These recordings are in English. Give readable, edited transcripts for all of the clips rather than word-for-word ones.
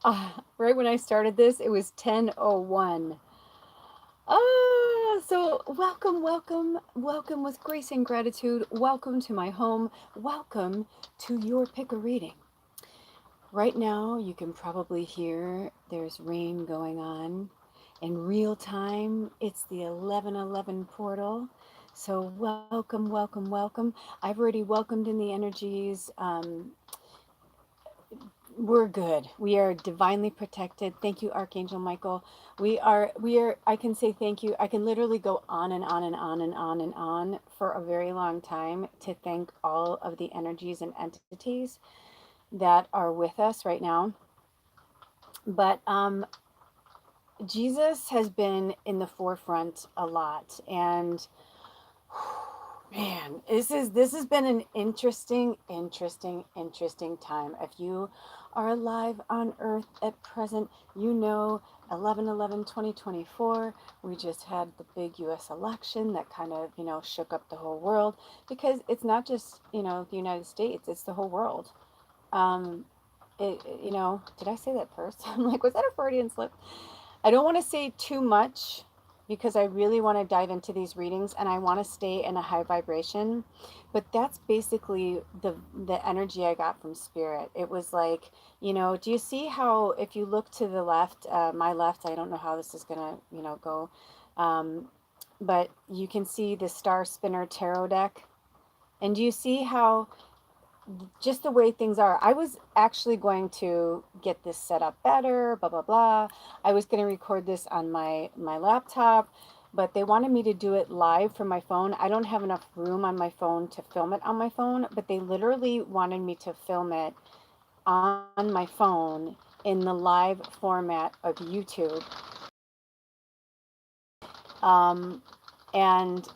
Right when I started this, it was 10:01. So welcome, welcome, welcome with grace and gratitude. Welcome to my home. Welcome to your pick a reading. Right now, you can probably hear there's rain going on. In real time, it's the 11:11 portal. So welcome, welcome, welcome. I've already welcomed in the energies. We're good. We are divinely protected. Thank you, Archangel Michael. We are, I can say thank you. I can literally go on and on and on and on and on for a very long time to thank all of the energies and entities that are with us right now. But Jesus has been in the forefront a lot, and man, this has been an interesting time. If you are alive on Earth at present, you know 11/11/2024. We just had the big U.S. election that kind of shook up the whole world, because it's not just the United States; it's the whole world. Um, did I say that first? I'm like, was that a Freudian slip? I don't want to say too much because I really want to dive into these readings and I want to stay in a high vibration. But that's basically the energy I got from spirit. It was like, do you see how if you look to the left, my left, I don't know how this is gonna, go, um, but you can see the Star Spinner Tarot deck. And do you see how just the way things are? I was actually going to get this set up better, blah blah blah. I was going to record this on my laptop, but they wanted me to do it live from my phone. I don't have enough room on my phone to film it on my phone, but they literally wanted me to film it on my phone in the live format of YouTube. Um, and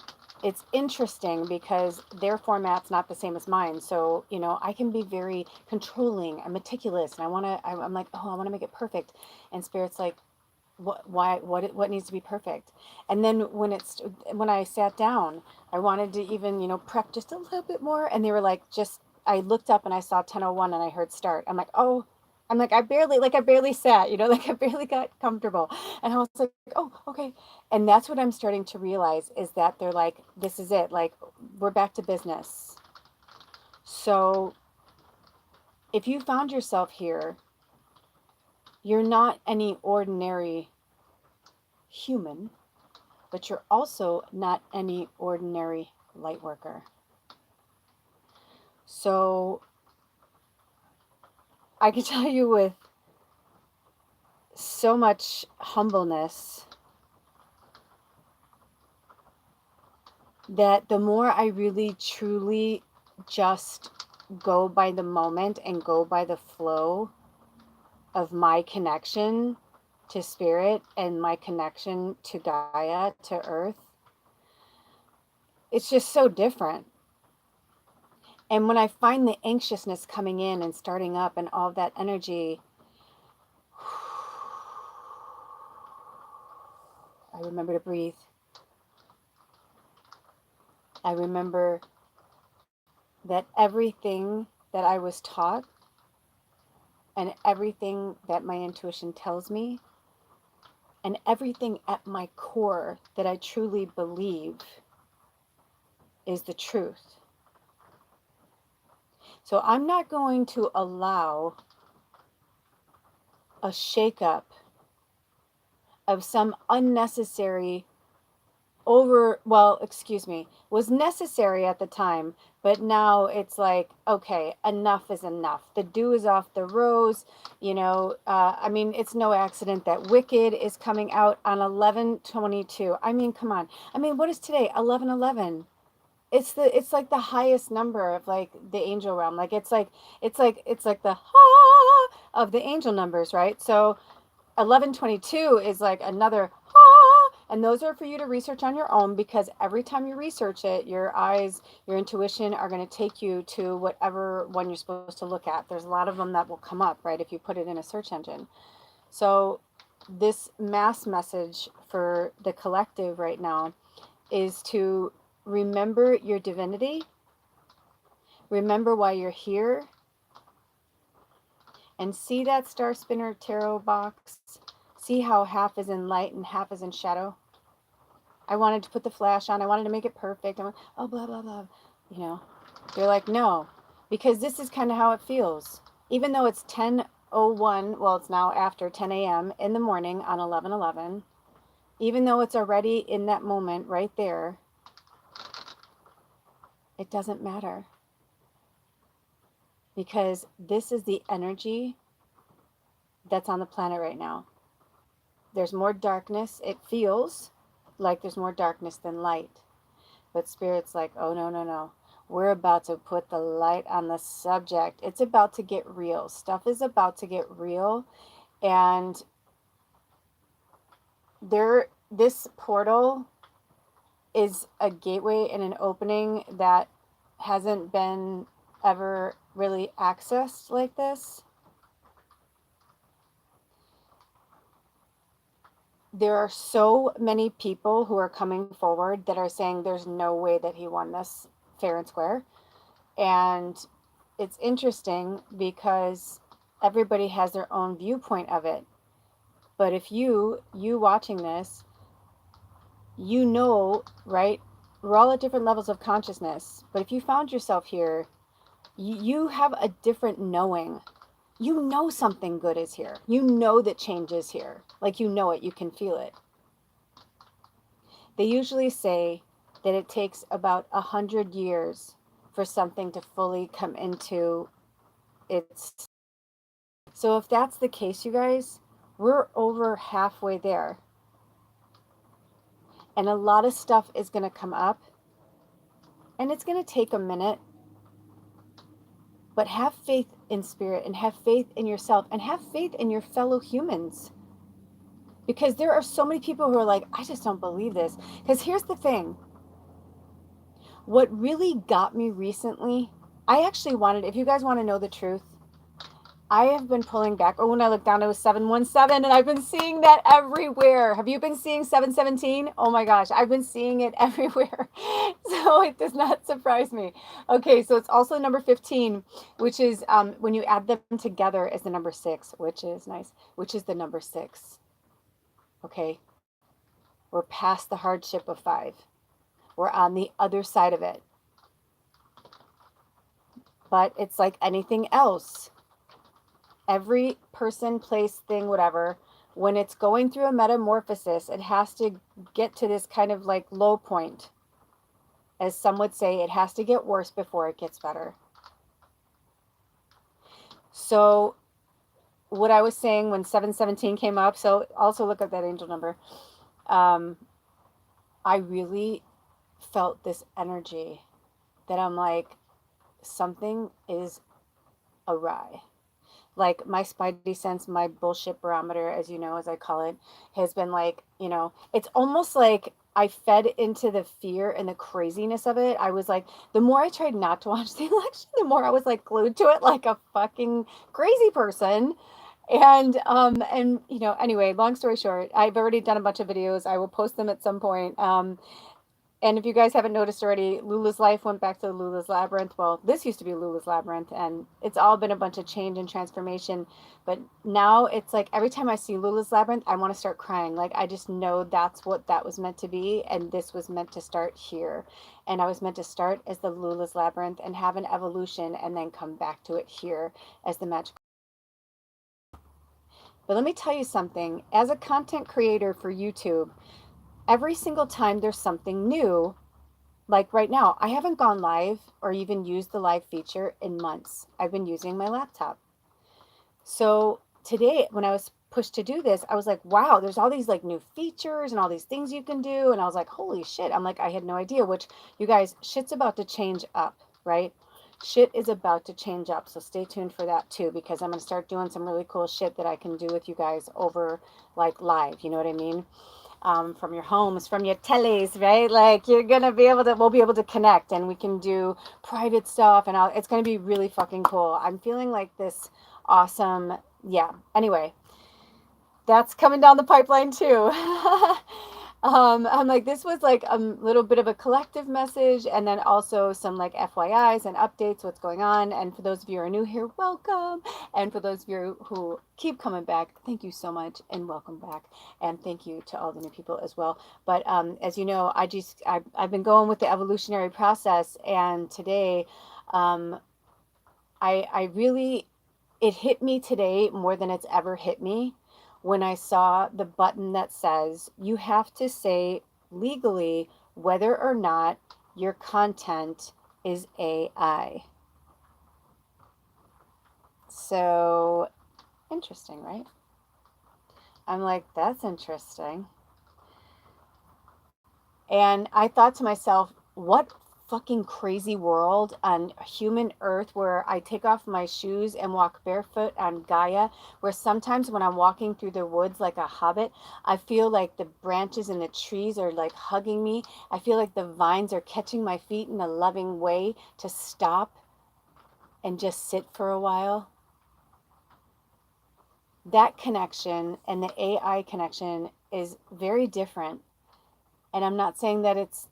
it's interesting because their format's not the same as mine. So, I can be very controlling and meticulous, and I'm like, oh, I want to make it perfect. And Spirit's like, what needs to be perfect? And then when I sat down, I wanted to even, prep just a little bit more. And they were like, I looked up and I saw 10:01 and I heard start. I'm like, oh, I barely sat, like I barely got comfortable. And I was like, oh, okay. And that's what I'm starting to realize is that they're like, this is it. Like, we're back to business. So if you found yourself here, you're not any ordinary human, but you're also not any ordinary light worker. So I can tell you with so much humbleness that the more I really truly just go by the moment and go by the flow of my connection to spirit and my connection to Gaia, to earth, it's just so different. And when I find the anxiousness coming in and starting up and all that energy, I remember to breathe. I remember that everything that I was taught and everything that my intuition tells me and everything at my core that I truly believe is the truth. So I'm not going to allow a shakeup of some unnecessary was necessary at the time, but now it's like, okay, enough is enough. The dew is off the rose. I mean, it's no accident that Wicked is coming out on 11/22. I mean, come on. I mean, what is today? 11/11. It's like the highest number of like the angel realm. Like it's like the ha of the angel numbers, right? So 11/22 is like another ah, and those are for you to research on your own, because every time you research it, your eyes, your intuition are going to take you to whatever one you're supposed to look at. There's a lot of them that will come up, right, if you put it in a search engine. So this mass message for the collective right now is to remember your divinity, remember why you're here, And see that star spinner tarot box? See how half is in light and half is in shadow? I wanted to put the flash on. I wanted to make it perfect. I went, oh, blah, blah, blah. You know, they're like, no, because this is kind of how it feels. Even though it's 10:01, well, it's now after 10 a.m. in the morning on 11/11, even though it's already in that moment right there, it doesn't matter. Because this is the energy that's on the planet right now. There's more darkness. It feels like there's more darkness than light. But Spirit's like, oh, no, no, no. We're about to put the light on the subject. It's about to get real. Stuff is about to get real. And this portal is a gateway and an opening that hasn't been ever really accessed like this. There are so many people who are coming forward that are saying there's no way that he won this fair and square. And it's interesting because everybody has their own viewpoint of it. But if you watching this, you know, right? We're all at different levels of consciousness. But if you found yourself here, you have a different knowing. You know something good is here. You know that change is here. Like you know it, you can feel it. They usually say that it takes about 100 years for something to fully come into its. So if that's the case, you guys, we're over halfway there. And a lot of stuff is going to come up. And it's going to take a minute. But have faith in Spirit and have faith in yourself and have faith in your fellow humans. Because there are so many people who are like, I just don't believe this. Because here's the thing. What really got me recently, I actually wanted, if you guys want to know the truth, I have been pulling back. Oh, when I look down, it was 717, and I've been seeing that everywhere. Have you been seeing 717? Oh my gosh, I've been seeing it everywhere. So it does not surprise me. Okay, so it's also number 15, which is when you add them together as the number 6, which is nice, which is the number 6. Okay, we're past the hardship of 5. We're on the other side of it. But it's like anything else. Every person, place, thing, whatever, when it's going through a metamorphosis, it has to get to this kind of like low point. As some would say, it has to get worse before it gets better. So what I was saying when 717 came up, so also look at that angel number. I really felt this energy that I'm like, something is awry. Like my spidey sense, my bullshit barometer, as you know, as I call it, has been like, you know, it's almost like I fed into the fear and the craziness of it. I was like, the more I tried not to watch the election, the more I was like glued to it like a fucking crazy person. And you know, anyway, long story short, I've already done a bunch of videos. I will post them at some point. And if you guys haven't noticed already, Lula's life went back to Lula's Labyrinth. Well, this used to be Lula's Labyrinth, and it's all been a bunch of change and transformation. But now it's like every time I see Lula's Labyrinth, I want to start crying. Like I just know that's what that was meant to be, and this was meant to start here. And I was meant to start as the Lula's Labyrinth and have an evolution and then come back to it here as the magical. But let me tell you something. As a content creator for YouTube, every single time there's something new, like right now, I haven't gone live or even used the live feature in months. I've been using my laptop. So today, when I was pushed to do this, I was like, wow, there's all these like new features and all these things you can do. And I was like, holy shit. I'm like, I had no idea, which you guys, shit's about to change up, right? Shit is about to change up. So stay tuned for that too, because I'm going to start doing some really cool shit that I can do with you guys over like live. You know what I mean? From your homes, from your teles, right? Like you're gonna be able to, we'll be able to connect, and we can do private stuff, and it's gonna be really fucking cool. I'm feeling like this awesome, yeah. Anyway, that's coming down the pipeline too. I'm like, this was like a little bit of a collective message, and then also some like FYIs and updates, what's going on. And for those of you who are new here, welcome. And for those of you who keep coming back, thank you so much and welcome back. And thank you to all the new people as well. But as you know, I've been going with the evolutionary process, and today, um, I really, it hit me today more than it's ever hit me when I saw the button that says you have to say legally whether or not your content is AI. So interesting, right? I'm like, that's interesting. And I thought to myself, what fucking crazy world on human earth where I take off my shoes and walk barefoot on Gaia, where sometimes when I'm walking through the woods like a hobbit, I feel like the branches and the trees are like hugging me. I feel like the vines are catching my feet in a loving way to stop and just sit for a while. That connection and the AI connection is very different. And I'm not saying that it's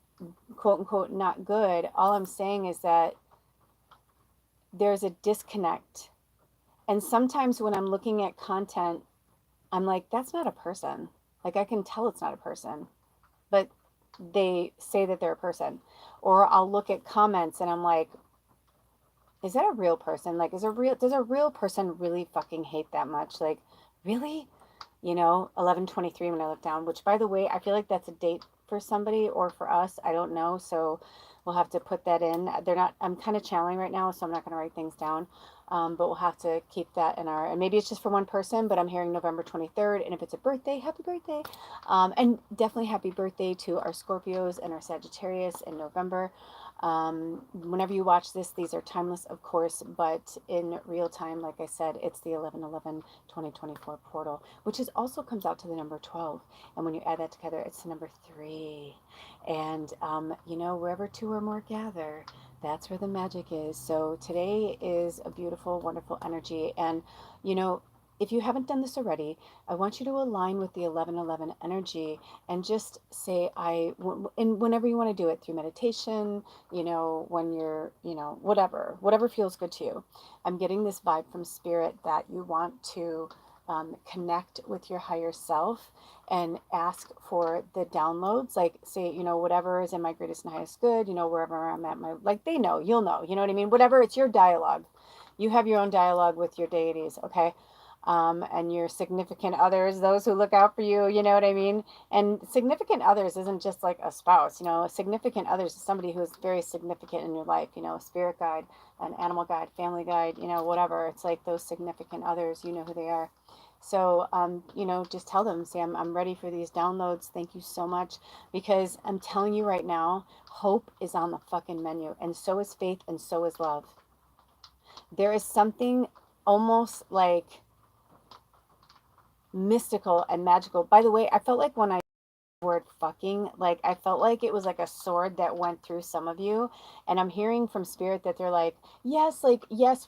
quote unquote not good. All I'm saying is that there's a disconnect. And sometimes when I'm looking at content, I'm like, that's not a person. Like, I can tell it's not a person, but they say that they're a person. Or I'll look at comments and I'm like, is that a real person? Like, does a real person really fucking hate that much? Like, really? 11:23 when I look down, which by the way, I feel like that's a date for somebody or for us. I don't know. So we'll have to put that in. They're not, I'm kind of channeling right now, so I'm not going to write things down. But we'll have to keep that in our, and maybe it's just for one person, but I'm hearing November 23rd. And if it's a birthday, happy birthday. And definitely happy birthday to our Scorpios and our Sagittarius in November. Whenever you watch this, these are timeless, of course, but in real time, like I said, it's the 11/11/2024 portal, which is also comes out to the number 12. And when you add that together, it's the number 3. And, wherever two or more gather, that's where the magic is. So today is a beautiful, wonderful energy. And, you know, if you haven't done this already, I want you to align with the 11:11 energy and just say, and whenever you want to do it through meditation, when you're, whatever feels good to you. I'm getting this vibe from spirit that you want to connect with your higher self and ask for the downloads, like say, whatever is in my greatest and highest good, wherever I'm at like they know, you'll know, you know what I mean? Whatever, it's your dialogue. You have your own dialogue with your deities, okay? And your significant others, those who look out for you, you know what I mean? And significant others isn't just like a spouse, a significant others is somebody who is very significant in your life, a spirit guide, an animal guide, family guide, whatever. It's like those significant others, you know who they are. So, just tell them, say, I'm ready for these downloads. Thank you so much. Because I'm telling you right now, hope is on the fucking menu. And so is faith and so is love. There is something almost like mystical and magical. By the way, I felt like when I word fucking, like I felt like it was like a sword that went through some of you. And I'm hearing from spirit that they're like yes,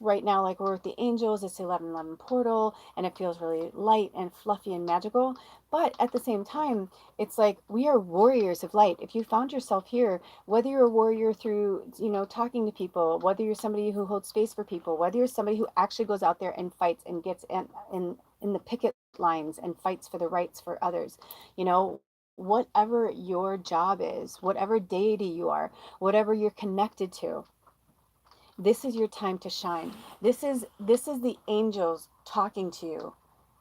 right now, like we're with the angels, it's the 11:11 portal, and it feels really light and fluffy and magical. But at the same time, it's like we are warriors of light. If you found yourself here, whether you're a warrior through, talking to people, whether you're somebody who holds space for people, whether you're somebody who actually goes out there and fights and gets in the picket lines and fights for the rights for others, whatever your job is, whatever deity you are, whatever you're connected to, this is your time to shine. This is the angels talking to you.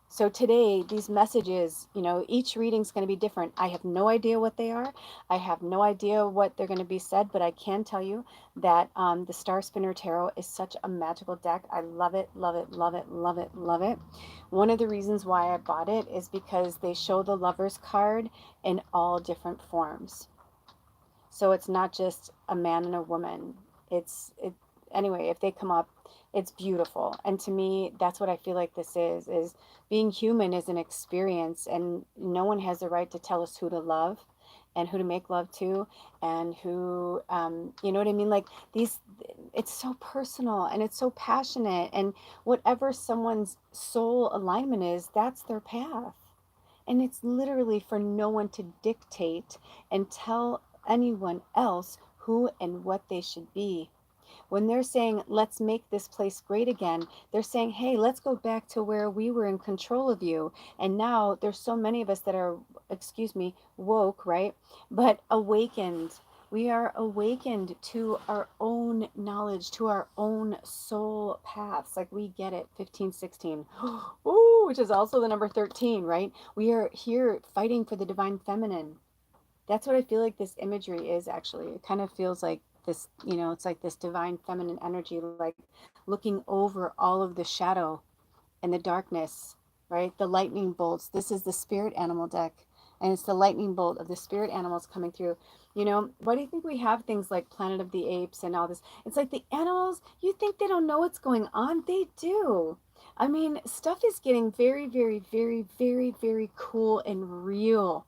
So today, these messages, each reading's going to be different. I have no idea what they are. I have no idea what they're going to be said, but I can tell you that the Star Spinner Tarot is such a magical deck. I love it, love it, love it, love it, love it. One of the reasons why I bought it is because they show the Lover's card in all different forms. So it's not just a man and a woman. Anyway, if they come up, it's beautiful. And to me, that's what I feel like this is being human is an experience, and no one has the right to tell us who to love and who to make love to, and who, you know what I mean? Like it's so personal and it's so passionate, and whatever someone's soul alignment is, that's their path. And it's literally for no one to dictate and tell anyone else who and what they should be. When they're saying, let's make this place great again, they're saying, hey, let's go back to where we were in control of you. And now there's so many of us that are, excuse me, woke, right? But awakened. We are awakened to our own knowledge, to our own soul paths. Like we get it, 15, 16. Ooh, which is also the number 13, right? We are here fighting for the divine feminine. That's what I feel like this imagery is actually. It kind of feels like this, it's like this divine feminine energy, like looking over all of the shadow and the darkness, right? The lightning bolts. This is the spirit animal deck. And it's the lightning bolt of the spirit animals coming through. Why do you think we have things like Planet of the Apes and all this? It's like the animals, you think they don't know what's going on? They do. I mean, stuff is getting very, very, very, very, very cool and real,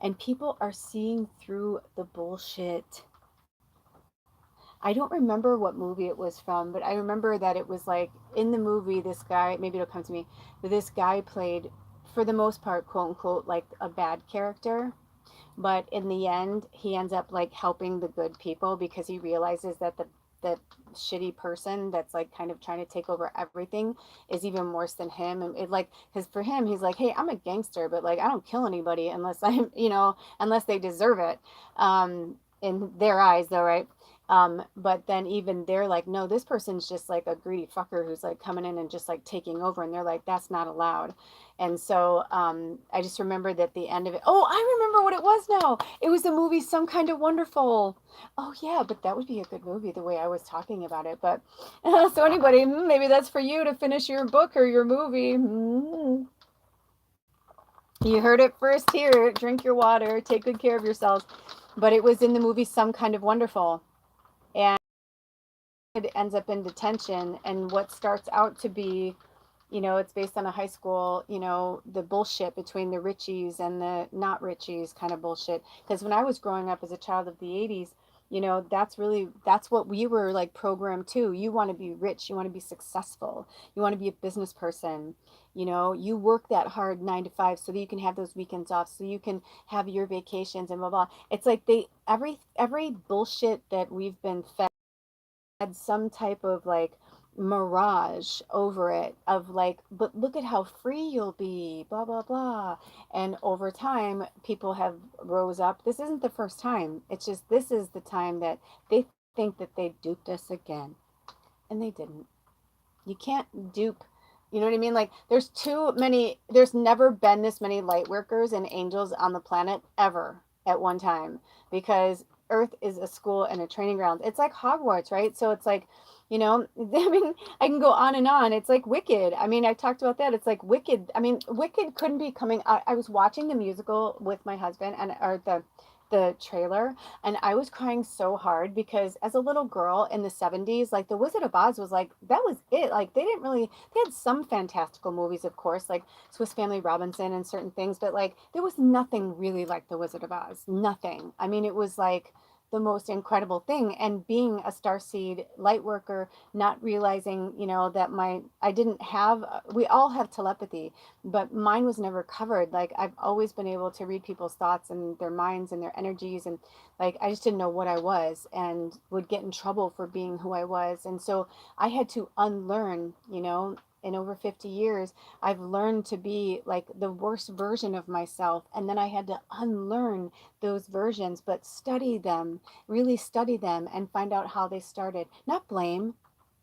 and people are seeing through the bullshit. I don't remember what movie it was from, but I remember that it was like in the movie, this guy, maybe it'll come to me, but this guy played, for the most part, quote unquote, like a bad character. But in the end, he ends up like helping the good people because he realizes that the shitty person that's like kind of trying to take over everything is even worse than him. And it like, because for him, he's like, hey, I'm a gangster, but like I don't kill anybody unless I'm, unless they deserve it, in their eyes though, right? But then even they're like, no, this person's just like a greedy fucker who's like coming in and just like taking over, and they're like, that's not allowed. And so I just remembered that the end of it. Oh, I remember what it was now. It was the movie Some Kind of Wonderful. Oh yeah, but that would be a good movie the way I was talking about it. But so anybody, maybe that's for you to finish your book or your movie. You heard it first here. Drink your water. Take good care of yourselves. But it was in the movie Some Kind of Wonderful, and it ends up in detention. And what starts out to be, it's based on a high school, the bullshit between the richies and the not richies kind of bullshit. Because when I was growing up as a child of the 80s, that's what we were like programmed to. You want to be rich, you want to be successful, you want to be a business person. You work that hard 9 to 5 so that you can have those weekends off, so you can have your vacations and blah blah. It's like every bullshit that we've been fed had some type of like mirage over it of like, but look at how free you'll be, blah blah blah. And over time people have rose up. This isn't the first time, it's just this is the time that they think that they duped us again, and they didn't. You can't dupe. You know what I mean? Like there's never been this many light workers and angels on the planet ever at one time, because Earth is a school and a training ground. It's like Hogwarts, right? So it's like, I mean, I can go on and on. It's like Wicked. I mean, I talked about that. It's like Wicked. I mean, Wicked couldn't be coming. I was watching the musical with my husband, and or the trailer, and I was crying so hard because as a little girl in the 70s, like The Wizard of Oz was like, that was it. Like they had some fantastical movies, of course, like Swiss Family Robinson and certain things, but like there was nothing really like The Wizard of Oz. Nothing. I mean, it was like the most incredible thing. And being a starseed light worker, not realizing, that I didn't have, we all have telepathy, but mine was never covered. Like I've always been able to read people's thoughts and their minds and their energies, and like I just didn't know what I was and would get in trouble for being who I was. And so I had to unlearn, in over 50 years I've learned to be like the worst version of myself, and then I had to unlearn those versions, but study them, really study them, and find out how they started. Not blame,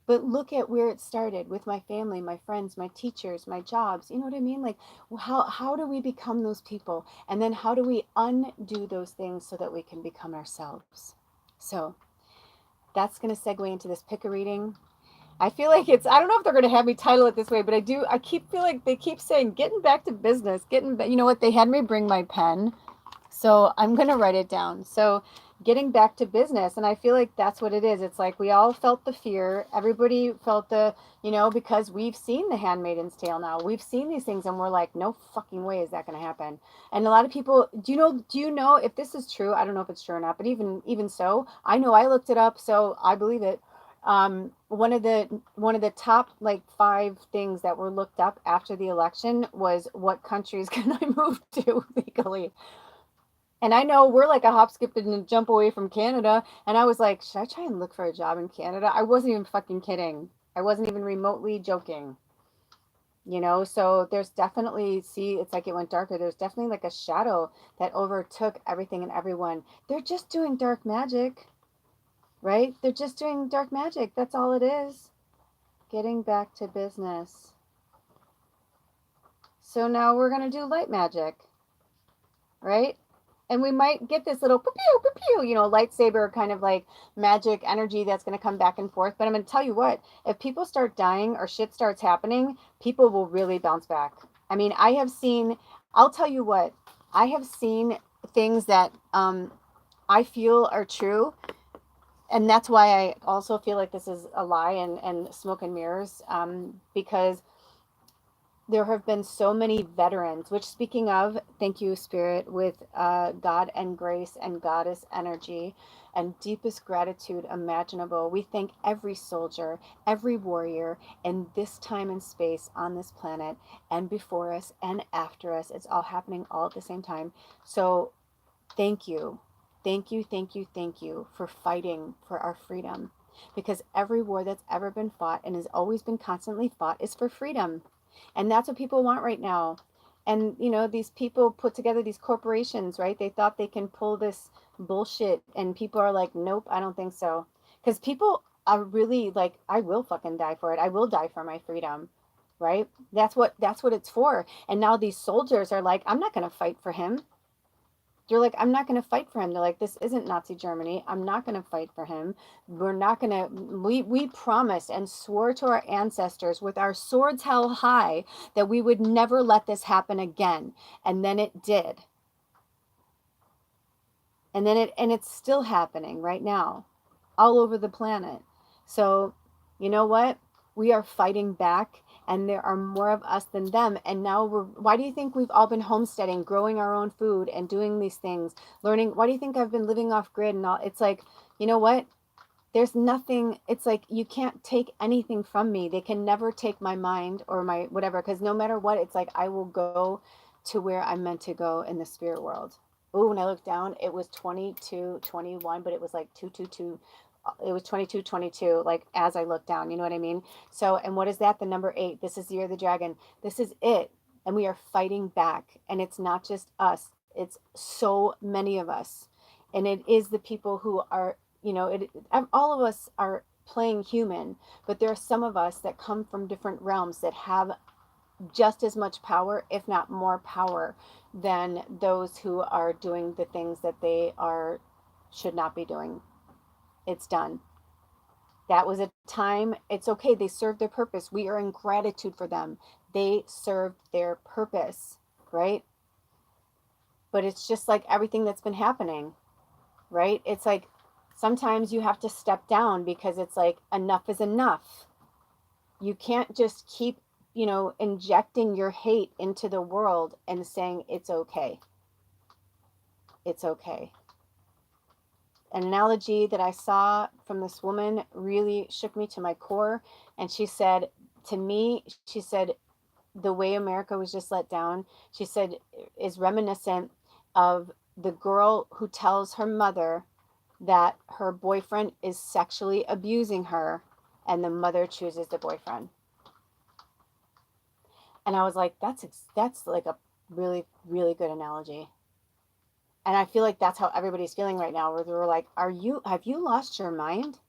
but look at where it started with my family, my friends, my teachers, my jobs. You know what I mean? Like how do we become those people? And then how do we undo those things so that we can become ourselves? So that's going to segue into this pick a reading. I feel like I don't know if they're going to have me title it this way, but I keep feel like they keep saying, getting back to business, you know what? They had me bring my pen. So I'm going to write it down. So getting back to business. And I feel like that's what it is. It's like we all felt the fear. Everybody felt because we've seen The Handmaid's Tale now. We've seen these things and we're like, no fucking way is that going to happen. And a lot of people, do you know if this is true? I don't know if it's true or not, but even so, I know I looked it up, so I believe it. One of the top like five things that were looked up after the election was what countries can I move to legally. And I know we're like a hop, skip, and a jump away from Canada. And I was like, should I try and look for a job in Canada? I wasn't even fucking kidding. I wasn't even remotely joking. So there's definitely, see, it's like it went darker. There's definitely like a shadow that overtook everything and everyone. They're just doing dark magic, right? They're just doing dark magic. That's all it is. Getting back to business. So now we're going to do light magic, right? And we might get this little pew pew pew, lightsaber kind of like magic energy that's going to come back and forth. But I'm going to tell you what, if people start dying or shit starts happening, people will really bounce back. I mean, I'll tell you what, I have seen things that I feel are true. And that's why I also feel like this is a lie and smoke and mirrors, because there have been so many veterans, which, speaking of, thank you, Spirit, with God and grace and goddess energy and deepest gratitude imaginable. We thank every soldier, every warrior in this time and space on this planet and before us and after us. It's all happening all at the same time. So thank you. Thank you, thank you, thank you for fighting for our freedom. Because every war that's ever been fought and has always been constantly fought is for freedom. And that's what people want right now. And, these people put together these corporations, right? They thought they can pull this bullshit. And people are like, nope, I don't think so. Because people are really like, I will fucking die for it. I will die for my freedom. Right? That's what it's for. And now these soldiers are like, I'm not going to fight for him. They're like, I'm not going to fight for him. They're like, this isn't Nazi Germany. I'm not going to fight for him. We're not going to, we promised and swore to our ancestors with our swords held high that we would never let this happen again. And then it did. And it's still happening right now all over the planet. So, you know what? We are fighting back, and there are more of us than them. And now why do you think we've all been homesteading, growing our own food and doing these things, learning? Why do you think I've been living off grid and all? It's like, you know what? There's nothing, it's like you can't take anything from me. They can never take my mind or my whatever, because no matter what, it's like I will go to where I'm meant to go in the spirit world. Oh, when I looked down, it was 22:21, but it was like 222. It was 22:22, like as I looked down, you know what I mean? So, and what is that? The number 8. This is the year of the dragon. This is it. And we are fighting back. And it's not just us, it's so many of us. And it is the people who are, all of us are playing human, but there are some of us that come from different realms that have just as much power, if not more power, than those who are doing the things that they are should not be doing. It's done. That was a time. It's okay. They served their purpose. We are in gratitude for them. They served their purpose, right? But it's just like everything that's been happening, right? It's like sometimes you have to step down because it's like enough is enough. You can't just keep, injecting your hate into the world and saying it's okay. It's okay. An analogy that I saw from this woman really shook me to my core. And she said to me, she said, the way America was just let down, she said, is reminiscent of the girl who tells her mother that her boyfriend is sexually abusing her, and the mother chooses the boyfriend. And I was like, that's like a really, really good analogy. And I feel like that's how everybody's feeling right now, where they're like, have you lost your mind?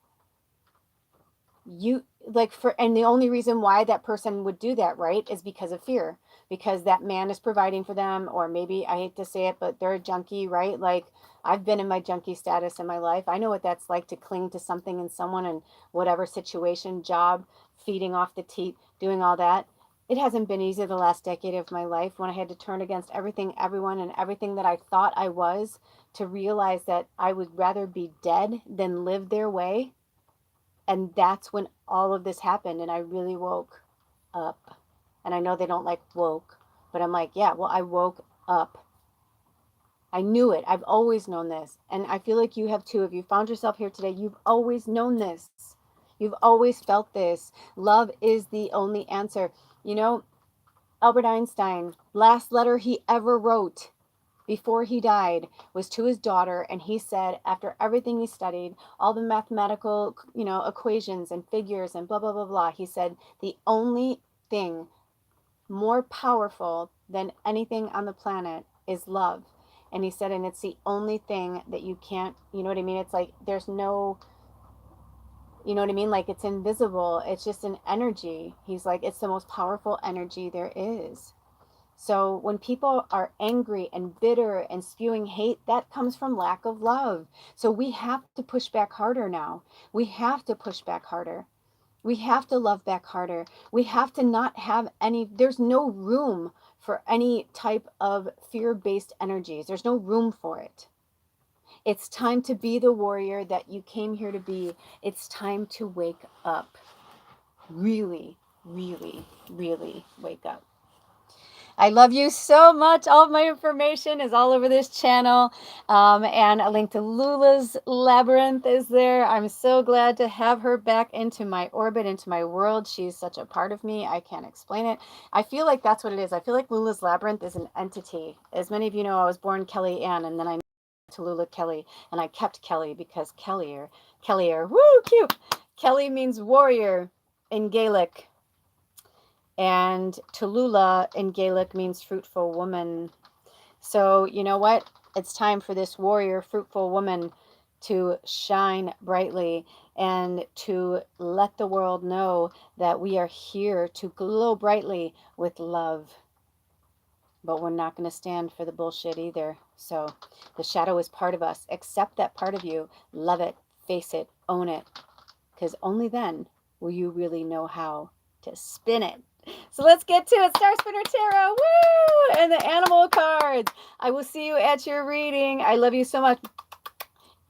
You like and the only reason why that person would do that, right, is because of fear, because that man is providing for them, or maybe, I hate to say it, but they're a junkie, right? Like, I've been in my junkie status in my life. I know what that's like, to cling to something and someone in whatever situation, job, feeding off the teat, doing all that. It hasn't been easy the last decade of my life, when I had to turn against everything, everyone, and everything that I thought I was, to realize that I would rather be dead than live their way. And that's when all of this happened, and I really woke up. And I know they don't like woke, but I'm like, yeah, well, I woke up. I knew it. I've always known this. And I feel like you have too. If you found yourself here today, you've always known this. You've always felt this. Love is the only answer. You know, Albert Einstein, last letter he ever wrote before he died was to his daughter, and he said, after everything he studied, all the mathematical, equations and figures and blah blah blah blah, he said the only thing more powerful than anything on the planet is love. And he said, and it's the only thing that you can't, you know what I mean? It's like there's no, you know what I mean? Like it's invisible. It's just an energy. He's like, it's the most powerful energy there is. So when people are angry and bitter and spewing hate, that comes from lack of love. So we have to push back harder now. We have to push back harder. We have to love back harder. We have to not have any, there's no room for any type of fear based energies. There's no room for it. It's time to be the warrior that you came here to be. It's time to wake up. Really, really, really wake up. I love you so much. All of my information is all over this channel. And a link to Lula's Labyrinth is there. I'm so glad to have her back into my orbit, into my world. She's such a part of me. I can't explain it. I feel like that's what it is. I feel like Lula's Labyrinth is an entity. As many of you know, I was born Kelly Ann, and then I to Lula Kelly, and I kept Kelly because Kelly, woo, cute. Kelly means warrior in Gaelic. And Tallulah in Gaelic means fruitful woman. So, you know what? It's time for this warrior, fruitful woman to shine brightly and to let the world know that we are here to glow brightly with love. But we're not going to stand for the bullshit either. So the shadow is part of us. Accept that part of you. Love it. Face it. Own it. Because only then will you really know how to spin it. So let's get to it. Star Spinner Tarot. Woo! And the animal cards. I will see you at your reading. I love you so much.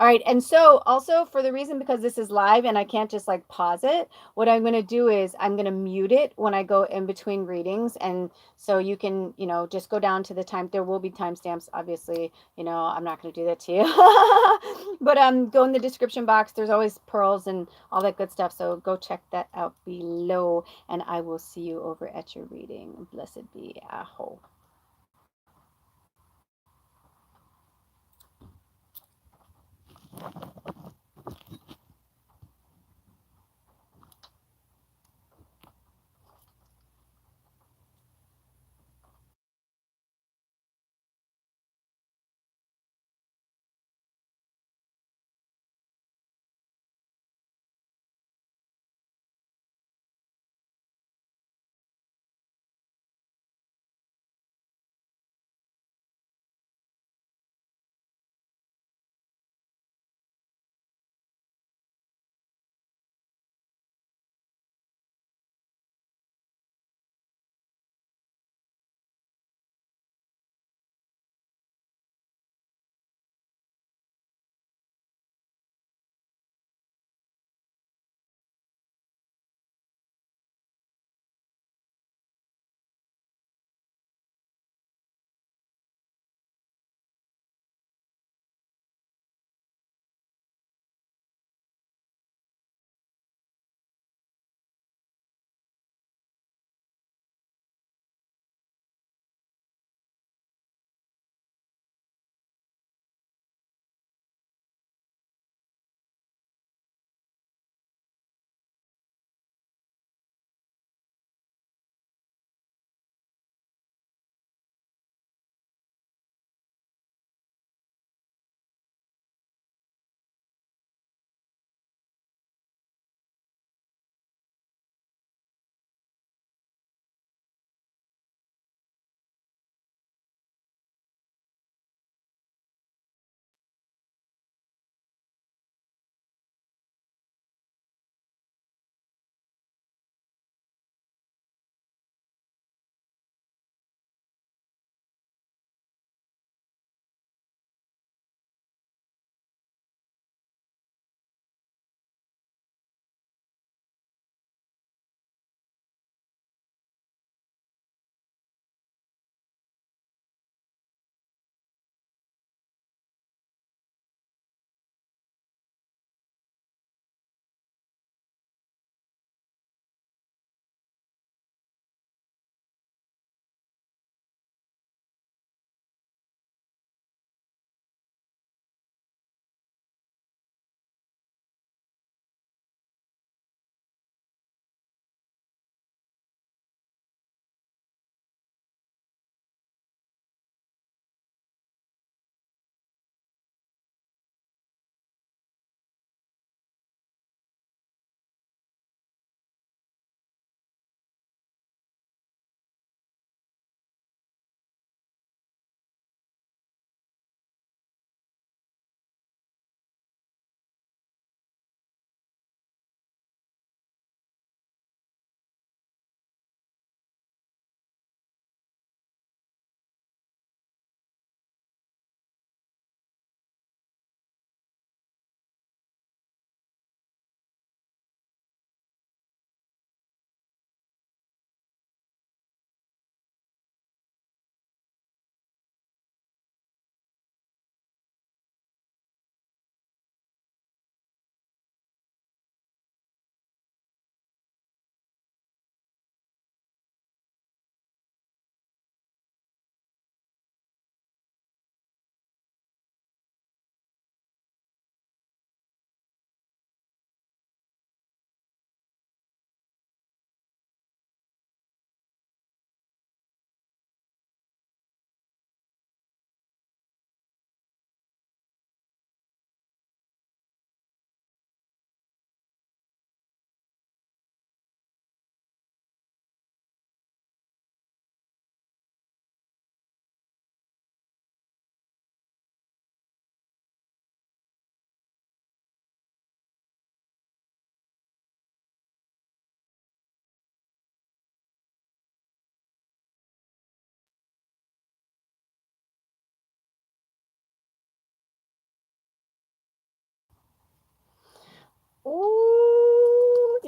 All right. And so also for the reason, because this is live and I can't just like pause it, what I'm going to do is I'm going to mute it when I go in between readings. And so you can, just go down to the time. There will be timestamps, obviously. I'm not going to do that to you. But go in the description box. There's always pearls and all that good stuff. So go check that out below. And I will see you over at your reading. Blessed be. Aho.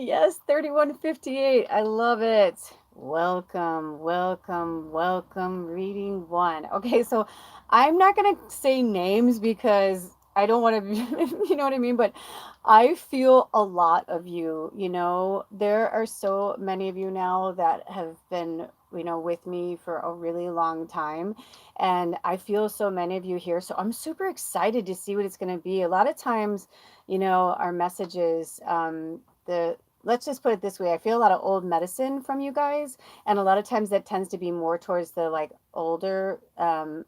Yes, 3158. I love it. Welcome, welcome, welcome. Reading one. Okay, so I'm not going to say names because I don't want to, you know what I mean? But I feel a lot of you. There are so many of you now that have been, with me for a really long time. And I feel so many of you here. So I'm super excited to see what it's going to be. A lot of times, our messages, the let's just put it this way. I feel a lot of old medicine from you guys, and a lot of times that tends to be more towards the like older, well,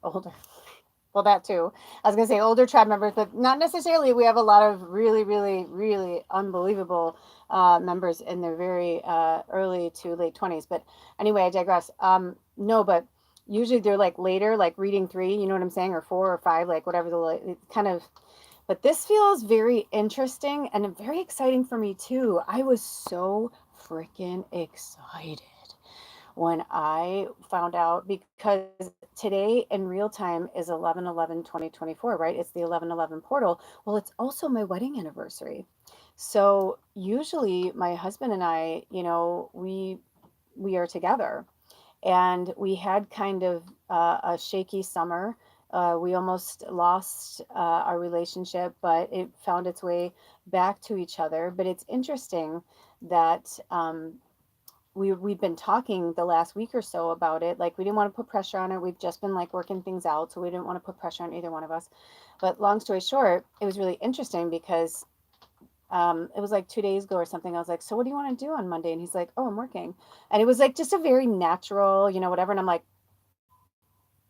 that too. I was gonna say older tribe members, but not necessarily. We have a lot of really, really, really unbelievable members in their very early to late 20s. But anyway, I digress. No, but usually they're like later, like reading three, you know what I'm saying, or four or five, like whatever the kind of. But this feels very interesting and very exciting for me too. I was so freaking excited when I found out because today in real time is 11/11/2024, right? It's the 11/11 portal. Well, it's also my wedding anniversary. So usually my husband and I, we are together, and we had kind of a shaky summer. We almost lost our relationship, but it found its way back to each other. But it's interesting that we've been talking the last week or so about it. Like we didn't want to put pressure on it. We've just been like working things out, so we didn't want to put pressure on either one of us. But long story short, it was really interesting because it was like 2 days ago or something. I was like, so what do you want to do on Monday? And he's like, oh, I'm working. And it was like just a very natural, whatever. And I'm like,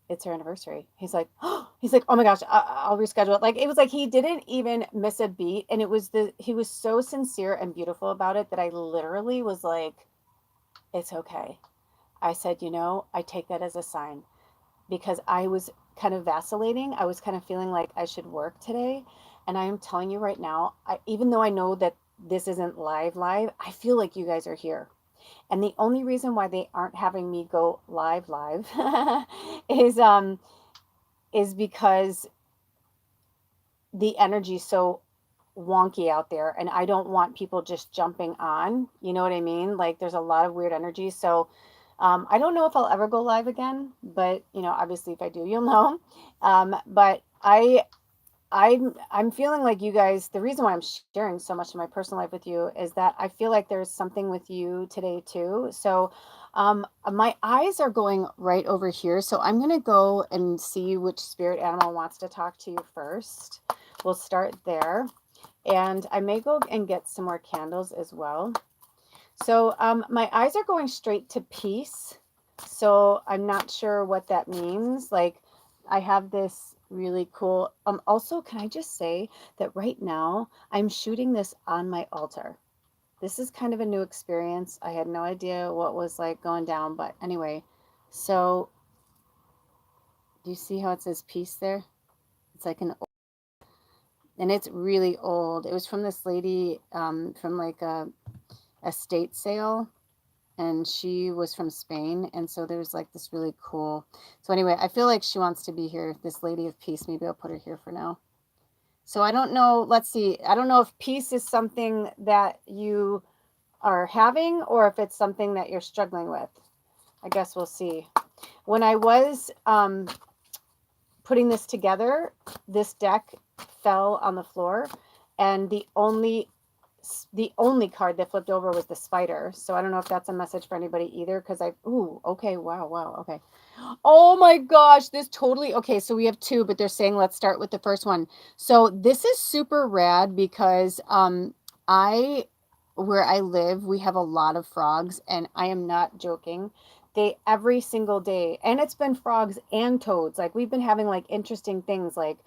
it's her anniversary. He's like, oh my gosh, I'll reschedule it. Like it was like he didn't even miss a beat, and he was so sincere and beautiful about it that I literally was like, it's okay. I said, I take that as a sign because I was kind of vacillating. I was kind of feeling like I should work today, and I am telling you right now, even though I know that this isn't live, I feel like you guys are here. And the only reason why they aren't having me go live is is because the energy's so wonky out there, and I don't want people just jumping on. You know what I mean? Like there's a lot of weird energy. So I don't know if I'll ever go live again, but obviously if I do, you'll know. But I'm feeling like you guys, the reason why I'm sharing so much of my personal life with you is that I feel like there's something with you today too. So my eyes are going right over here. So I'm going to go and see which spirit animal wants to talk to you first. We'll start there. And I may go and get some more candles as well. So my eyes are going straight to peace. So I'm not sure what that means. Like I have this really cool. Also, can I just say that right now I'm shooting this on my altar. This is kind of a new experience. I had no idea what was like going down, but anyway. So do you see how it says peace there? It's like and it's really old. It was from this lady from like a estate sale, and she was from Spain, and so there's like this really cool. So anyway, I feel like she wants to be here, this lady of peace. Maybe I'll put her here for now. So I don't know, let's see. I don't know if peace is something that you are having or if it's something that you're struggling with. I guess we'll see. When I was putting this together, this deck fell on the floor, and the only card that flipped over was the spider. So I don't know if that's a message for anybody either, because okay, wow, okay. Oh my gosh, this totally, okay, so we have two, but they're saying let's start with the first one. So this is super rad because where I live, we have a lot of frogs, and I am not joking. They every single day, and it's been frogs and toads. Like we've been having like interesting things, like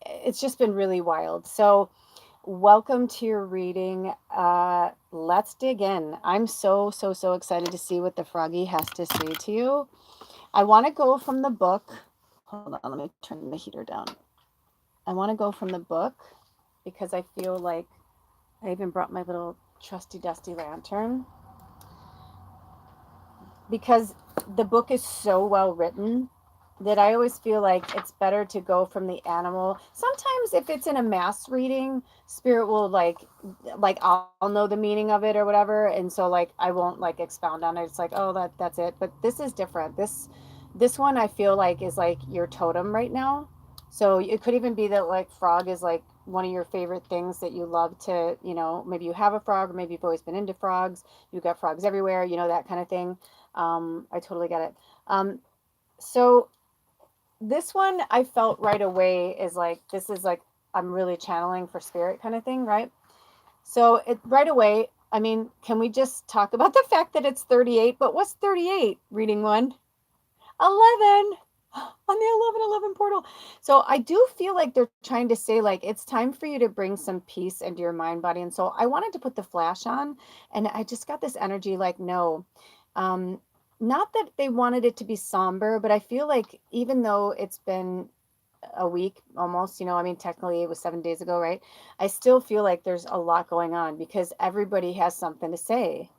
it's just been really wild. So welcome to your reading. Let's dig in. I'm so excited to see what the froggy has to say to you. I want to go from the book. Hold on, let me turn the heater down. I want to go from the book because I feel like I even brought my little trusty dusty lantern, because the book is so well written that I always feel like it's better to go from the animal. Sometimes if it's in a mass reading, spirit will like I'll know the meaning of it or whatever, and so like I won't like expound on it. It's like, oh, that's it. But this is different. This one I feel like is like your totem right now. So it could even be that like frog is like one of your favorite things that you love to, maybe you have a frog or maybe you've always been into frogs. You've got frogs everywhere, that kind of thing. I totally get it. So this one I felt right away is like this is like I'm really channeling for spirit kind of thing, right? So it right away, I mean, can we just talk about the fact that it's 38? But what's 38? Reading one, 11 on the 1111 portal. So I do feel like they're trying to say like it's time for you to bring some peace into your mind, body, and soul. I wanted to put the flash on, and I just got this energy like no. Um, Not that they wanted it to be somber, but I feel like even though it's been a week almost, I mean, technically it was 7 days ago, right? I still feel like there's a lot going on because everybody has something to say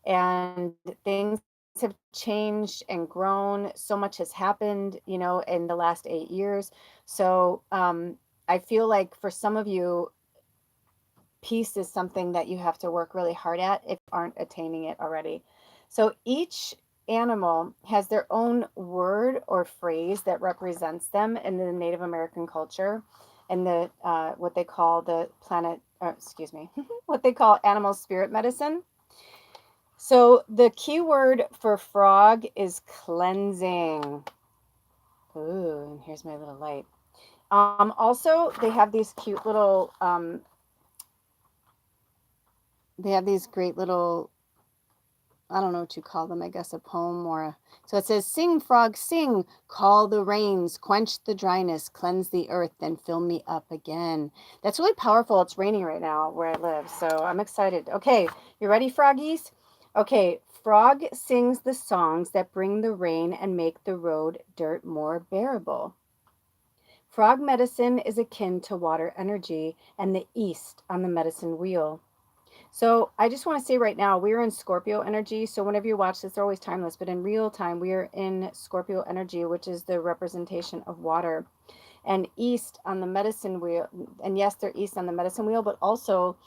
and things have changed and grown. So much has happened, in the last 8 years. So I feel like for some of you, peace is something that you have to work really hard at if you aren't attaining it already. So each animal has their own word or phrase that represents them in the Native American culture and the what they call the planet, or excuse me, what they call animal spirit medicine. So the key word for frog is cleansing. Ooh, and here's my little light. Also, they have these great little, I don't know what you call them, I guess a poem or a, so it says, sing, frog, sing, call the rains, quench the dryness, cleanse the earth, then fill me up again. That's really powerful. It's raining right now where I live, so I'm excited. Okay, you ready, froggies? Okay, frog sings the songs that bring the rain and make the road dirt more bearable. Frog medicine is akin to water energy and the east on the medicine wheel. So I just want to say right now, we're in Scorpio energy. So whenever you watch this, they're always timeless, but in real time, we are in Scorpio energy, which is the representation of water. And east on the medicine wheel, and yes, they're east on the medicine wheel, but also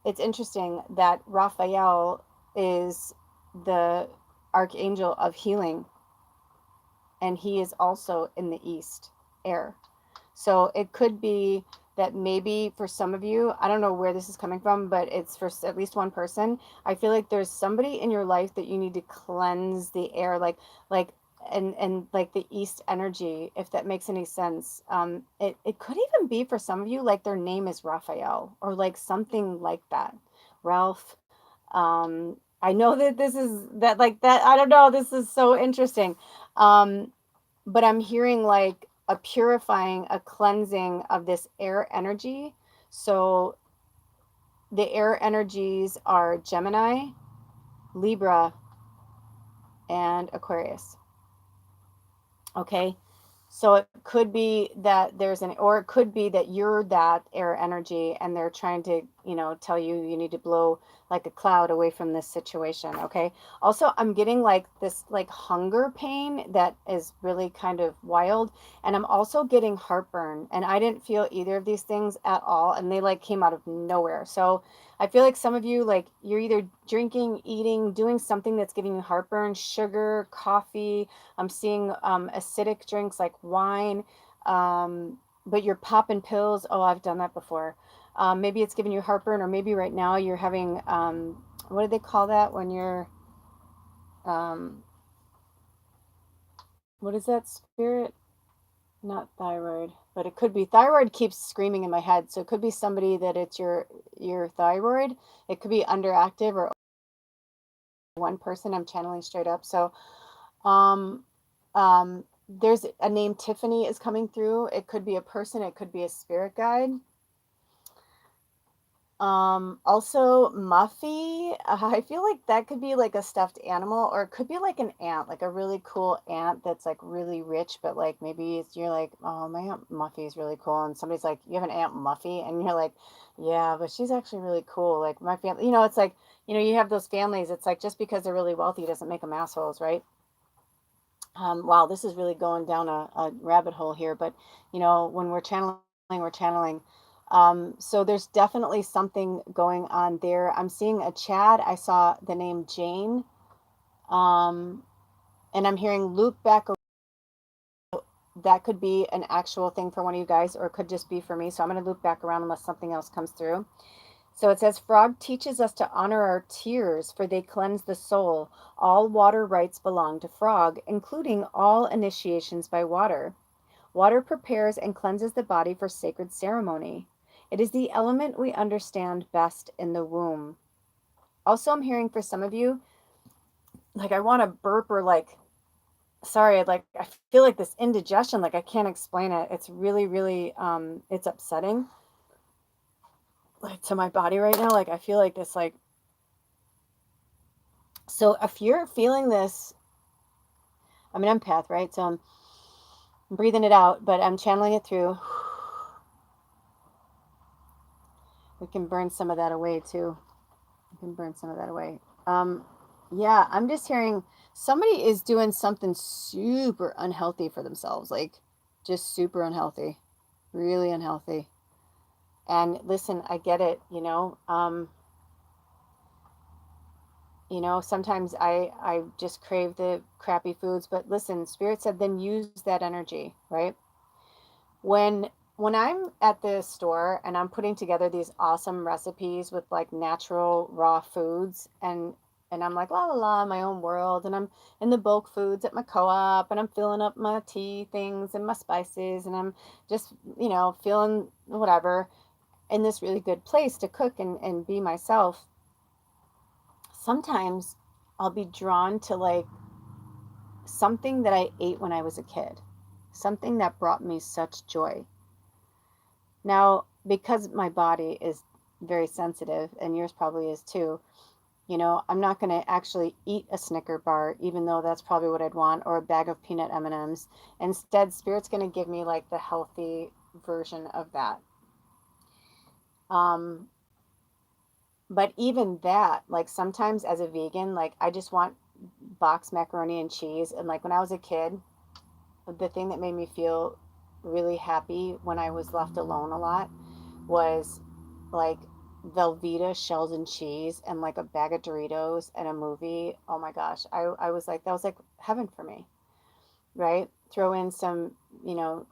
it's interesting that Raphael is the archangel of healing, and he is also in the east air. So it could be that maybe for some of you, I don't know where this is coming from, but it's for at least one person. I feel like there's somebody in your life that you need to cleanse the air, like and like the east energy, if that makes any sense. It could even be for some of you like their name is Raphael or like something like that, Ralph. I know that this is that like that. I don't know. This is so interesting. Um, but I'm hearing like a purifying, a cleansing of this air energy. So the air energies are Gemini, Libra, and Aquarius. Okay. So it could be that there's an, or it could be that you're that air energy and they're trying to, tell you you need to blow like a cloud away from this situation. Okay. Also, I'm getting like this like hunger pain that is really kind of wild. And I'm also getting heartburn. And I didn't feel either of these things at all. And they like came out of nowhere. So I feel like some of you, like you're either drinking, eating, doing something that's giving you heartburn, sugar, coffee. I'm seeing acidic drinks like wine, but you're popping pills. Oh, I've done that before. Maybe it's giving you heartburn, or maybe right now you're having, what do they call that when you're, um, what is that spirit? Not thyroid, but it could be thyroid keeps screaming in my head. So it could be somebody that it's your thyroid. It could be underactive or one person I'm channeling straight up. So Um, there's a name Tiffany is coming through. It could be a person, it could be a spirit guide. Also Muffy. I feel like that could be like a stuffed animal, or it could be like an ant, like a really cool ant that's like really rich, but like maybe you're like, oh, my Aunt Muffy is really cool, and somebody's like, you have an Aunt Muffy, and you're like, yeah, but she's actually really cool. Like my family, it's like, you have those families. It's like just because they're really wealthy doesn't make them assholes, right? Wow, this is really going down a rabbit hole here, but when we're channeling. So there's definitely something going on there. I'm seeing a Chad. I saw the name Jane. Um, and I'm hearing loop back. That could be an actual thing for one of you guys, or it could just be for me. So I'm going to loop back around unless something else comes through. So it says, Frog teaches us to honor our tears, for they cleanse the soul. All water rites belong to Frog, including all initiations by water. Water prepares and cleanses the body for sacred ceremony. It is the element we understand best in the womb. Also, I'm hearing for some of you, like I want to burp or like, sorry, like I feel like this indigestion, like I can't explain it. It's really, really, it's upsetting, like to my body right now. Like I feel like this, like, so if you're feeling this, I'm an empath, right? So I'm breathing it out, but I'm channeling it through. We can burn some of that away too. We can burn some of that away. Um, yeah, I'm just hearing somebody is doing something super unhealthy for themselves, like just super unhealthy, really unhealthy. And listen, I get it, sometimes I just crave the crappy foods, but listen, Spirit said then use that energy, right? when when I'm at the store and I'm putting together these awesome recipes with like natural raw foods, and I'm like la la la in my own world, and I'm in the bulk foods at my co-op, and I'm filling up my tea things and my spices, and I'm just feeling whatever in this really good place to cook and be myself. Sometimes I'll be drawn to like something that I ate when I was a kid, something that brought me such joy. Now, because my body is very sensitive, and yours probably is too, I'm not going to actually eat a Snicker bar, even though that's probably what I'd want, or a bag of peanut M&Ms. Instead, Spirit's going to give me like the healthy version of that. Um, but even that, like sometimes as a vegan, like I just want boxed macaroni and cheese. And like when I was a kid, the thing that made me feel really happy when I was left alone a lot was like Velveeta shells and cheese and like a bag of Doritos and a movie. Oh my gosh. I was like, that was like heaven for me, right? Throw in some, you know,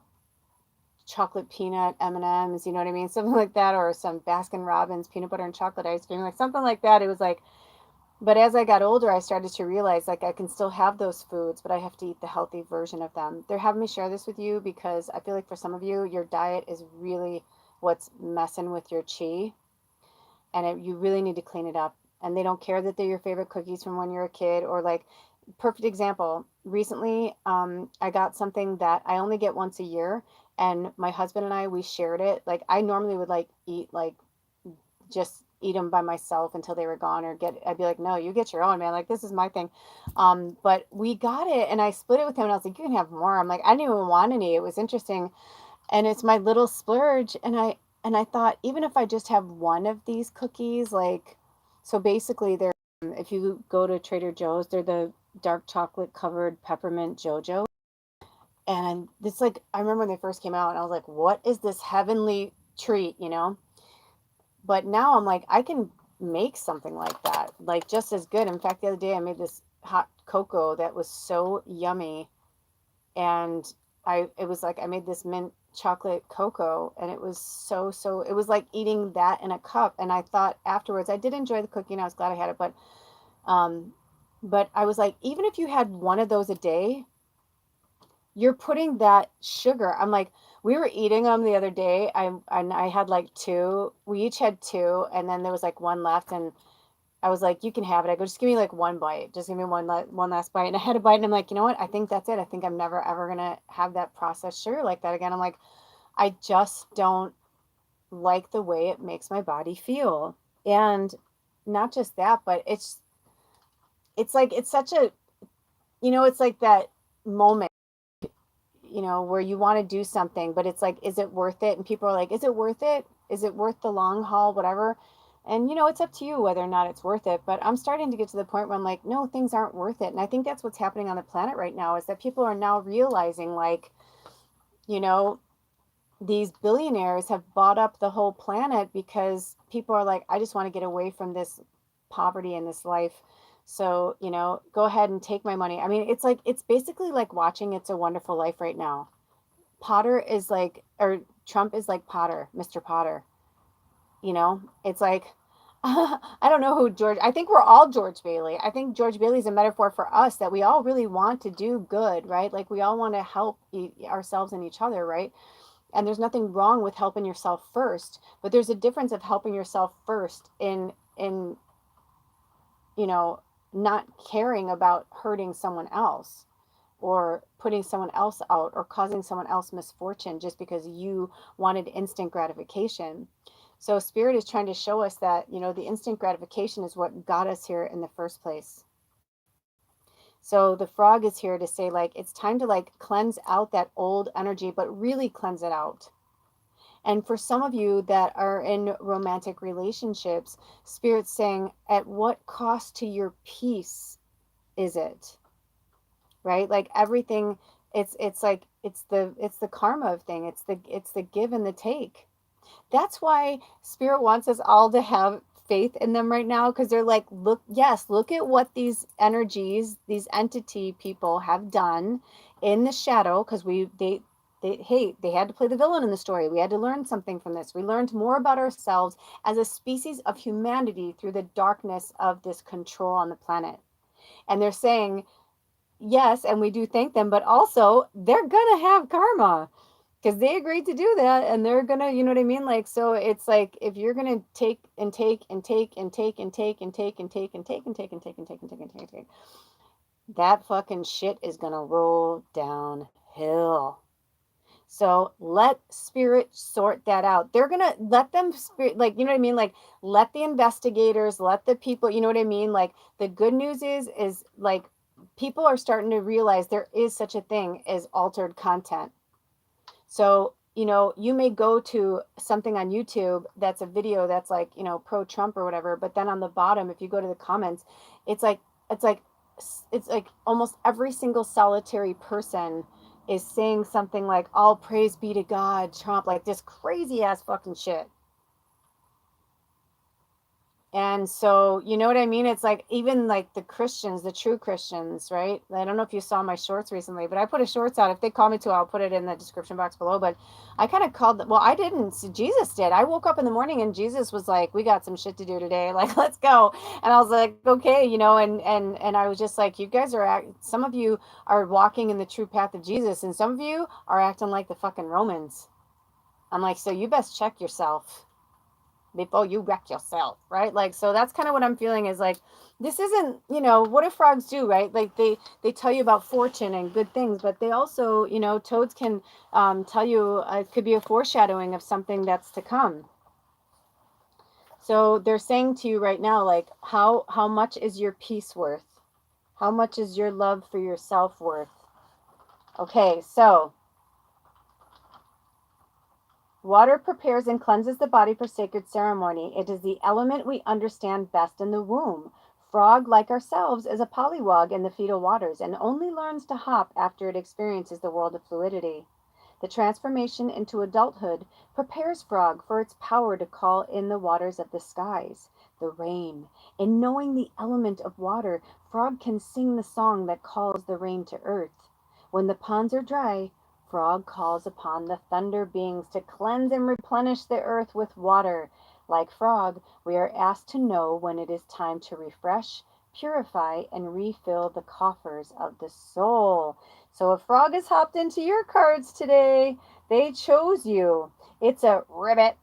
chocolate peanut M&Ms, you know what I mean? Something like that, or some Baskin Robbins peanut butter and chocolate ice cream, like something like that. It was like, but as I got older, I started to realize like I can still have those foods, but I have to eat the healthy version of them. They're having me share this with you because I feel like for some of you, your diet is really what's messing with your chi, and you really need to clean it up. And they don't care that they're your favorite cookies from when you're a kid, or like, perfect example. Recently, I got something that I only get once a year, and my husband and we shared it. Like I normally would like eat like just eat them by myself until they were gone, or I'd be like, no, you get your own, man, like this is my thing. But we got it and I split it with him, and I was like, you can have more. I'm like, I didn't even want any. It was interesting, and it's my little splurge. And I thought, even if I just have one of these cookies, like, so basically they're, if you go to Trader Joe's, they're the dark chocolate covered peppermint JoJo. And it's like, I remember when they first came out and I was like, what is this heavenly treat? But now I'm like, I can make something like that, like just as good. In fact, the other day I made this hot cocoa that was so yummy, and it was like I made this mint chocolate cocoa, and it was so it was like eating that in a cup. And I thought afterwards, I did enjoy the cookie and I was glad I had it, um but I was like, even if you had one of those a day, you're putting that sugar. I'm like, we were eating them the other day. I had like two. We each had two, and then there was like one left, and I was like, you can have it. I go, just give me like one bite. Just give me one last bite. And I had a bite, and I'm like, you know what? I think that's it. I think I'm never ever gonna have that processed sugar like that again. I'm like, I just don't like the way it makes my body feel. And not just that, but it's like it's such a, it's like that moment, where you want to do something, but it's like, is it worth it? And people are like, is it worth it? Is it worth the long haul? Whatever. And you know, it's up to you whether or not it's worth it. But I'm starting to get to the point where I'm like, no, things aren't worth it. And I think that's what's happening on the planet right now is that people are now realizing, like, you know, these billionaires have bought up the whole planet because people are like, I just want to get away from this poverty in this life. So, you know, go ahead and take my money. I mean, it's like, it's basically like watching It's a Wonderful Life right now. Potter is like, or Trump is like Potter, Mr. Potter. You know, it's like, I don't know who George, I think we're all George Bailey. I think George Bailey is a metaphor for us that we all really want to do good, right? Like we all want to help ourselves and each other, right? And there's nothing wrong with helping yourself first, but there's a difference of helping yourself first in you know, not caring about hurting someone else or putting someone else out or causing someone else misfortune just because you wanted instant gratification. So spirit is trying to show us that, you know, the instant gratification is what got us here in the first place. So the frog is here to say, like, it's time to like cleanse out that old energy, but really cleanse it out. And for some of you that are in romantic relationships, spirit's saying, at what cost to your peace is it? Right? Like everything, it's like it's the karma thing. It's the give and the take. That's why spirit wants us all to have faith in them right now, because they're like, look, yes, look at what these energies, these entity people have done in the shadow, because they had to play the villain in the story. We had to learn something from this. We learned more about ourselves as a species of humanity through the darkness of this control on the planet. And they're saying, yes, and we do thank them, but also they're gonna have karma because they agreed to do that, and they're gonna, you know what I mean? Like, so it's like if you're gonna take and take and take and take and take and take and take and take and take and take and take and take and take and take, that fucking shit is gonna roll downhill. So let spirit sort that out. They're gonna let them spirit, like, you know what I mean? Like, let the investigators, let the people, you know what I mean? Like, the good news is like people are starting to realize there is such a thing as altered content. So, you know, you may go to something on YouTube that's a video that's like, you know, pro Trump or whatever, but then on the bottom, if you go to the comments, it's like, it's like, it's like almost every single solitary person is saying something like, all praise be to God, Trump, like this crazy ass fucking shit. And so, you know what I mean? It's like even like the Christians, the true Christians, right? I don't know if you saw my shorts recently, but I put a shorts out. If they call me to, I'll put it in the description box below. But I kind of called, well, I didn't. Jesus did. I woke up in the morning and Jesus was like, we got some shit to do today. Like, let's go. And I was like, okay, you know, and I was just like, you guys are, some of you are walking in the true path of Jesus, and some of you are acting like the fucking Romans. I'm like, so you best check yourself before you wreck yourself, right? Like, so that's kind of what I'm feeling is like, this isn't, you know, what do frogs do, right? Like they tell you about fortune and good things, but they also, you know, toads can tell you it could be a foreshadowing of something that's to come. So they're saying to you right now, like, how much is your peace worth? How much is your love for yourself worth? Okay, so water prepares and cleanses the body for sacred ceremony. It is the element we understand best in the womb. Frog, like ourselves, is a pollywog in the fetal waters and only learns to hop after it experiences the world of fluidity. The transformation into adulthood prepares Frog for its power to call in the waters of the skies, the rain. In knowing the element of water, Frog can sing the song that calls the rain to earth. When the ponds are dry, Frog calls upon the thunder beings to cleanse and replenish the earth with water. Like Frog, we are asked to know when it is time to refresh, purify, and refill the coffers of the soul. So a frog has hopped into your cards today. They chose you. It's a ribbit,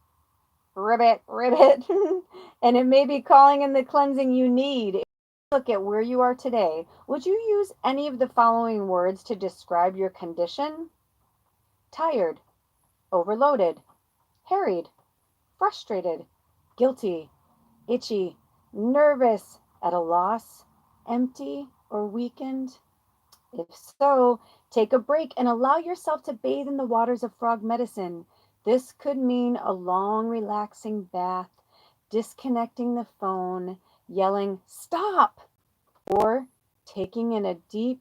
ribbit, ribbit. And it may be calling in the cleansing you need. Look at where you are today. Would you use any of the following words to describe your condition? Tired, overloaded, harried, frustrated, guilty, itchy, nervous, at a loss, empty, or weakened? If so, take a break and allow yourself to bathe in the waters of frog medicine. This could mean a long, relaxing bath, disconnecting the phone, yelling, "Stop!" or taking in a deep,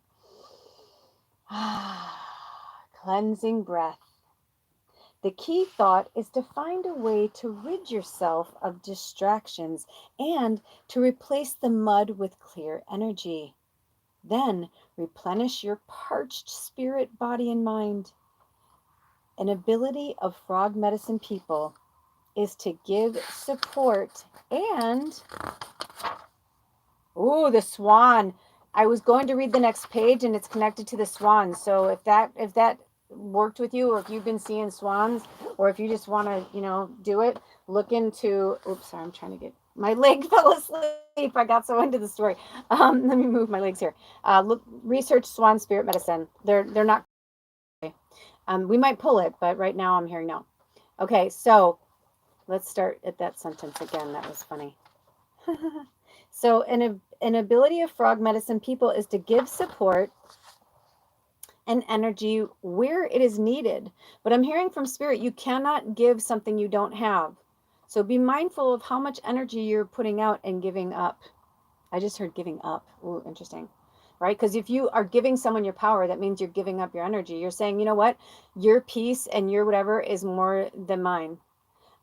cleansing breath. The key thought is to find a way to rid yourself of distractions and to replace the mud with clear energy. Then replenish your parched spirit, body, and mind. An ability of frog medicine people is to give support and the swan. I was going to read the next page and it's connected to the swan. So if that worked with you, or if you've been seeing swans, or if you just want to, do it, look into, oops, sorry, I'm trying to get, my leg fell asleep. I got so into the story. Let me move my legs here. Research swan spirit medicine. They're not, we might pull it, but right now I'm hearing no. Okay, so let's start at that sentence again. That was funny. So an ability of frog medicine people is to give support and energy where it is needed. But I'm hearing from spirit, you cannot give something you don't have. So be mindful of how much energy you're putting out and giving up. I just heard giving up. Ooh, interesting. Right? Because if you are giving someone your power, that means you're giving up your energy. You're saying, you know what? Your peace and your whatever is more than mine.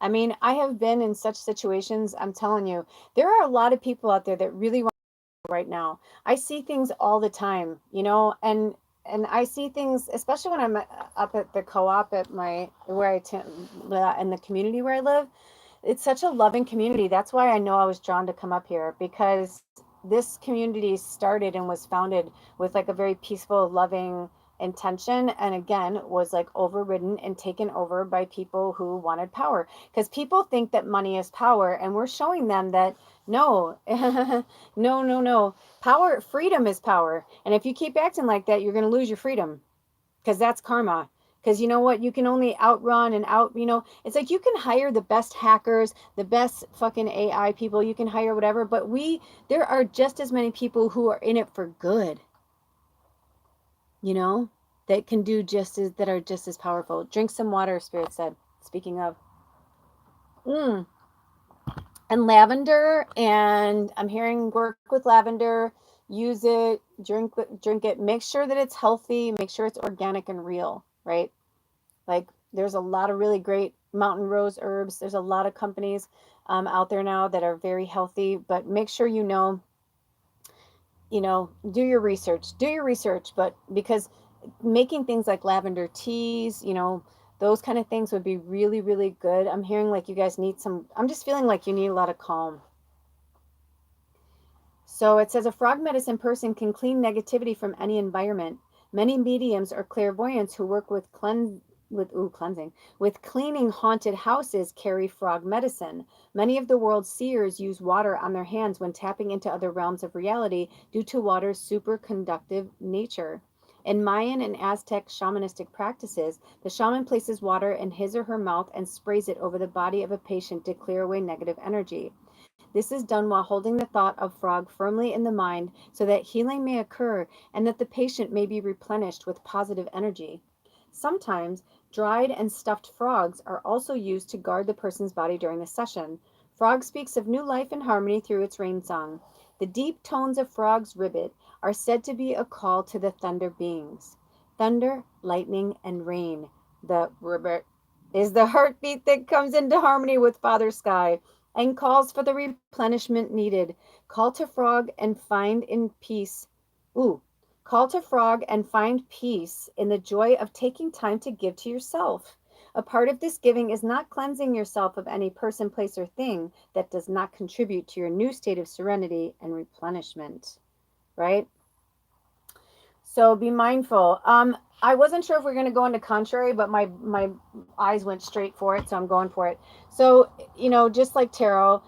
I mean, I have been in such situations. I'm telling you, there are a lot of people out there that really want right now. I see things all the time, and I see things, especially when I'm up at the co-op at in the community where I live. It's such a loving community. That's why I know I was drawn to come up here, because this community started and was founded with like a very peaceful, loving intention, and again was like overridden and taken over by people who wanted power, because people think that money is power, and we're showing them that no. No, freedom is power, and if you keep acting like that, you're going to lose your freedom, because that's karma. Because you know what? You can only outrun and it's like you can hire the best hackers, the best fucking AI people, you can hire whatever, but there are just as many people who are in it for good, that can do that are just as powerful. Drink some water, Spirit said. Speaking of. And lavender, and I'm hearing work with lavender, use it, drink it, make sure that it's healthy, make sure it's organic and real, right? Like there's a lot of really great mountain rose herbs. There's a lot of companies out there now that are very healthy, but make sure do your research, but because making things like lavender teas, those kind of things would be really, really good. I'm hearing like you guys I'm just feeling like you need a lot of calm. So it says a frog medicine person can clean negativity from any environment. Many mediums or clairvoyants who work with cleansing, with cleaning haunted houses carry frog medicine. Many of the world's seers use water on their hands when tapping into other realms of reality due to water's superconductive nature. In Mayan and Aztec shamanistic practices, the shaman places water in his or her mouth and sprays it over the body of a patient to clear away negative energy. This is done while holding the thought of frog firmly in the mind so that healing may occur and that the patient may be replenished with positive energy. Sometimes, dried and stuffed frogs are also used to guard the person's body during the session. Frog speaks of new life and harmony through its rain song. The deep tones of frog's ribbit are said to be a call to the thunder beings. Thunder, lightning, and rain. The ribbit is the heartbeat that comes into harmony with Father Sky and calls for the replenishment needed. Call to frog and find in peace. Call to frog and find peace in the joy of taking time to give to yourself. A part of this giving is not cleansing yourself of any person, place, or thing that does not contribute to your new state of serenity and replenishment, right? So be mindful. I wasn't sure if we are going to go into contrary, but my eyes went straight for it, so I'm going for it. So, just like tarot,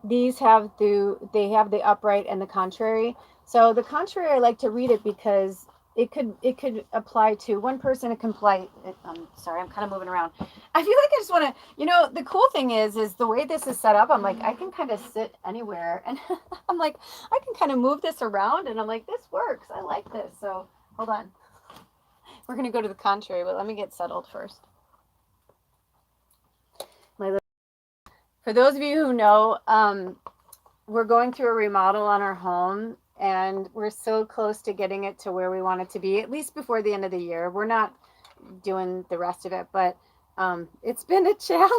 they have the upright and the contrary. So the contrary, I like to read it because it could apply to one person. It can apply. I'm sorry, I'm kind of moving around. I feel like I just want to, the cool thing is the way this is set up. I'm like, I can kind of sit anywhere, and I'm like, I can kind of move this around, and I'm like, this works. I like this. So hold on. We're gonna go to the contrary, but let me get settled first. For those of you who know, we're going through a remodel on our home, and we're so close to getting it to where we want it to be, at least before the end of the year. We're not doing the rest of it, but it's been a challenge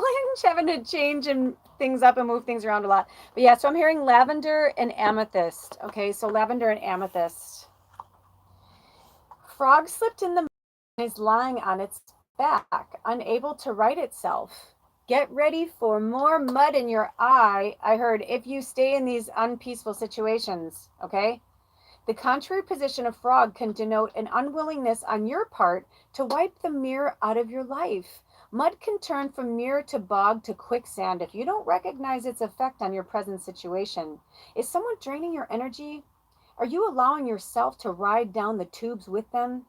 having to change and things up and move things around a lot. But yeah, so I'm hearing lavender and amethyst. Okay, so lavender and amethyst. Frog slipped in the mud and is lying on its back, unable to right itself. Get ready for more mud in your eye, I heard, if you stay in these unpeaceful situations. Okay? The contrary position of frog can denote an unwillingness on your part to wipe the mirror out of your life. Mud can turn from mirror to bog to quicksand if you don't recognize its effect on your present situation. Is someone draining your energy? Are you allowing yourself to ride down the tubes with them?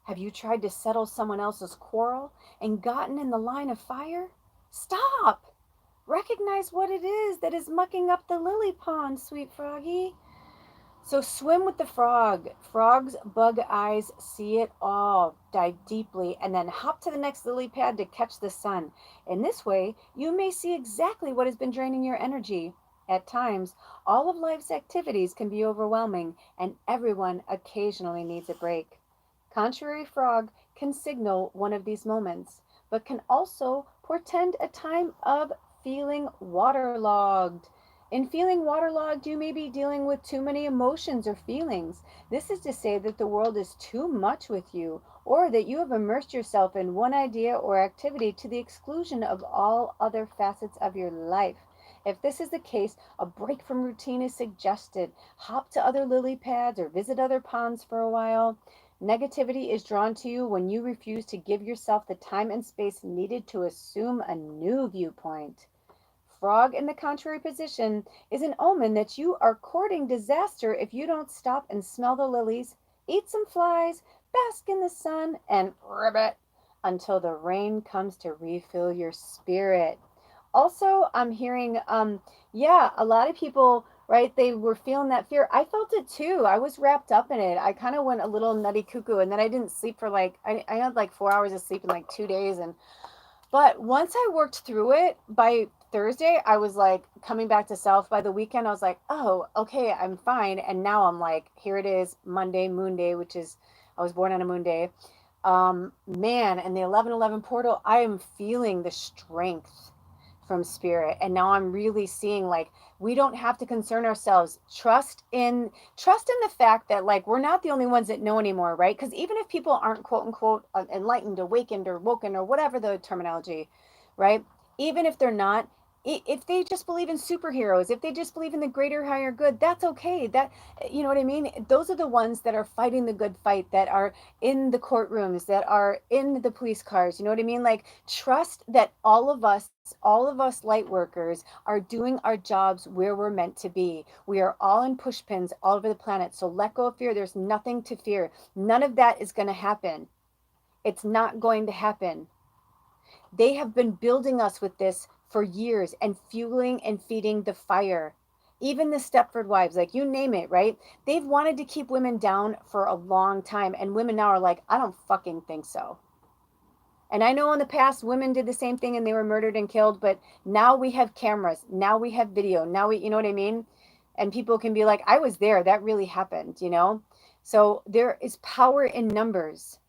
Have you tried to settle someone else's quarrel and gotten in the line of fire? Stop! Recognize what it is that is mucking up the lily pond, sweet froggy. So swim with the frog. Frog's bug eyes see it all. Dive deeply and then hop to the next lily pad to catch the sun. In this way, you may see exactly what has been draining your energy. At times, all of life's activities can be overwhelming, and everyone occasionally needs a break. Contrary frog can signal one of these moments, but can also portend a time of feeling waterlogged. In feeling waterlogged, you may be dealing with too many emotions or feelings. This is to say that the world is too much with you, or that you have immersed yourself in one idea or activity to the exclusion of all other facets of your life. If this is the case, a break from routine is suggested. Hop to other lily pads or visit other ponds for a while. Negativity is drawn to you when you refuse to give yourself the time and space needed to assume a new viewpoint. Frog in the contrary position is an omen that you are courting disaster if you don't stop and smell the lilies, eat some flies, bask in the sun, and ribbit until the rain comes to refill your spirit. Also, I'm hearing, yeah, a lot of people, right, they were feeling that fear. I felt it too. I was wrapped up in it. I kind of went a little nutty cuckoo, and then I didn't sleep for like, I had like 4 hours of sleep in like 2 days. And but once I worked through it, by Thursday, I was like coming back to self. By the weekend, I was like, oh, okay, I'm fine. And now I'm like, here it is, Monday, Moon Day, which is, I was born on a moon day. Man, and the 1111 portal, I am feeling the strength from spirit, and now I'm really seeing like we don't have to concern ourselves. Trust in the fact that like we're not the only ones that know anymore, right? Because even if people aren't quote unquote enlightened, awakened, or woken, or whatever the terminology, right? Even if they're not, if they just believe in superheroes, if they just believe in the greater higher good, that's okay. That, you know what I mean? Those are the ones that are fighting the good fight, that are in the courtrooms, that are in the police cars. You know what I mean? Like, trust that all of us light workers are doing our jobs where we're meant to be. We are all in pushpins all over the planet. So let go of fear. There's nothing to fear. None of that is going to happen. It's not going to happen. They have been building us with this for years and fueling and feeding the fire. Even the Stepford wives, like you name it, right? They've wanted to keep women down for a long time. And women now are like, I don't fucking think so. And I know in the past women did the same thing and they were murdered and killed, but now we have cameras. Now we have video. Now we, you know what I mean? And people can be like, I was there. That really happened, you know? So there is power in numbers.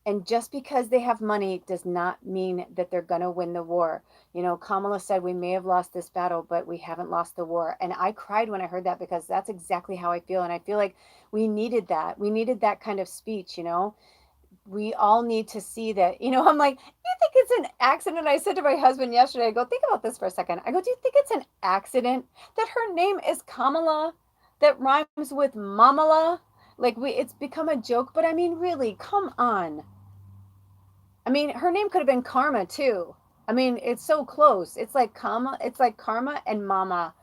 And just because they have money does not mean that they're going to win the war. You know, Kamala said we may have lost this battle, but we haven't lost the war. And I cried when I heard that because that's exactly how I feel. And I feel like we needed that. We needed that kind of speech, you know? We all need to see that. You know, I'm like, you think it's an accident? I said to my husband yesterday, I go, think about this for a second. I go, do you think it's an accident that her name is Kamala, that rhymes with Mamala? Like, it's become a joke, but I mean, really, come on. I mean, her name could have been Karma too. I mean, it's so close. It's like karma and mama.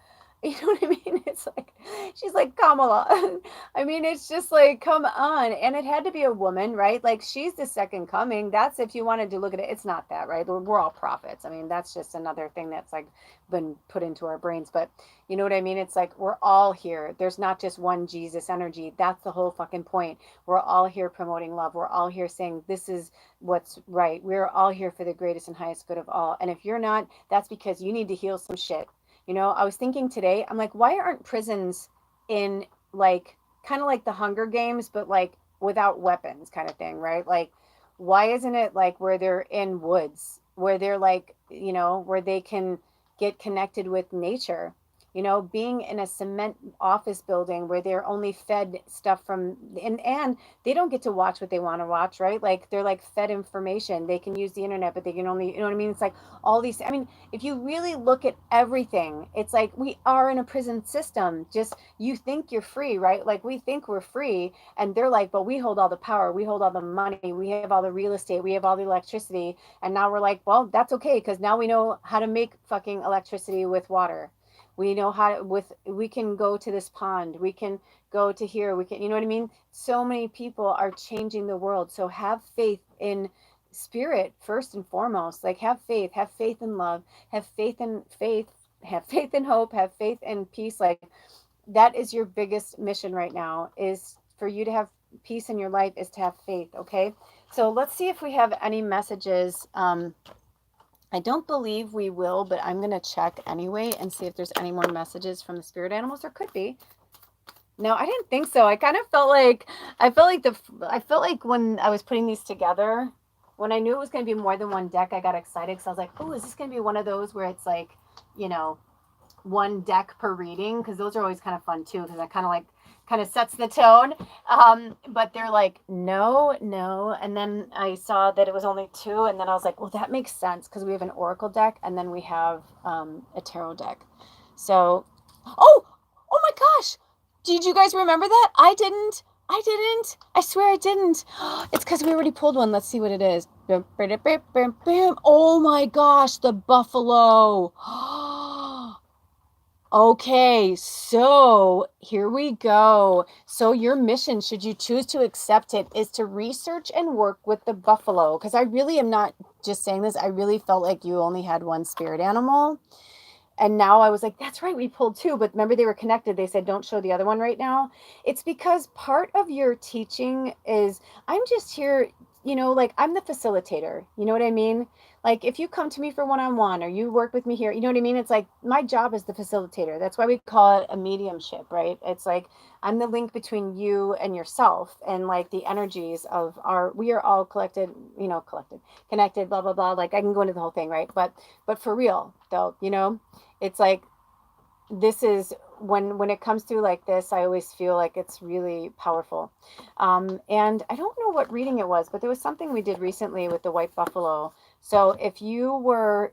You know what I mean? It's like, she's like, Kamala. I mean, it's just like, come on. And it had to be a woman, right? Like, she's the second coming. That's if you wanted to look at it. It's not that, right? We're all prophets. I mean, that's just another thing that's like been put into our brains. But you know what I mean? It's like, we're all here. There's not just one Jesus energy. That's the whole fucking point. We're all here promoting love. We're all here saying, this is what's right. We're all here for the greatest and highest good of all. And if you're not, that's because you need to heal some shit. You know, I was thinking today, I'm like, why aren't prisons in like kind of like the Hunger Games, but like without weapons kind of thing, right? Like, why isn't it like where they're in woods, where they're like, you know, where they can get connected with nature? You know, being in a cement office building where they're only fed stuff from, and they don't get to watch what they want to watch, right? Like they're like fed information. They can use the internet, but they can only, you know what I mean? It's like all these, I mean, if you really look at everything, it's like we are in a prison system. Just you think you're free, right? Like we think we're free, and they're like, but we hold all the power, we hold all the money, we have all the real estate, we have all the electricity. And now we're like, well, that's okay, because now we know how to make fucking electricity with water. We know how to, with, we can go to this pond, we can go to here, we can, you know what I mean? So many people are changing the world. So have faith in spirit first and foremost. Like have faith in love, have faith in faith, have faith in hope, have faith in peace. Like that is your biggest mission right now, is for you to have peace in your life, is to have faith. Okay, so let's see if we have any messages. I don't believe we will, but I'm going to check anyway and see if there's any more messages from the spirit animals. There could be. No, I didn't think so. I kind of felt like, I felt like when I was putting these together, when I knew it was going to be more than one deck, I got excited because I was like, oh, is this going to be one of those where it's like, you know, one deck per reading? Because those are always kind of fun too, because I kind of sets the tone. But they're like, no, no. And then I saw that it was only two. And then I was like, well, that makes sense because we have an oracle deck and then we have a tarot deck. So, oh my gosh. Did you guys remember that? I didn't. I swear I didn't. It's because we already pulled one. Let's see what it is. Oh my gosh, the buffalo. Okay, so here we go. So your mission, should you choose to accept it, is to research and work with the buffalo. Because I really am not just saying this. I really felt like you only had one spirit animal. And now I was like, that's right, we pulled two. But remember, they were connected. They said, don't show the other one right now. It's because part of your teaching is, I'm just here, you know, like I'm the facilitator. You know what I mean? Like if you come to me for one-on-one or you work with me here, you know what I mean? It's like my job is the facilitator. That's why we call it a mediumship, right? It's like I'm the link between you and yourself, and like the energies of we are all collected, you know, connected, blah, blah, blah. Like I can go into the whole thing, right? But for real though, you know, it's like, this is when it comes through like this, I always feel like it's really powerful. And I don't know what reading it was, but there was something we did recently with the white buffalo. So if you were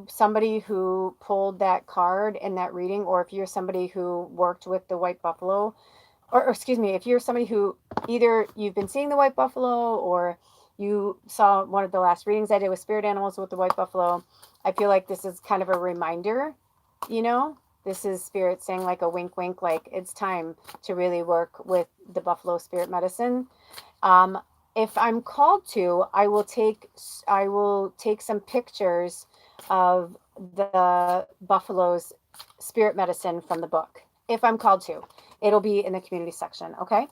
somebody who pulled that card in that reading, or if you're somebody who worked with the white buffalo, or excuse me, if you're somebody who either you've been seeing the white buffalo or you saw one of the last readings I did with spirit animals with the white buffalo, I feel like this is kind of a reminder, you know, this is spirit saying like a wink, wink, like it's time to really work with the buffalo spirit medicine. If I'm called to, I will take some pictures of the buffalo's spirit medicine from the book. If I'm called to, it'll be in the community section. Okay.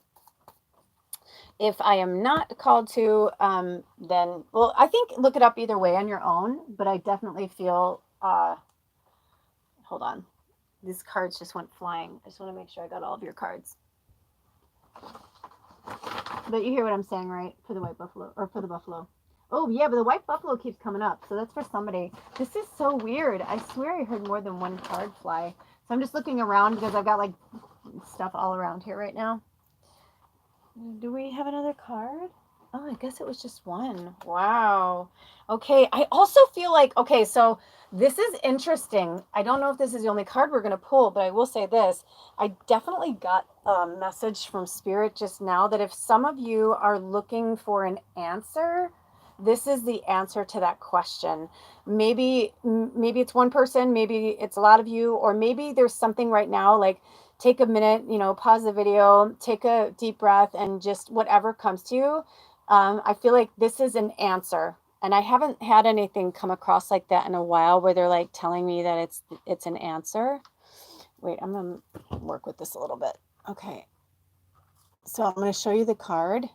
If I am not called to, then, well, I think look it up either way on your own, but I definitely feel, hold on. These cards just went flying. I just want to make sure I got all of your cards. But you hear what I'm saying, right? For the white buffalo, or for the buffalo. Oh, yeah, but the white buffalo keeps coming up. So that's for somebody. This is so weird. I swear I heard more than one card fly. So I'm just looking around because I've got like stuff all around here right now. Do we have another card? Oh, I guess it was just one. Wow. Okay. I also feel like, okay, so this is interesting. I don't know if this is the only card we're going to pull, but I will say this. I definitely got a message from Spirit just now that if some of you are looking for an answer this is the answer to that question. Maybe it's one person, maybe it's a lot of you, or maybe there's something right now, like take a minute, pause the video, take a deep breath, and just whatever comes to you. I feel like this is an answer. And I haven't had anything come across like that in a while where they're like telling me that it's an answer. Wait, I'm gonna work with this a little bit. Okay. So I'm gonna show you the card.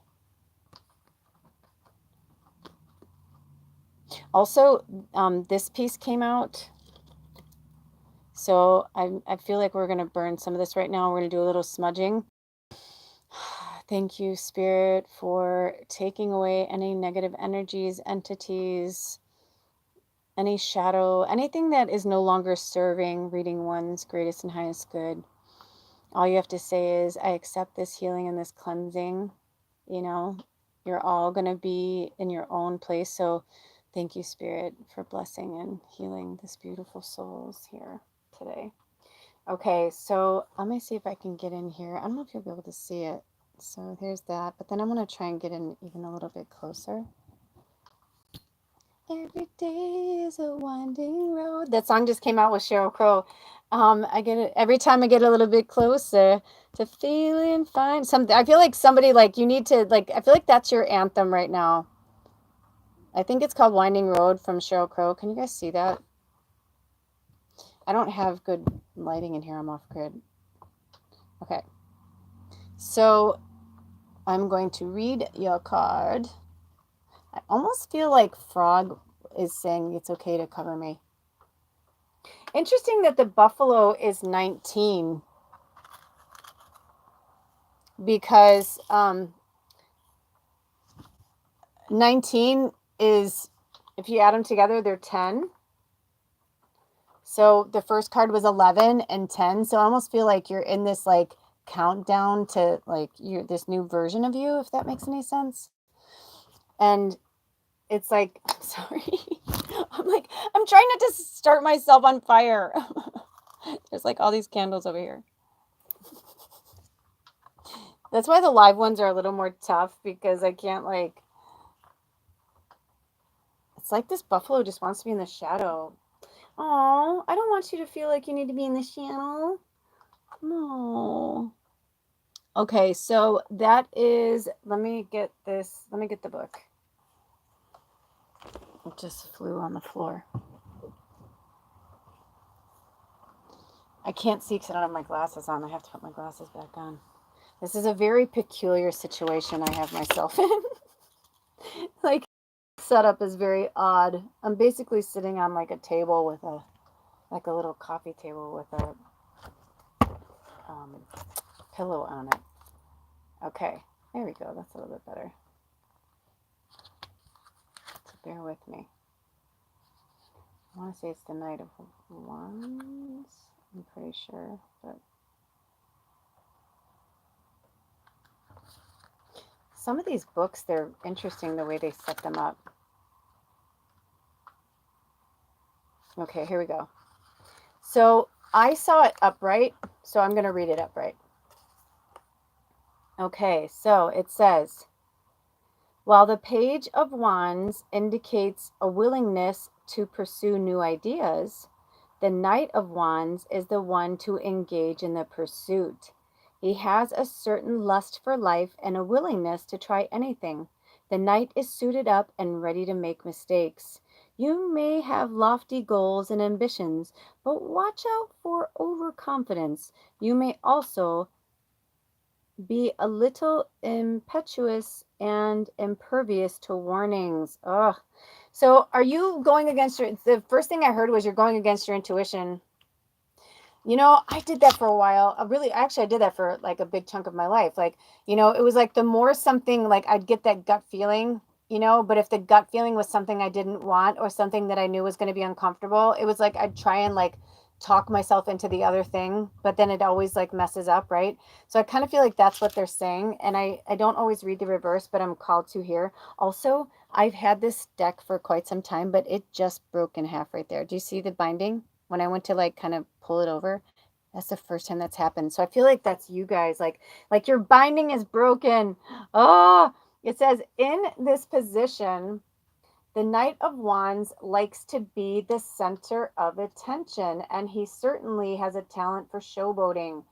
Also, this piece came out. So I feel like we're gonna burn some of this right now. We're gonna do a little smudging. Thank you, Spirit, for taking away any negative energies, entities, any shadow, anything that is no longer serving reading one's greatest and highest good. All you have to say is, I accept this healing and this cleansing. You're all going to be in your own place. So thank you, Spirit, for blessing and healing this beautiful souls here today. Okay, so let me see if I can get in here. I don't know if you'll be able to see it. So there's that. But then I'm going to try and get in even a little bit closer. Every day is a winding road. That song just came out with Sheryl Crow. I get it every time I get a little bit closer to feeling fine. I feel like somebody like you need to I feel like that's your anthem right now. I think it's called Winding Road from Sheryl Crow. Can you guys see that? I don't have good lighting in here. I'm off grid. Okay. So I'm going to read your card. I almost feel like Frog is saying it's okay to cover me. Interesting that the buffalo is 19 because 19 is, if you add them together, they're 10. So the first card was 11 and 10. So I almost feel like you're in this countdown to this new version of you, if that makes any sense. And it's like, I'm sorry. I'm trying not to start myself on fire. There's all these candles over here. That's why the live ones are a little more tough because I can't it's like this buffalo just wants to be in the shadow. Oh, I don't want you to feel like you need to be in the shadow. No. Okay, so that is, let me get the book. It just flew on the floor. I can't see because I don't have my glasses on. I have to put my glasses back on. This is a very peculiar situation I have myself in. Setup is very odd. I'm basically sitting on a table with a little coffee table with a pillow on it. Okay, there we go. That's a little bit better. So bear with me. I want to say it's the Knight of Wands. I'm pretty sure, but some of these books, they're interesting the way they set them up. Okay, here we go. So I saw it upright, so I'm going to read it upright. Okay, so it says, while the Page of Wands indicates a willingness to pursue new ideas, the Knight of Wands is the one to engage in the pursuit. He has a certain lust for life and a willingness to try anything. The Knight is suited up and ready to make mistakes. You may have lofty goals and ambitions, but watch out for overconfidence. You may also be a little impetuous and impervious to warnings. Ugh. So are you going against the first thing I heard was you're going against your intuition. I did that for a while. I did that for a big chunk of my life. It was the more something I'd get that gut feeling, but if the gut feeling was something I didn't want or something that I knew was going to be uncomfortable, it was I'd try and talk myself into the other thing, but then it always messes up, right? So I kind of feel like that's what they're saying. And I don't always read the reverse, but I'm called to here. Also, I've had this deck for quite some time, but it just broke in half right there. Do you see the binding? When I went to kind of pull it over, that's the first time that's happened. So I feel like that's you guys, like your binding is broken. Oh, it says in this position, The Knight of Wands likes to be the center of attention, and he certainly has a talent for showboating.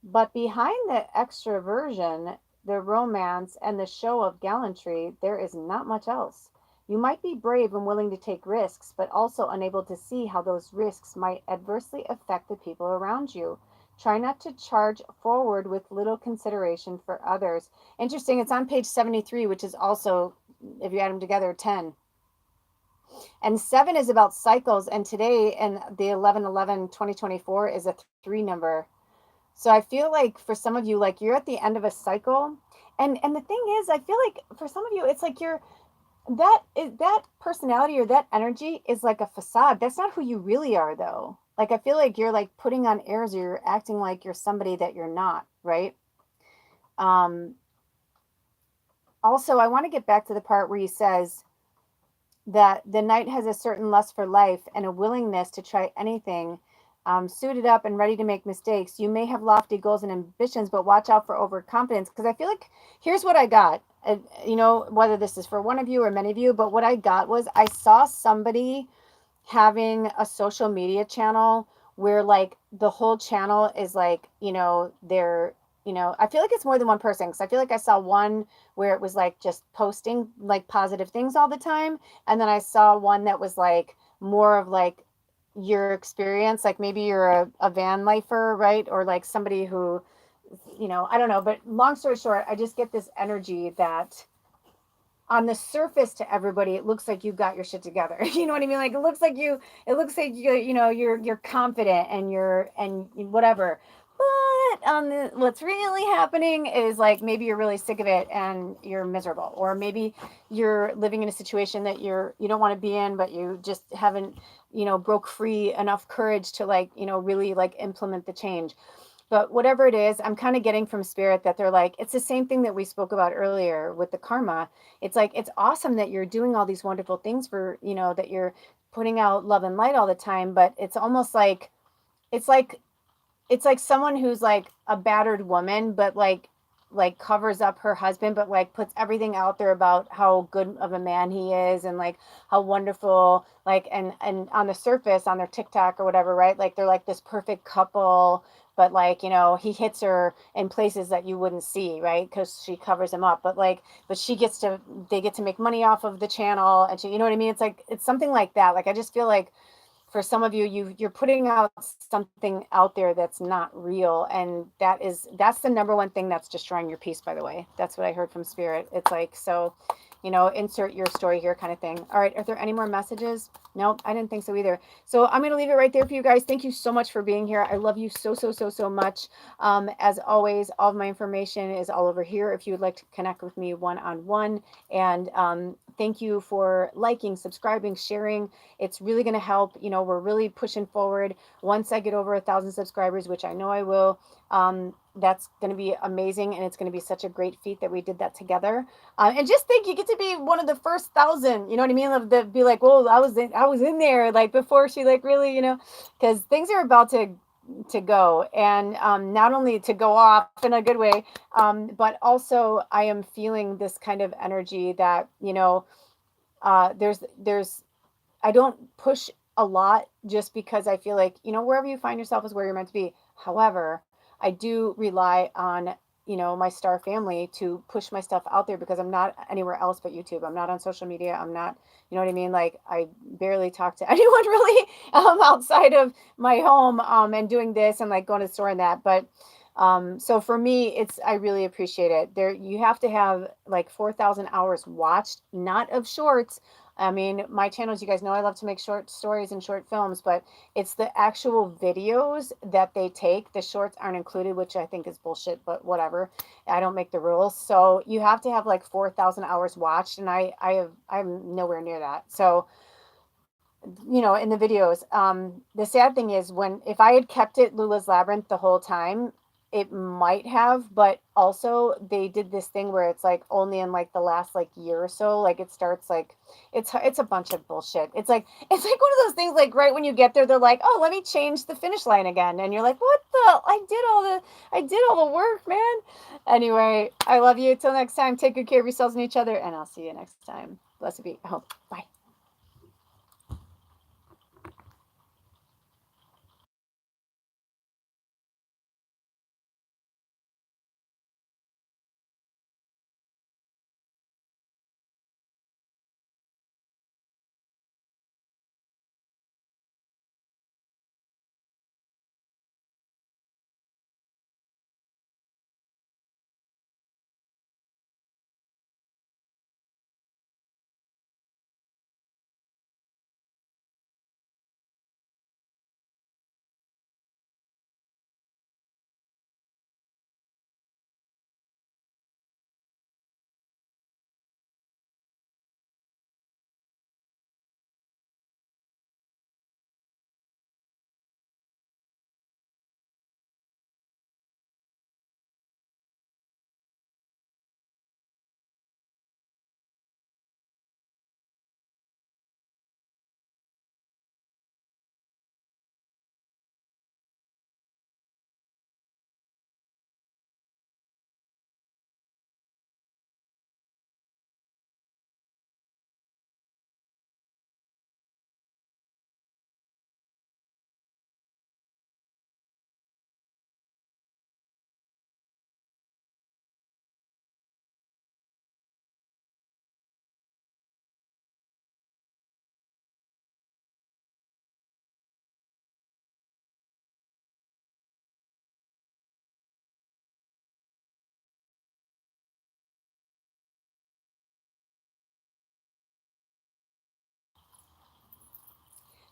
But behind the extroversion, the romance, and the show of gallantry, there is not much else. You might be brave and willing to take risks, but also unable to see how those risks might adversely affect the people around you. Try not to charge forward with little consideration for others. Interesting, it's on page 73, which is also, if you add them together, 10. And 7 is about cycles, and today in the 11/11/2024 is a 3 number. So I feel like for some of you, like you're at the end of a cycle. And the thing is, I feel like for some of you, it's like you're that personality or that energy is like a facade. That's not who you really are though. Like I feel like you're like putting on airs or you're acting like you're somebody that you're not, right? Um Also, I want to get back to the part where he says that the knight has a certain lust for life and a willingness to try anything, suited up and ready to make mistakes. You may have lofty goals and ambitions, but watch out for overconfidence. Because I feel like here's what I got. Whether this is for one of you or many of you, but what I got was I saw somebody having a social media channel where like the whole channel is like, they're, I feel like it's more than one person because I feel like I saw one where it was like just posting like positive things all the time. And then I saw one that was like more of like your experience, like maybe you're a van lifer, right? Or like somebody who, I don't know. But long story short, I just get this energy that on the surface to everybody it looks like you got your shit together. You know what I mean? Like it looks like you're confident and whatever. But what's really happening is like maybe you're really sick of it and you're miserable, or maybe you're living in a situation that you don't want to be in, but you just haven't broke free enough courage to like really like implement the change. But whatever it is, I'm kind of getting from spirit that they're like, it's the same thing that we spoke about earlier with the karma. It's like, it's awesome that you're doing all these wonderful things for, that you're putting out love and light all the time. But it's almost like, it's like, it's like someone who's like a battered woman, but like covers up her husband, but like puts everything out there about how good of a man he is and like how wonderful, like, and on the surface on their TikTok or whatever, right? Like they're like this perfect couple, but like he hits her in places that you wouldn't see, right? Because she covers him up, but like, but they get to make money off of the channel, and she, you know what I mean? It's like it's something like that. Like I just feel like for some of you, you're putting out something out there that's not real, and that's the number one thing that's destroying your peace. By the way, that's what I heard from spirit. It's like, so insert your story here kind of thing. All right, are there any more messages? Nope, I didn't think so either. So I'm going to leave it right there for you guys. Thank you so much for being here. I love you so much. As always, all of my information is all over here if you would like to connect with me one-on-one. And thank you for liking, subscribing, sharing. It's really going to help. We're really pushing forward. Once I get over 1,000 subscribers, which I know I will, that's going to be amazing. And it's going to be such a great feat that we did that together. And just think, you get to be one of the first 1,000, you know what I mean? That be like, whoa, I was in there, like before she like really, because things are about to go, and not only to go off in a good way, but also I am feeling this kind of energy that, there's I don't push a lot just because I feel like, wherever you find yourself is where you're meant to be. However, I do rely on, my star family to push my stuff out there because I'm not anywhere else but YouTube. I'm not on social media. I'm not, you know what I mean? Like I barely talk to anyone really outside of my home and doing this and like going to the store and that. But so for me, I really appreciate it. You have to have like 4,000 hours watched, not of shorts. I mean, my channels, you guys know I love to make short stories and short films, but it's the actual videos that they take. The shorts aren't included, which I think is bullshit, but whatever. I don't make the rules. So you have to have like 4,000 hours watched, and I'm nowhere near that. So, in the videos, the sad thing is if I had kept it Lula's Labyrinth the whole time, it might have, but also they did this thing where it's like only in like the last like year or so, like it starts like it's a bunch of bullshit. It's like one of those things, like right when you get there, they're like, oh, let me change the finish line again, and you're like, what the? I did all the work, man. Anyway, I love you. Till next time, take good care of yourselves and each other, and I'll see you next time. Blessed be. Oh, bye.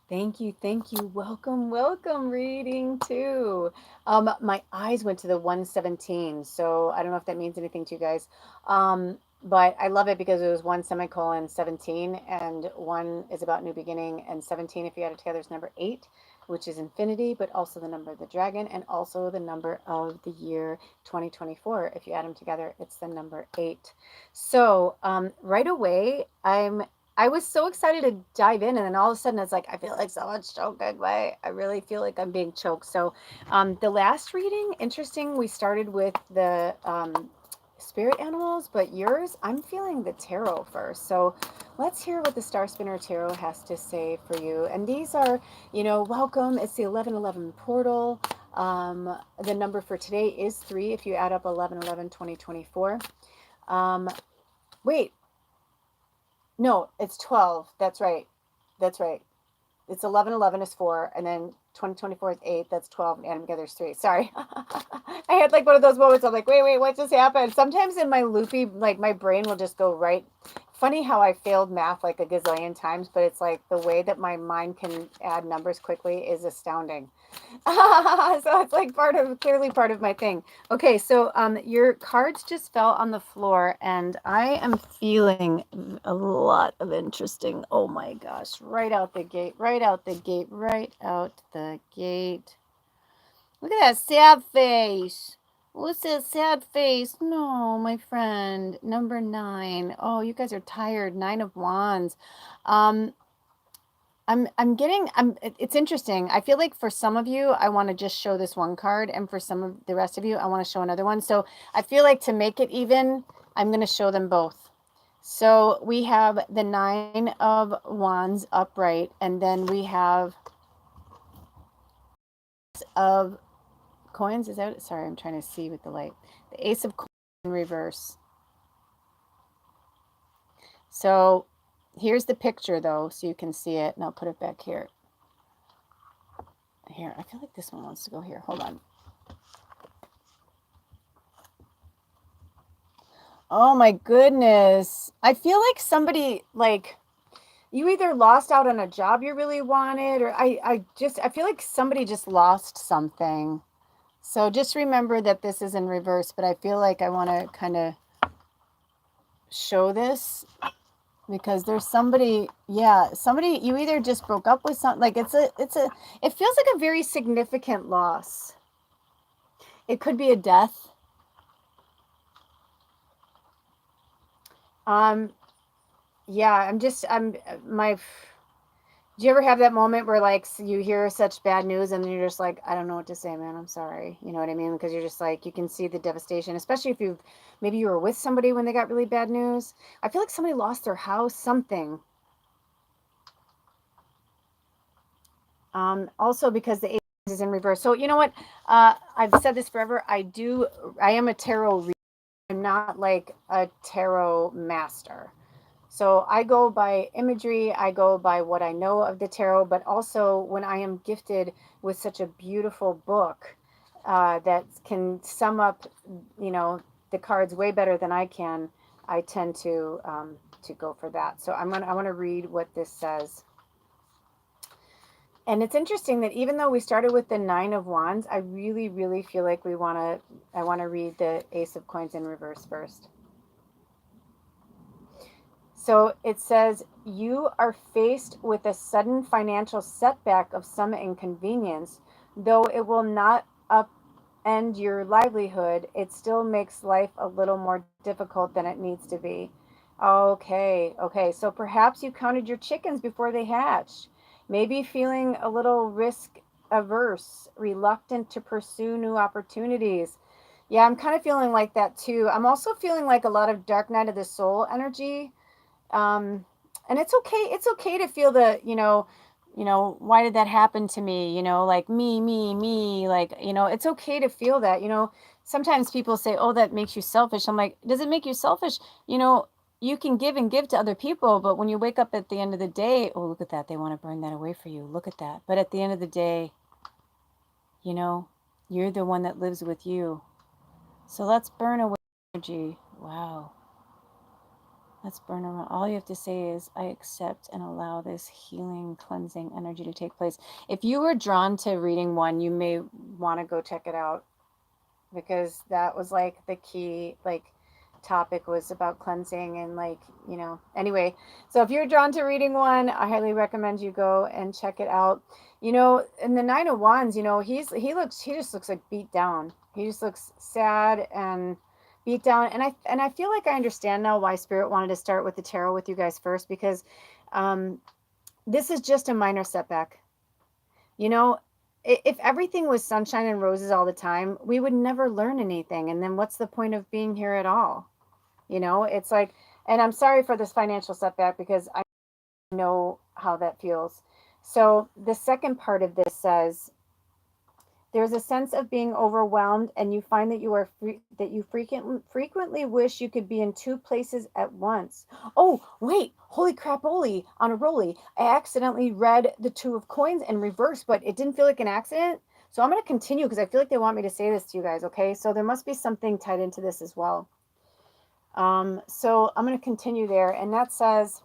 Thank you. Welcome, welcome. Reading too. My eyes went to the 117, so I don't know if that means anything to you guys. But I love it because it was one semicolon 17, and one is about new beginning, and 17, if you add it together, is number 8, which is infinity, but also the number of the dragon, and also the number of the year 2024. If you add them together, it's the number 8. So right away, I was so excited to dive in, and then all of a sudden it's like I feel like someone's choking me. I really feel like I'm being choked. So, the last reading, interesting. We started with the spirit animals, but yours, I'm feeling the tarot first. So, let's hear what the Star Spinner Tarot has to say for you. And these are, welcome. It's the 1111 portal. The number for today is 3. If you add up 1111 2024. Wait, no, it's 12. That's right. That's right. It's 1111 is 4, and then 2024 is 8. That's 12, and add them together is 3. Sorry. I had like one of those moments. I'm like, wait, what just happened? Sometimes in my loopy, like my brain will just go right. Funny how I failed math like a gazillion times, but it's like the way that my mind can add numbers quickly is astounding. So it's like clearly part of my thing. Okay, so your cards just fell on the floor, and I am feeling a lot of interesting. Oh my gosh, right out the gate, right out the gate, right out the gate. Look at that sad face. What's that sad face? No, my friend. Number 9. Oh, you guys are tired. 9 of Wands. Um, it's interesting. I feel like for some of you, I want to just show this one card, and for some of the rest of you, I want to show another one. So I feel like to make it even, I'm going to show them both. So we have the 9 of Wands upright, and then we have of coins. Is that, sorry, I'm trying to see with the light. The Ace of Coins in reverse. So here's the picture though, so you can see it, and I'll put it back here. Here, I feel like this one wants to go here. Hold on. Oh my goodness. I feel like somebody, like, you either lost out on a job you really wanted, or I feel like somebody just lost something. So just remember that this is in reverse, but I feel like I want to kind of show this because there's somebody, yeah, somebody, you either just broke up with something, like it feels like a very significant loss. It could be a death. Yeah, I'm Do you ever have that moment where like you hear such bad news and you're just like, I don't know what to say, man. I'm sorry. You know what I mean? Because you're just like, you can see the devastation, especially if you've maybe you were with somebody when they got really bad news. I feel like somebody lost their house, something. Also because the eight is in reverse. So you know what? I've said this forever. I am a tarot reader. I'm not like a tarot master. So I go by imagery, I go by what I know of the tarot, but also when I am gifted with such a beautiful book that can sum up, you know, the cards way better than I can, I tend to go for that. So I want to read what this says. And it's interesting that even though we started with the Nine of Wands, I really, really feel like I want to read the Ace of Coins in reverse first. So it says, you are faced with a sudden financial setback of some inconvenience. Though it will not upend your livelihood, it still makes life a little more difficult than it needs to be. Okay, okay. So perhaps you counted your chickens before they hatched. Maybe feeling a little risk averse, reluctant to pursue new opportunities. Yeah, I'm kind of feeling like that too. I'm also feeling like a lot of dark night of the soul energy. um and it's okay to feel the, why did that happen to me, like me, like, it's okay to feel that, sometimes people say, oh, that makes you selfish. I'm like, does it make you selfish? you know you can give and give to other people, but when you wake up at the end of the day, oh, look at that, they want to burn that away for you, look at that. But at the end of the day, you know you're the one that lives with you. So let's burn away energy. Wow. Let's burn around. All you have to say is, I accept and allow this healing, cleansing energy to take place. If you were drawn to reading one, you may want to go check it out, because that was like the key, like, topic was about cleansing and, like, anyway. So if you're drawn to reading one, I highly recommend you go and check it out. In the Nine of Wands, he just looks like beat down. He just looks sad and beat down. And I feel like I understand now why Spirit wanted to start with the tarot with you guys first, because um this is just a minor setback. you know if everything was sunshine and roses all the time, we would never learn anything, and then what's the point of being here at all? It's like, and I'm sorry for this financial setback, because I know how that feels. So the second part of this says, there's a sense of being overwhelmed, and you find that you frequently wish you could be in two places at once. Oh, wait, holy crapoli, on a rolly. I accidentally read the Two of Coins in reverse, but it didn't feel like an accident. So I'm going to continue because I feel like they want me to say this to you guys, okay? So there must be something tied into this as well. So I'm going to continue there, and that says,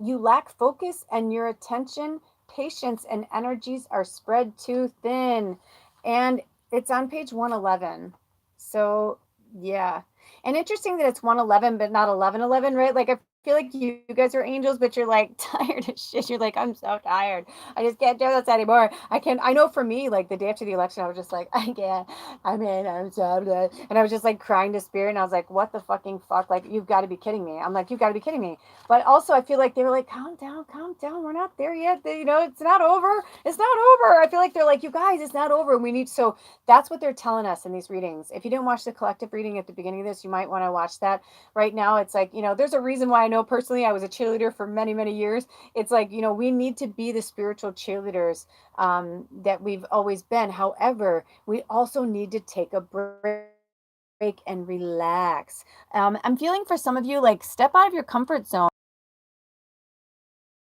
you lack focus, and your attention, patience, and energies are spread too thin. And it's on page 111. So, yeah. And interesting that it's 111, but not 1111, right? Like, I feel like you guys are angels, but you're like tired of shit. You're like, I'm so tired. I just can't do this anymore. I know for me, like the day after the election, I was just like, I can't. I'm so blah. And I was just like crying to Spirit. And I was like, what the fucking fuck? Like, you've got to be kidding me. I'm like, you've got to be kidding me. But also, I feel like they were like, calm down, calm down. We're not there yet. It's not over. It's not over. I feel like they're like, you guys, it's not over. We need, so that's what they're telling us in these readings. If you didn't watch the collective reading at the beginning of this, you might want to watch that. Right now, it's like, there's a reason why I know personally I was a cheerleader for many, many years. It's like, we need to be the spiritual cheerleaders that we've always been. However, we also need to take a break and relax. I'm feeling for some of you, like, step out of your comfort zone.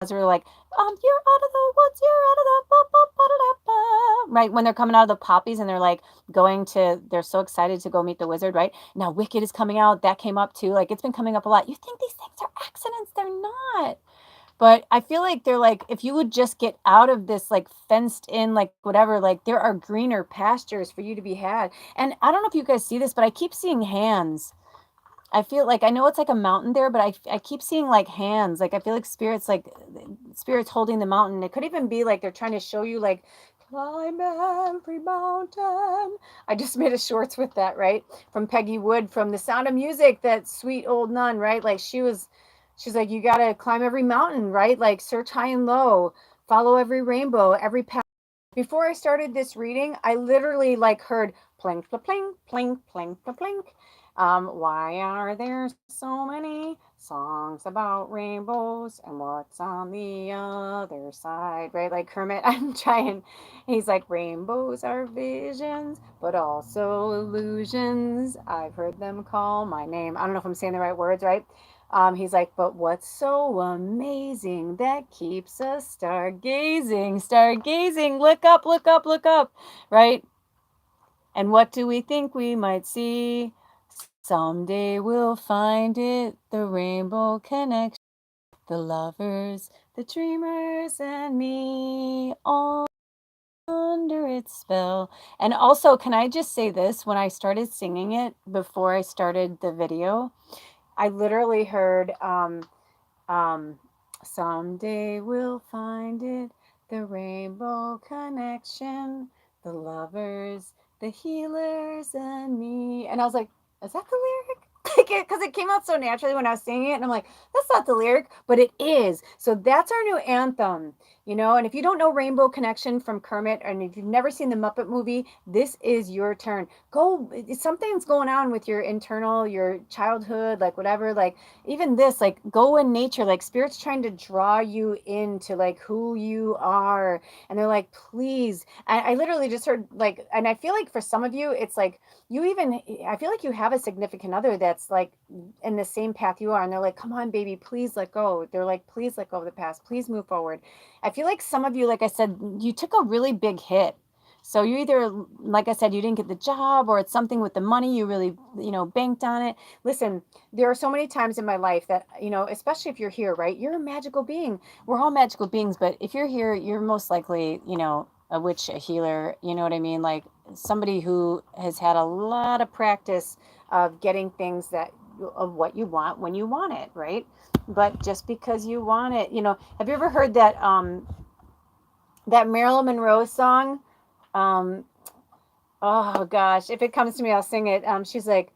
Are like, you're out of the woods, you're out of the right, when they're coming out of the poppies and they're like they're so excited to go meet the wizard, right? Now Wicked is coming out. That came up too. Like, it's been coming up a lot. You think these things are accidents? They're not. But I feel like they're like, if you would just get out of this, like, fenced in, like, whatever, like, there are greener pastures for you to be had. And I don't know if you guys see this, but I keep seeing hands. I feel like, I know it's like a mountain there, but I keep seeing like hands. Like, I feel like spirits holding the mountain. It could even be like they're trying to show you, like, climb every mountain. I just made a shorts with that, right? From Peggy Wood, from The Sound of Music, that sweet old nun, right? Like, she was She's like, you got to climb every mountain, right? Like search high and low, follow every rainbow, every path. Before I started this reading, I literally like heard plink, plink, plink, plink, plink, plink. Why are there so many songs about rainbows and what's on the other side, right? Like Kermit, I'm trying. He's like, rainbows are visions, but also illusions. I've heard them call my name. I don't know if I'm saying the right words, right? He's like, but what's so amazing that keeps us stargazing, stargazing, look up, look up, look up, right? And what do we think we might see? Someday we'll find it, the rainbow connection, the lovers, the dreamers, and me, all under its spell. And also, can I just say this? When I started singing it before I started the video, I literally heard, um, someday we'll find it, the rainbow connection, the lovers, the healers, and me. And I was like, is that the lyric? Because it came out so naturally when I was singing it, and I'm like, that's not the lyric, but it is. So that's our new anthem, you know. And if you don't know Rainbow Connection from Kermit, and if you've never seen the Muppet movie, this is your turn. Go, something's going on with your internal, your childhood, like whatever, like even this, like go in nature, like spirit's trying to draw you into like who you are, and they're like, please. I literally just heard like, and I feel like for some of you it's like you even, I feel like you have a significant other that's like in the same path you are, and they're like, come on baby, please let go. They're like, please let go of the past, please move forward. I feel like some of you, like I said, you took a really big hit. So you either, like I said, you didn't get the job, or it's something with the money you really, banked on it. Listen, there are so many times in my life that, especially if you're here, right? You're a magical being. We're all magical beings, but if you're here, you're most likely, a witch, a healer, you know what I mean? Like somebody who has had a lot of practice of getting things of what you want when you want it, right? But just because you want it, have you ever heard that Marilyn Monroe song? Um, oh gosh, if it comes to me, I'll sing it. She's like,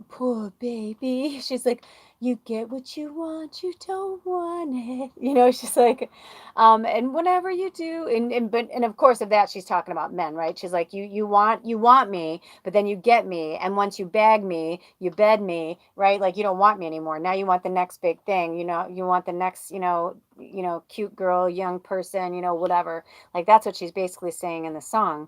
poor baby. She's like, you get what you want, you don't want it. She's like, and whenever you do, and of course of that she's talking about men, right? She's like, you want me, but then you get me, and once you bag me, you bed me, right? Like you don't want me anymore. Now you want the next big thing, you want the next, cute girl, young person, whatever. Like that's what she's basically saying in the song.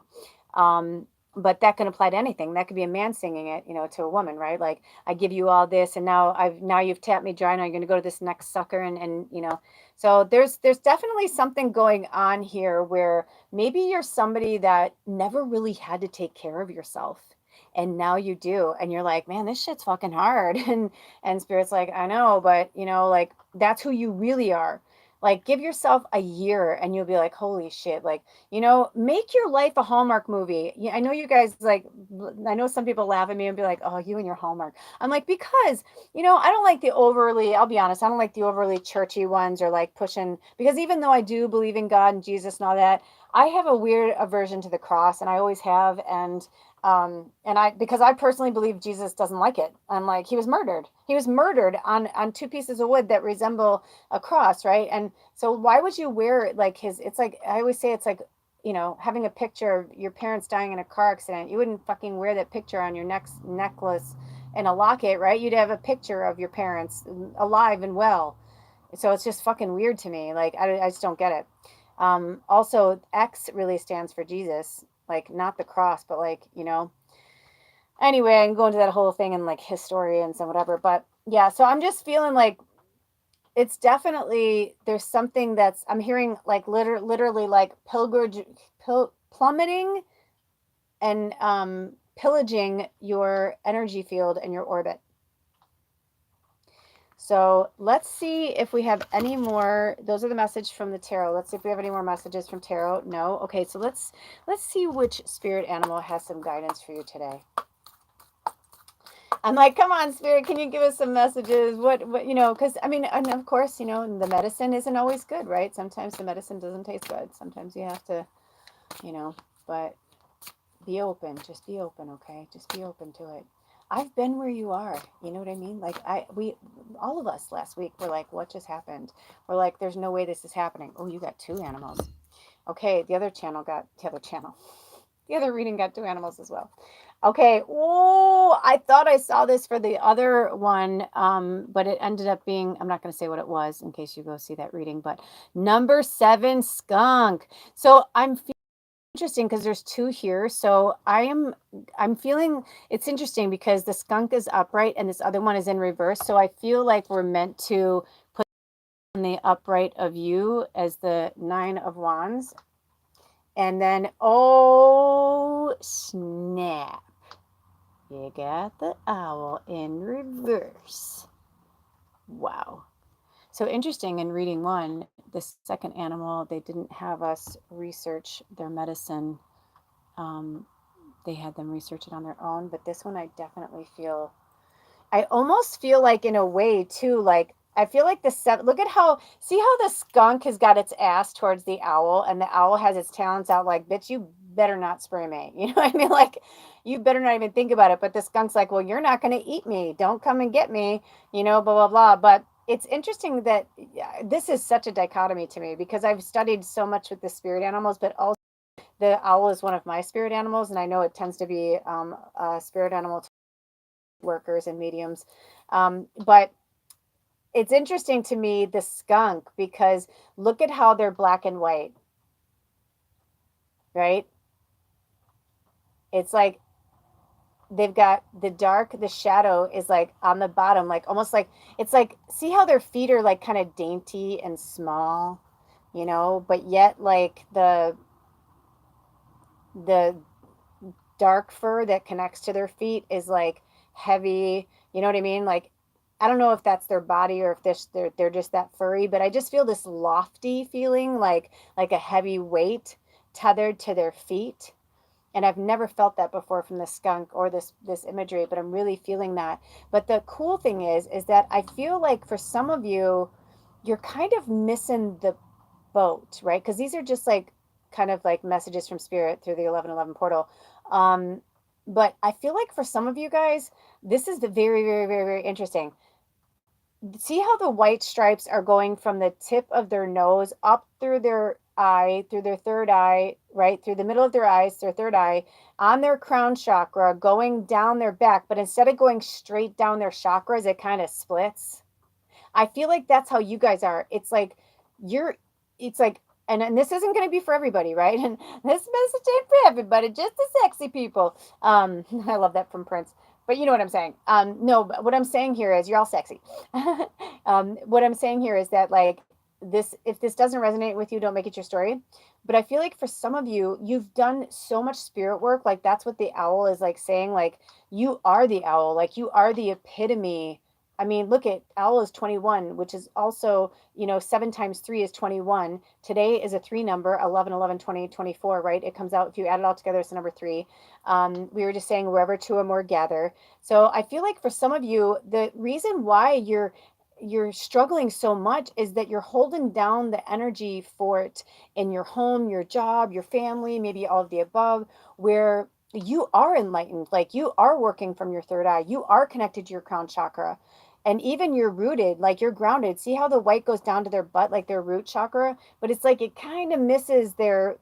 Um, but that can apply to anything. That could be a man singing it, to a woman, right? Like, I give you all this, and now you've tapped me dry. Now you're going to go to this next sucker, and. So there's definitely something going on here where maybe you're somebody that never really had to take care of yourself, and now you do, and you're like, man, this shit's fucking hard, and spirit's like, I know, but like that's who you really are. Like, give yourself a year, and you'll be like, holy shit, like. Make your life a Hallmark movie. Yeah, I know you guys like, I know some people laugh at me and be like, oh, you and your Hallmark. I'm like, because, I don't like the overly, I'll be honest, I don't like the overly churchy ones or like pushing, because even though I do believe in God and Jesus and all that, I have a weird aversion to the cross, and I always have. And because I personally believe Jesus doesn't like it. I'm like, he was murdered. He was murdered on two pieces of wood that resemble a cross, right? And so why would you wear like it's like, I always say it's like, having a picture of your parents dying in a car accident. You wouldn't fucking wear that picture on your next necklace and a locket, right? You'd have a picture of your parents alive and well. So it's just fucking weird to me. Like, I just don't get it. Also, X really stands for Jesus, like not the cross, but like, anyway, I can go into that whole thing and like historians and whatever. But yeah, so I'm just feeling like it's definitely, there's something that's, I'm hearing like literally like plummeting and pillaging your energy field and your orbit. So let's see if we have any more. Those are the message from the tarot. Let's see if we have any more messages from tarot. No. Okay, so let's see which spirit animal has some guidance for you today. I'm like, come on, spirit, can you give us some messages? What because I mean, and of course, the medicine isn't always good, right? Sometimes the medicine doesn't taste good. Sometimes you have to, but be open. Just be open, okay? Just be open to it. I've been where you are. You know what I mean? Like all of us last week were like, what just happened? We're like, there's no way this is happening. Oh, you got two animals. Okay, the other reading got two animals as well. Okay. Oh, I thought I saw this for the other one, but it ended up being, I'm not going to say what it was in case you go see that reading, but number 7, skunk. So I'm interesting because there's two here. So I'm feeling it's interesting because the skunk is upright and this other one is in reverse. So I feel like we're meant to put on the upright of you as the 9 of wands. And then, oh snap, you got the owl in reverse. Wow. So interesting in reading one, the second animal, they didn't have us research their medicine. Um, they had them research it on their own. But this one, I definitely feel, I almost feel like in a way too, like I feel like the seven. Look at how, see how the skunk has got its ass towards the owl, and the owl has its talons out. Like, bitch, you better not spray me. You know what I mean? Like, you better not even think about it. But the skunk's like, well, you're not going to eat me. Don't come and get me. You know, blah blah blah. But it's interesting that this is such a dichotomy to me because I've studied so much with the spirit animals, but also the owl is one of my spirit animals, and I know it tends to be a spirit animal workers and mediums. But it's interesting to me, the skunk, because look at how they're black and white, right? It's like they've got the dark, the shadow is like on the bottom, like almost like it's like, see how their feet are like kind of dainty and small, but yet like the dark fur that connects to their feet is like heavy. You know what I mean? Like, I don't know if that's their body or if they're just that furry, but I just feel this lofty feeling, like a heavy weight tethered to their feet. And I've never felt that before from the skunk or this imagery, but I'm really feeling that. But the cool thing is that I feel like for some of you, you're kind of missing the boat, right? Because these are just like kind of like messages from spirit through the 1111 portal. Um, but I feel like for some of you guys, this is the very, very, very, very interesting. See how the white stripes are going from the tip of their nose up through their eye, through their third eye, right? Through the middle of their eyes, their third eye, on their crown chakra, going down their back. But instead of going straight down their chakras, it kind of splits. I feel like that's how you guys are. You're, it's like, and this isn't going to be for everybody, right? And this message ain't for everybody, just the sexy people. I love that from Prince. But you know what I'm saying. No, but what I'm saying here is you're all sexy. What I'm saying here is that like this, if this doesn't resonate with you, don't make it your story. But I feel like for some of you, you've done so much spirit work. Like that's what the owl is like saying. Like you are the owl. Like you are the epitome. I mean, look at owl is 21, which is also, 7 times 3 is 21. Today is a 3 number, 11, 11, 20, 24, right? It comes out, if you add it all together, it's the number 3. We were just saying wherever two or more gather. So I feel like for some of you, the reason why you're struggling so much is that you're holding down the energy for it in your home, your job, your family, maybe all of the above, where you are enlightened, like you are working from your third eye, you are connected to your crown chakra, and even you're rooted, like you're grounded. See how the white goes down to their butt, like their root chakra, but it's like it kind of misses their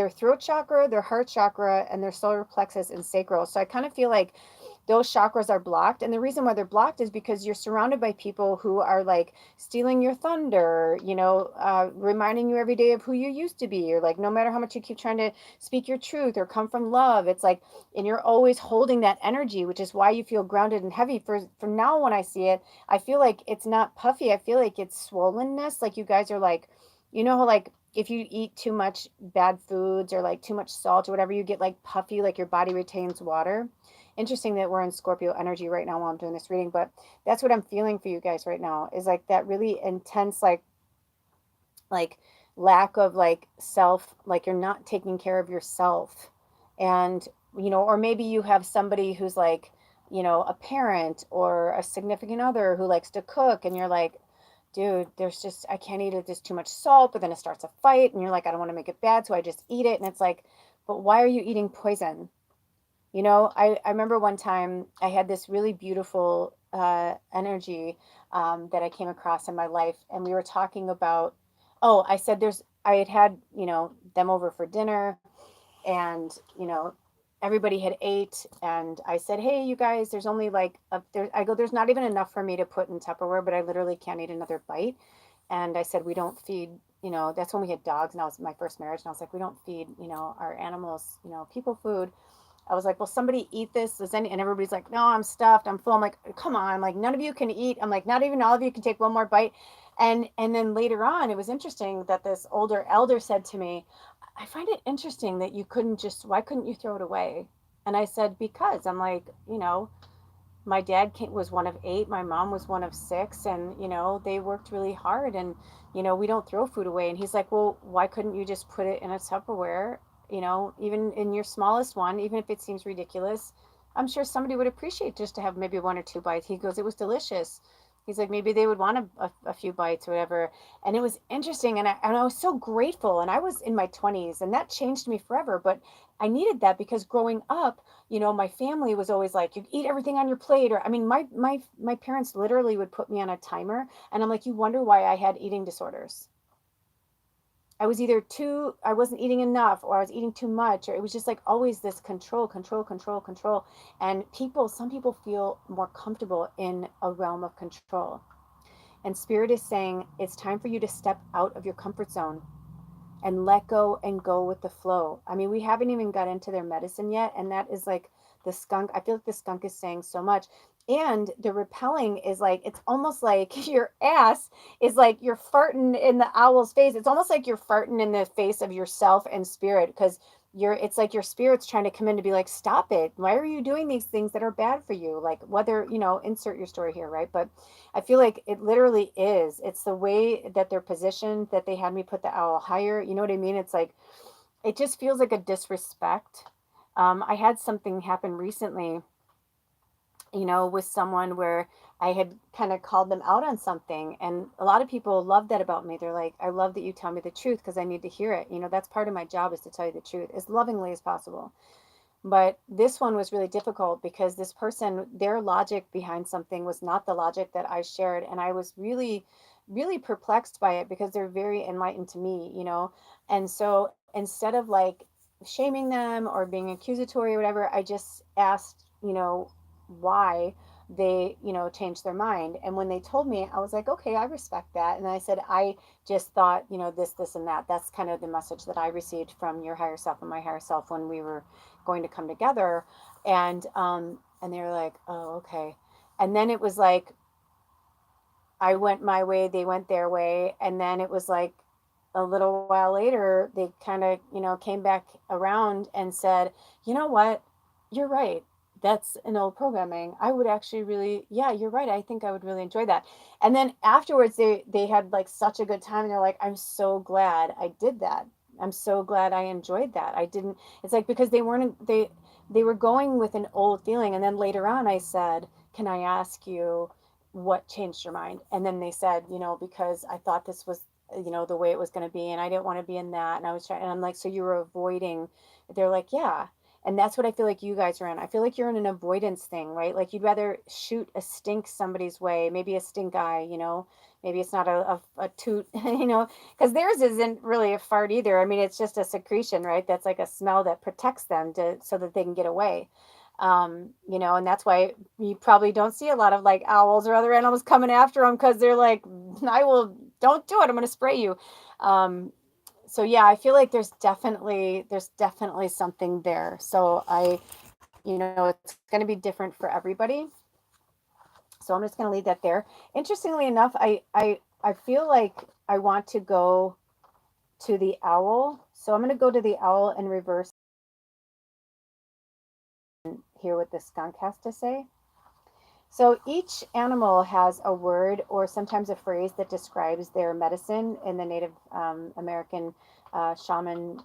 throat chakra, their heart chakra, and their solar plexus and sacral. So I kind of feel like those chakras are blocked. And the reason why they're blocked is because you're surrounded by people who are like stealing your thunder, reminding you every day of who you used to be, or like no matter how much you keep trying to speak your truth or come from love, it's like, and you're always holding that energy, which is why you feel grounded and heavy. For now, when I see it, I feel like it's not puffy. I feel like it's swollenness. Like you guys are like, like if you eat too much bad foods or like too much salt or whatever, you get like puffy, like your body retains water. Interesting that we're in Scorpio energy right now while I'm doing this reading, but that's what I'm feeling for you guys right now is like that really intense, like lack of like self, like you're not taking care of yourself. And, or maybe you have somebody who's like, a parent or a significant other who likes to cook, and you're like, dude, there's just, I can't eat it. There's too much salt, but then it starts a fight. And you're like, I don't want to make it bad. So I just eat it. And it's like, but why are you eating poison? I remember one time I had this really beautiful energy that I came across in my life, and we were talking about, oh, I said I had, them over for dinner, and, everybody had ate, and I said, hey, you guys, there's only like, I go, there's not even enough for me to put in Tupperware, but I literally can't eat another bite. And I said, we don't feed, that's when we had dogs, and I was my first marriage, and I was like, we don't feed, our animals, people food. I was like, will somebody eat this? And everybody's like, no, I'm stuffed. I'm full. I'm like, come on. I'm like, none of you can eat. I'm like, not even all of you can take one more bite. And then later on, it was interesting that this older elder said to me, I find it interesting that why couldn't you throw it away? And I said, because I'm like, my dad was one of eight, my mom was one of six, and they worked really hard, and we don't throw food away. And he's like, well, why couldn't you just put it in a Tupperware, even in your smallest one, even if it seems ridiculous? I'm sure somebody would appreciate just to have maybe one or two bites. He goes, it was delicious. He's like, maybe they would want a few bites or whatever. And it was interesting, and I was so grateful, and I was in my 20s, and that changed me forever. But I needed that because growing up, my family was always like, you eat everything on your plate. Or, I mean, my parents literally would put me on a timer, and I'm like, you wonder why I had eating disorders. I wasn't eating enough, or I was eating too much, or it was just like always this control, control, control, control. And some people feel more comfortable in a realm of control. And spirit is saying, it's time for you to step out of your comfort zone and let go and go with the flow. I mean, we haven't even got into their medicine yet. And that is like the skunk. I feel like the skunk is saying so much. And the repelling is like, it's almost like your ass is like you're farting in the owl's face. It's almost like you're farting in the face of yourself and spirit, because it's like your spirit's trying to come in to be like, stop it. Why are you doing these things that are bad for you? Like, whether, insert your story here, right? But I feel like it literally is. It's the way that they're positioned, that they had me put the owl higher. You know what I mean? It's like, it just feels like a disrespect. I had something happen recently, with someone where I had kind of called them out on something. And a lot of people love that about me. They're like, I love that you tell me the truth because I need to hear it. That's part of my job, is to tell you the truth as lovingly as possible. But this one was really difficult because this person, their logic behind something was not the logic that I shared. And I was really, really perplexed by it because they're very enlightened to me. And so instead of like shaming them or being accusatory or whatever, I just asked, why they, changed their mind. And when they told me, I was like, okay, I respect that. And I said, I just thought, this, and that. That's kind of the message that I received from your higher self and my higher self when we were going to come together. And they were like, oh, okay. And then it was like, I went my way, they went their way. And then it was like a little while later, they kind of, came back around and said, you know what? You're right. That's an old programming. I would actually really, yeah, you're right. I think I would really enjoy that. And then afterwards, they had like such a good time. And they're like, I'm so glad I did that. I'm so glad I enjoyed that. I didn't, it's like, because they were going with an old feeling. And then later on, I said, can I ask you what changed your mind? And then they said, because I thought this was, the way it was going to be, and I didn't want to be in that. And I was trying, and I'm like, so you were avoiding. They're like, yeah. And that's what I feel like you guys are in. I feel like you're in an avoidance thing, right? Like you'd rather shoot a stink somebody's way, maybe a stink eye, maybe it's not a toot, because theirs isn't really a fart either. I mean, it's just a secretion, right? That's like a smell that protects them so that they can get away. And that's why you probably don't see a lot of like owls or other animals coming after them, because they're like, don't do it. I'm going to spray you. Um, so yeah, I feel like there's definitely something there. So it's going to be different for everybody. So I'm just going to leave that there. Interestingly enough, I feel like I want to go to the owl. So I'm going to go to the owl in reverse, and hear what the skunk has to say. So each animal has a word or sometimes a phrase that describes their medicine in the Native American shaman,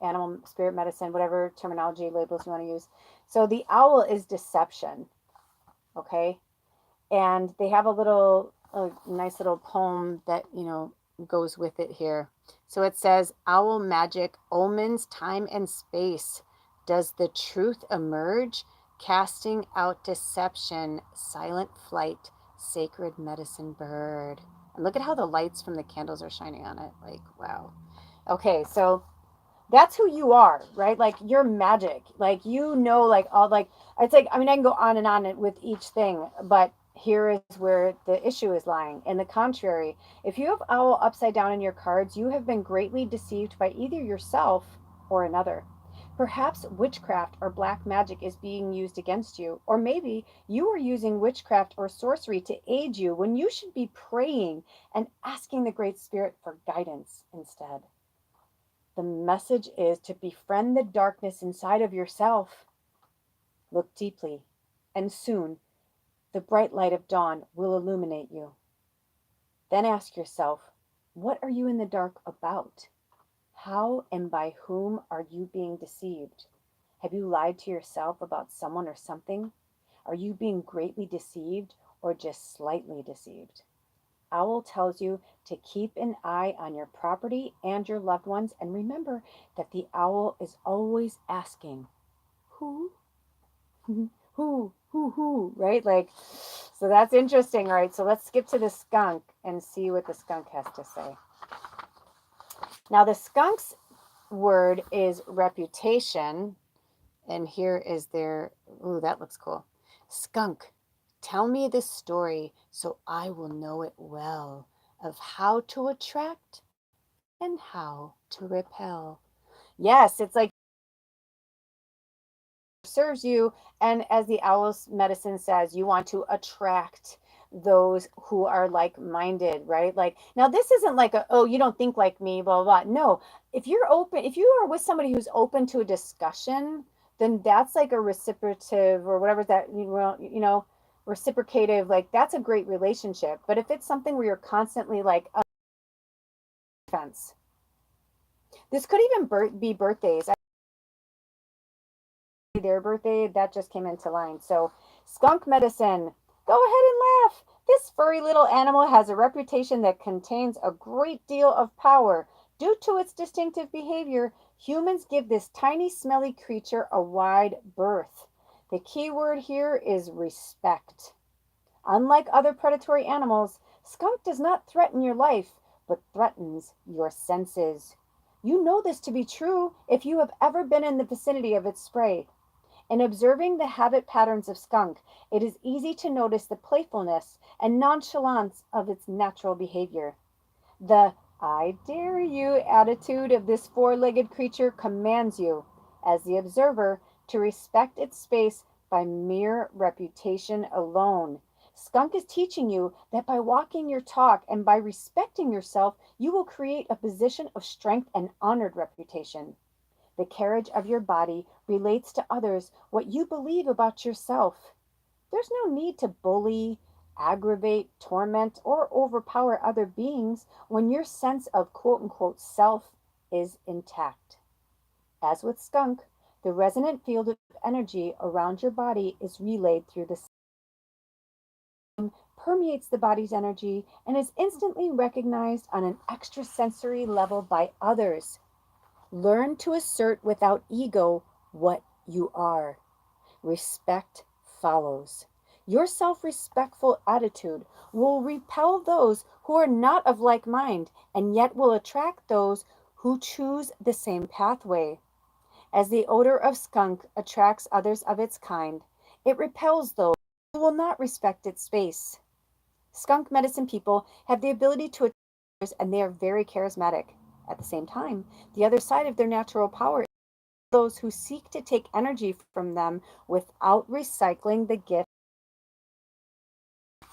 animal spirit medicine, whatever terminology labels you want to use. So the owl is deception, okay? And they have a nice little poem that, goes with it here. So it says, owl magic omens time and space Does the truth emerge? Casting out deception, silent flight, sacred medicine bird. And look at how the lights from the candles are shining on it. Like, wow. Okay, so that's who you are, right? Like you're magic. Like like all like it's like I mean I can go on and on with each thing, but here is where the issue is lying. In the contrary, if you have owl upside down in your cards, you have been greatly deceived by either yourself or another. Perhaps witchcraft or black magic is being used against you, or maybe you are using witchcraft or sorcery to aid you when you should be praying and asking the Great Spirit for guidance instead. The message is to befriend the darkness inside of yourself. Look deeply, and soon the bright light of dawn will illuminate you. Then ask yourself, what are you in the dark about? How and by whom are you being deceived? Have you lied to yourself about someone or something? Are you being greatly deceived or just slightly deceived? Owl tells you to keep an eye on your property and your loved ones, and remember that the owl is always asking, who? Who, right? Like, so that's interesting, right? So let's skip to the skunk and see what the skunk has to say. Now, the skunk's word is reputation, and here is their, ooh, that looks cool. Skunk, tell me this story so I will know it well, of how to attract and how to repel. Yes, it's like serves you, and as the owl's medicine says, you want to attract those who are like-minded, right? Like now this isn't like a, oh, you don't think like me, blah blah blah. No, if you are with somebody who's open to a discussion, then that's like a reciprocative or whatever that reciprocative, like that's a great relationship. But if it's something where you're constantly like offense, this could even be birthdays. Their birthday, that just came into line. So, skunk medicine. Go ahead and laugh. This furry little animal has a reputation that contains a great deal of power. Due to its distinctive behavior, humans give this tiny, smelly creature a wide berth. The key word here is respect. Unlike other predatory animals, skunk does not threaten your life, but threatens your senses. You know this to be true if you have ever been in the vicinity of its spray. In observing the habit patterns of skunk, it is easy to notice the playfulness and nonchalance of its natural behavior. The "I dare you" attitude of this four-legged creature commands you, as the observer, to respect its space by mere reputation alone. Skunk is teaching you that by walking your talk and by respecting yourself, you will create a position of strength and honored reputation. The carriage of your body relates to others what you believe about yourself. There's no need to bully, aggravate, torment, or overpower other beings when your sense of quote unquote self is intact. As with skunk, the resonant field of energy around your body is relayed through the permeates the body's energy and is instantly recognized on an extrasensory level by others. Learn to assert without ego what you are. Respect follows. Your self respectful attitude will repel those who are not of like mind and yet will attract those who choose the same pathway. As the odor of skunk attracts others of its kind, it repels those who will not respect its space. Skunk medicine people have the ability to attract others and they are very charismatic. At the same time, the other side of their natural power is those who seek to take energy from them without recycling the gift.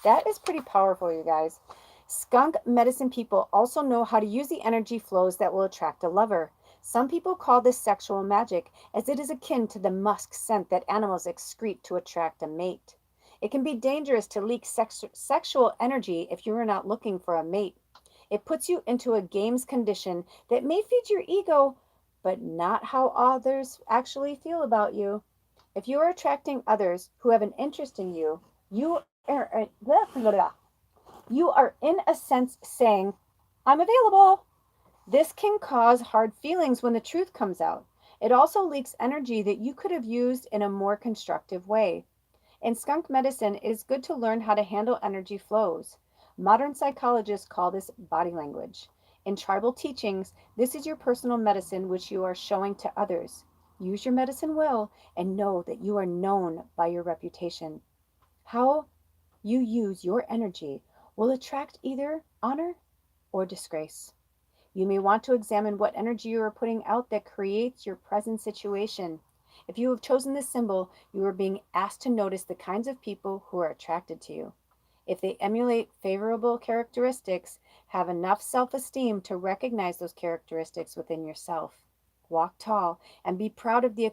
That is pretty powerful, you guys. Skunk medicine people also know how to use the energy flows that will attract a lover. Some people call this sexual magic, as it is akin to the musk scent that animals excrete to attract a mate. It can be dangerous to leak sexual energy if you are not looking for a mate. It puts you into a games condition that may feed your ego, but not how others actually feel about you. If you are attracting others who have an interest in you, you are in a sense saying, I'm available. This can cause hard feelings when the truth comes out. It also leaks energy that you could have used in a more constructive way. In skunk medicine, it is good to learn how to handle energy flows. Modern psychologists call this body language. In tribal teachings, this is your personal medicine which you are showing to others. Use your medicine well and know that you are known by your reputation. How you use your energy will attract either honor or disgrace. You may want to examine what energy you are putting out that creates your present situation. If you have chosen this symbol, you are being asked to notice the kinds of people who are attracted to you. If they emulate favorable characteristics, have enough self esteem to recognize those characteristics within yourself. Walk tall and be proud of the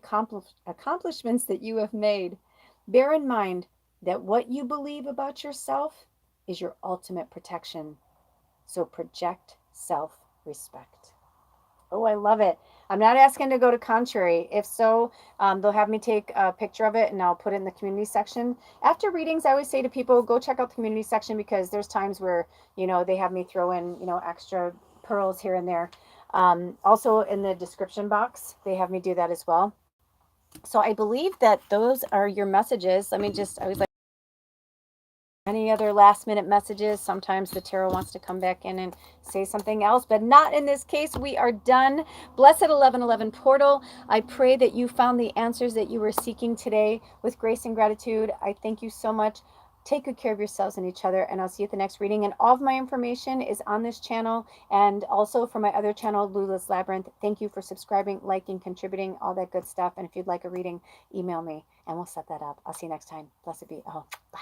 accomplishments that you have made. Bear in mind that what you believe about yourself is your ultimate protection. So project self respect. Oh, I love it. I'm not asking to go to contrary. If so, they'll have me take a picture of it and I'll put it in the community section. After readings, I always say to people, go check out the community section because there's times where, they have me throw in, extra pearls here and there. Also in the description box, they have me do that as well. So I believe that those are your messages. I was like, any other last minute messages? Sometimes the tarot wants to come back in and say something else, but not in this case. We are done. Blessed 1111 portal. I pray that you found the answers that you were seeking today with grace and gratitude. I thank you so much. Take good care of yourselves and each other, and I'll see you at the next reading. And all of my information is on this channel and also for my other channel, Lula's Labyrinth. Thank you for subscribing, liking, contributing, all that good stuff. And if you'd like a reading, email me and we'll set that up. I'll see you next time. Blessed be. Oh, bye.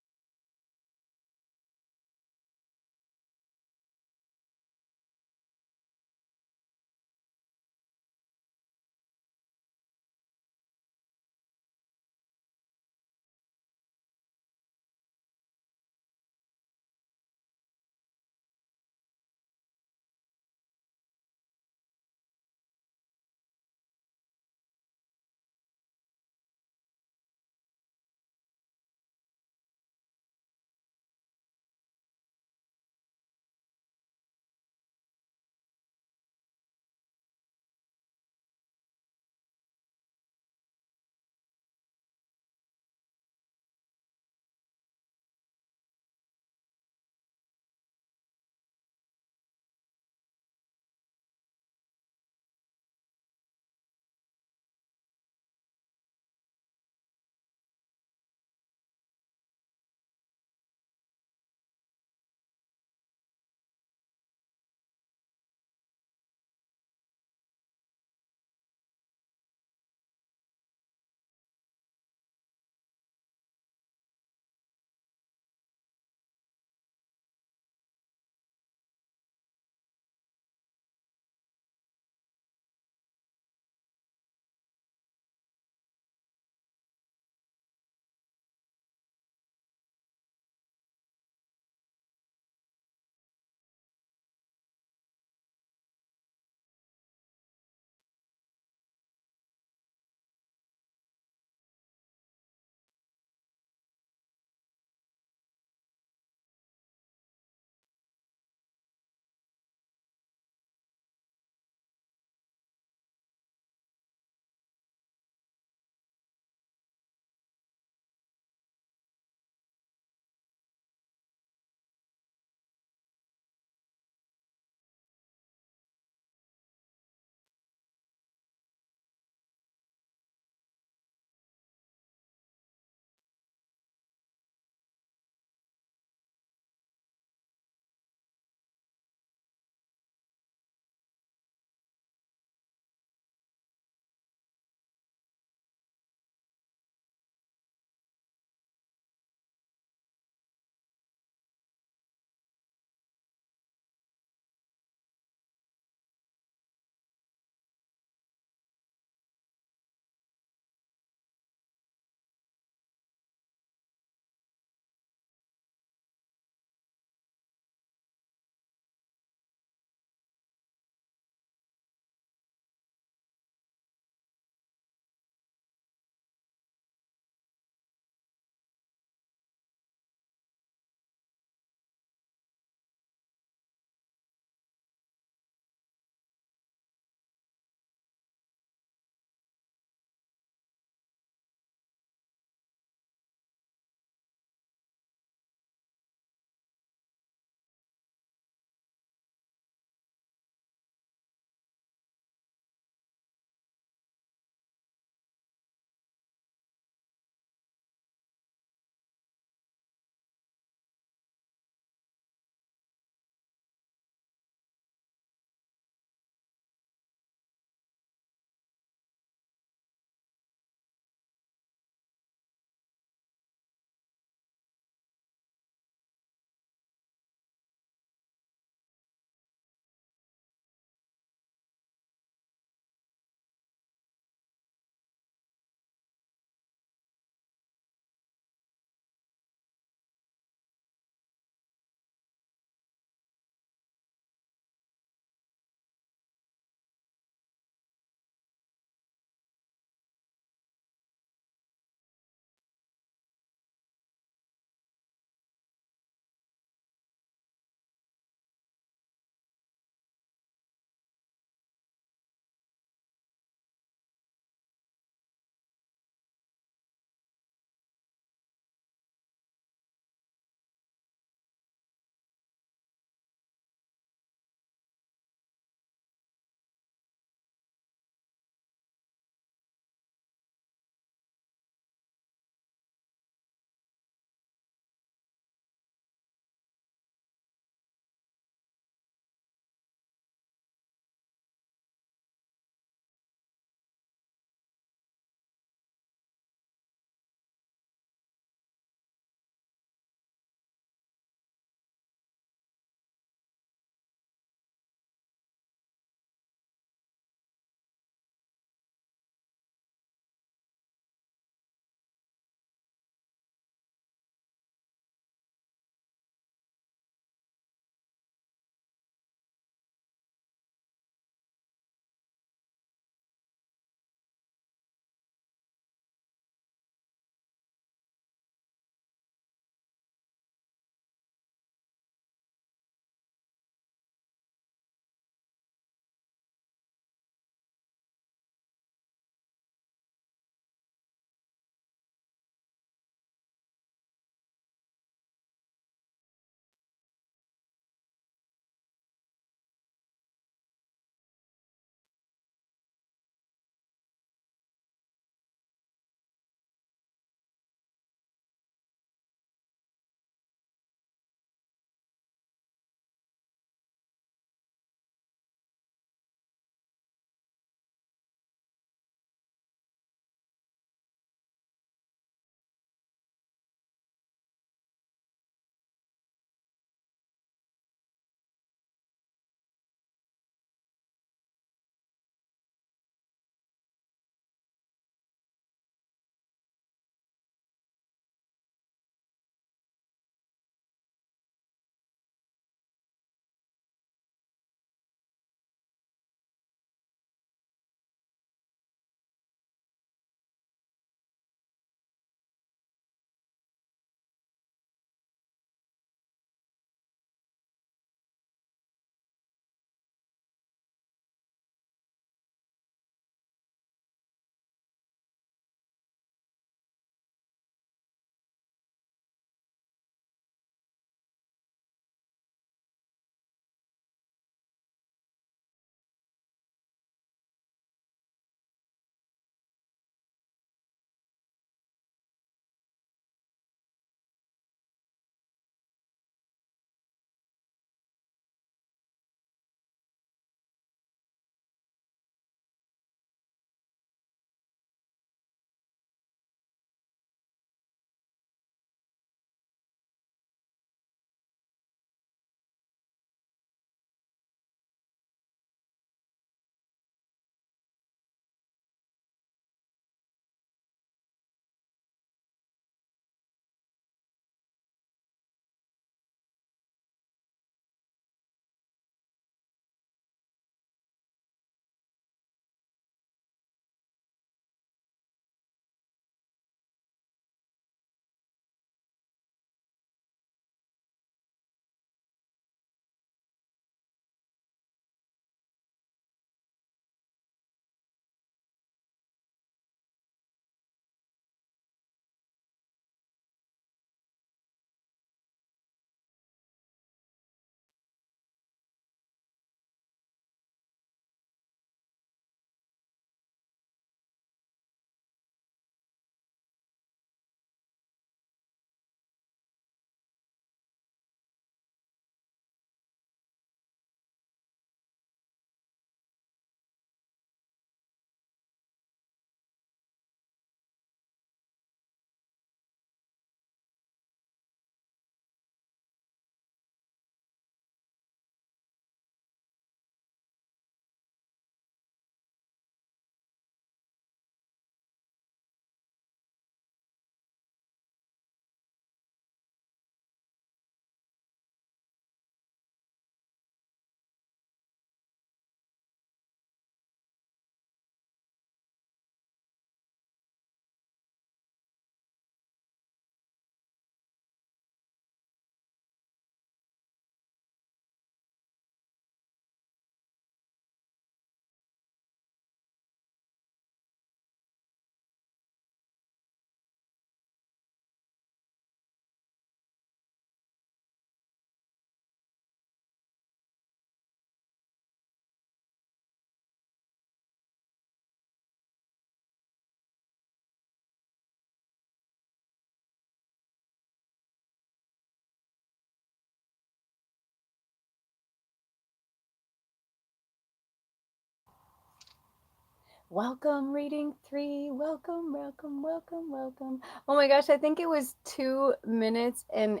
Welcome, reading three. Welcome, welcome, welcome, welcome. Oh my gosh, I think it was 2 minutes and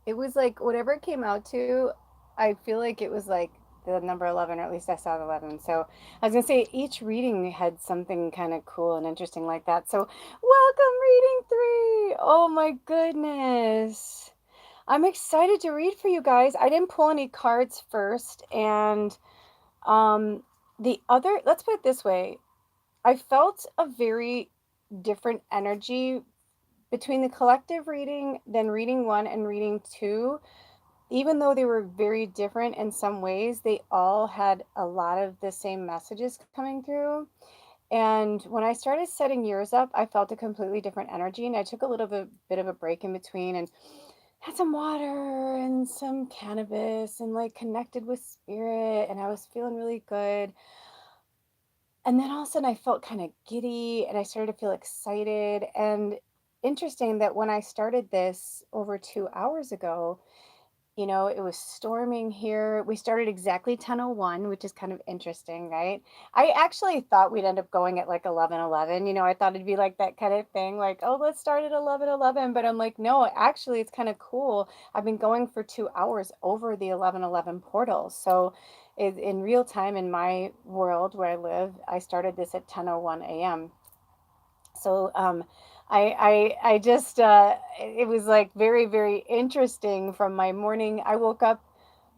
it was like whatever it came out to, I feel like it was like the number 11, or at least I saw the 11. So I was going to say each reading had something kind of cool and interesting like that. So welcome, reading three. Oh my goodness. I'm excited to read for you guys. I didn't pull any cards first. And um, the other, let's put it this way, I felt a very different energy between the collective reading, then reading one and reading two. Even though they were very different in some ways, they all had a lot of the same messages coming through. And when I started setting yours up, I felt a completely different energy. And I took a little bit of a break in between and had some water and some cannabis and like connected with spirit. And I was feeling really good. And then all of a sudden I felt kind of giddy and I started to feel excited. And interesting that when I started this over 2 hours ago, it was storming here. We started exactly 10:01, which is kind of interesting, right? I actually thought we'd end up going at like 11:11. I thought it'd be like that kind of thing, like, oh, let's start at 11:11. But I'm like, no, actually, it's kind of cool. I've been going for 2 hours over the 11:11 portal. So in real time in my world where I live, I started this at 10:01 a.m. So I just it was like very very interesting from my morning. I woke up.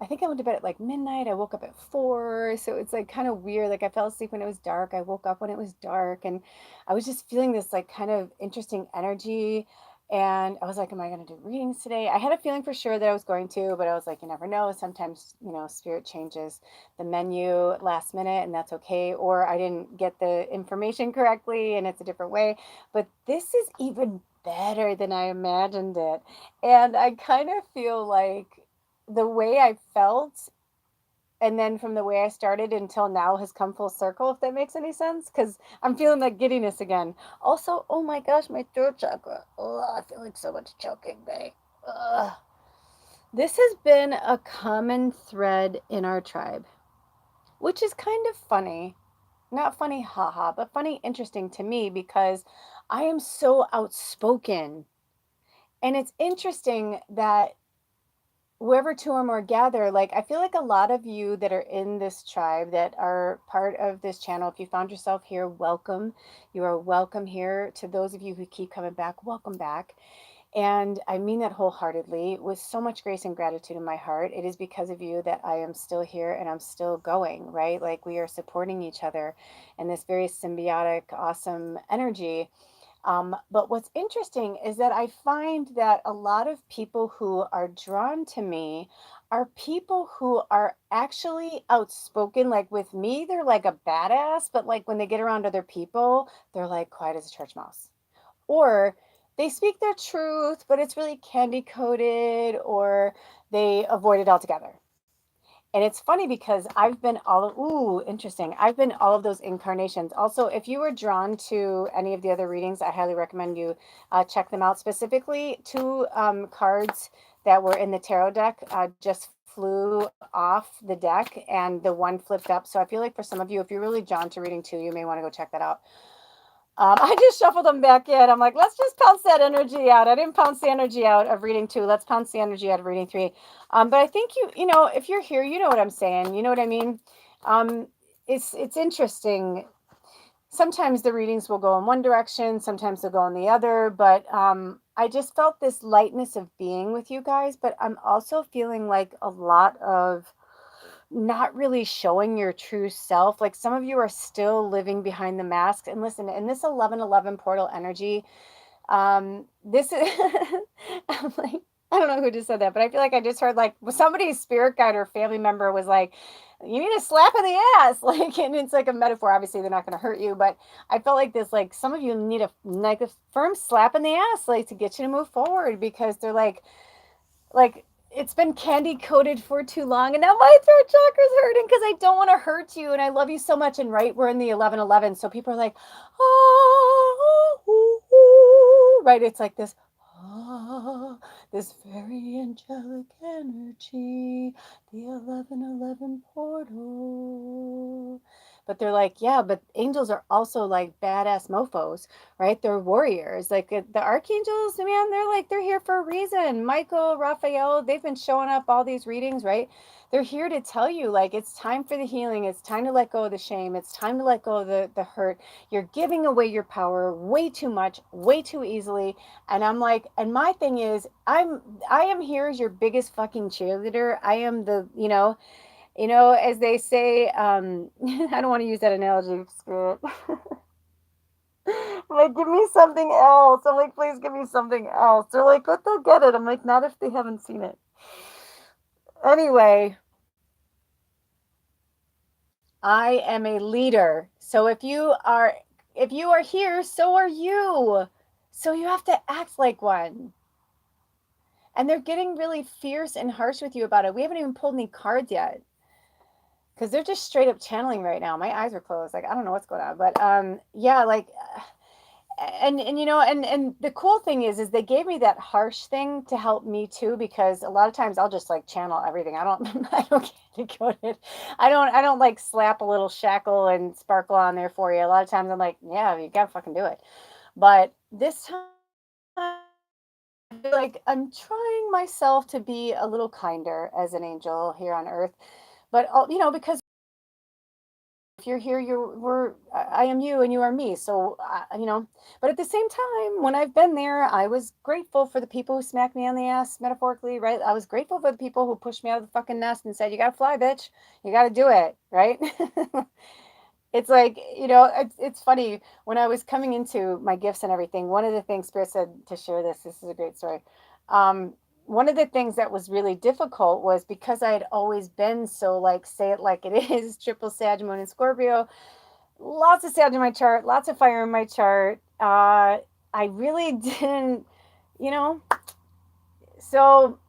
I think I went to bed at like midnight. I woke up at 4, so it's like kind of weird. Like I fell asleep when it was dark. I woke up when it was dark, and I was just feeling this like kind of interesting energy. And I was like, "Am I going to do readings today?" I had a feeling for sure that I was going to, but I was like, "You never know. Sometimes spirit changes the menu last minute, and that's okay." Or I didn't get the information correctly, and it's a different way. But this is even better than I imagined it. And I kind of feel like the way I felt and then from the way I started until now has come full circle, if that makes any sense. Because I'm feeling like giddiness again. Also, oh my gosh, my throat chakra. Oh, I feel like so much choking, babe. Ugh. This has been a common thread in our tribe, which is kind of funny. Not funny, haha, but funny, interesting to me because I am so outspoken. And it's interesting that wherever two or more gather, like I feel like a lot of you that are in this tribe that are part of this channel, if you found yourself here, welcome. You are welcome here. To those of you who keep coming back, welcome back. And I mean that wholeheartedly with so much grace and gratitude in my heart. It is because of you that I am still here and I'm still going, right? Like we are supporting each other in this very symbiotic, awesome energy. But what's interesting is that I find that a lot of people who are drawn to me are people who are actually outspoken. Like with me, they're like a badass, but like when they get around other people, they're like quiet as a church mouse. Or they speak their truth, but it's really candy coated, or they avoid it altogether. And it's funny because I've been ooh, interesting. I've been all of those incarnations. Also, if you were drawn to any of the other readings, I highly recommend you check them out. Specifically, two cards that were in the tarot deck just flew off the deck, and the one flipped up. So I feel like for some of you, if you're really drawn to reading two, you may want to go check that out. I just shuffled them back in. I'm like, let's just pounce that energy out. I didn't pounce the energy out of reading two. Let's pounce the energy out of reading three. But I think if you're here, you know what I'm saying. You know what I mean? Um, it's interesting. Sometimes the readings will go in one direction, sometimes they'll go in the other. But I just felt this lightness of being with you guys. But I'm also feeling like a lot of not really showing your true self. Like some of you are still living behind the mask. And listen, in this 11:11 portal energy, this is, I'm like, I don't know who just said that, but I feel like I just heard like somebody's spirit guide or family member was like, you need a slap in the ass. Like, and it's like a metaphor. Obviously, they're not going to hurt you, but I felt like this, like some of you need a firm slap in the ass, like to get you to move forward because they're like it's been candy coated for too long and now my throat chakra's hurting because I don't want to hurt you and I love you so much. And right, we're in the 11:11, so people are like, oh, right, it's like this, this very angelic energy, the 11:11 portal. But they're like, yeah, but angels are also like badass mofos, right? They're warriors. Like the archangels, man, they're here for a reason. Michael, Raphael, they've been showing up all these readings, right? They're here to tell you like it's time for the healing. It's time to let go of the shame. It's time to let go of the hurt. You're giving away your power way too much, way too easily. And I'm like, and my thing is, I am here as your biggest fucking cheerleader. I am the, as they say, I don't want to use that analogy, Spirit. Like, give me something else. I'm like, please give me something else. They're like, but they'll get it. I'm like, not if they haven't seen it. Anyway, I am a leader. So if you are here, so are you. So you have to act like one. And they're getting really fierce and harsh with you about it. We haven't even pulled any cards yet. Because they're just straight up channeling right now. My eyes are closed. Like, I don't know what's going on. But yeah, like and and the cool thing is they gave me that harsh thing to help me too, because a lot of times I'll just like channel everything. I don't I don't get decoded. I don't like slap a little shackle and sparkle on there for you. A lot of times I'm like, yeah, you gotta fucking do it. But this time I feel like I'm trying myself to be a little kinder as an angel here on earth. But because if you're here, I am you and you are me. So, but at the same time, when I've been there, I was grateful for the people who smacked me on the ass, metaphorically, right? I was grateful for the people who pushed me out of the fucking nest and said, you got to fly, bitch. You got to do it, right? It's like, it's funny. When I was coming into my gifts and everything, one of the things Spirit said to share this is a great story. Um, one of the things that was really difficult was because I had always been so like, say it like it is, triple Sag, Moon, and Scorpio, lots of Sag in my chart, lots of fire in my chart. I really didn't, you know, so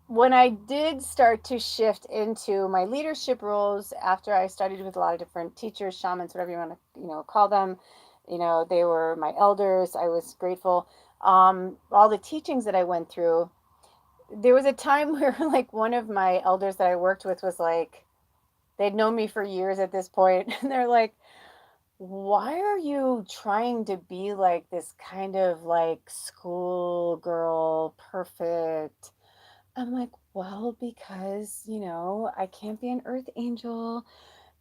when I did start to shift into my leadership roles after I studied with a lot of different teachers, shamans, whatever you want to, call them, they were my elders. I was grateful. All the teachings that I went through, there was a time where like one of my elders that I worked with was like, they'd known me for years at this point, and they're like, why are you trying to be like this kind of like schoolgirl perfect? I'm like, well, because, I can't be an earth angel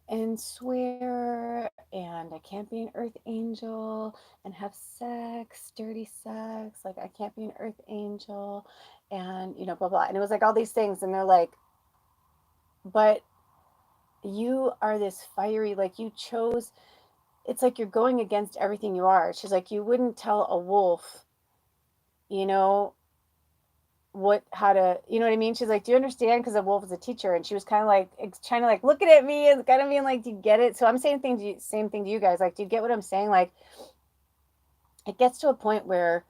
and swear, and I can't be an earth angel and have sex, dirty sex. Like, I can't be an earth angel and, blah, blah. And it was like all these things. And they're like, but you are this fiery, like, you chose, it's like you're going against everything you are. She's like, you wouldn't tell a wolf, you know, how to, you know what I mean? She's like, do you understand? Because the wolf is a teacher, and she was kind of like trying to like looking at me and kind of being like, do you get it? So I'm saying same thing to you guys. Like, do you get what I'm saying? Like, it gets to a point where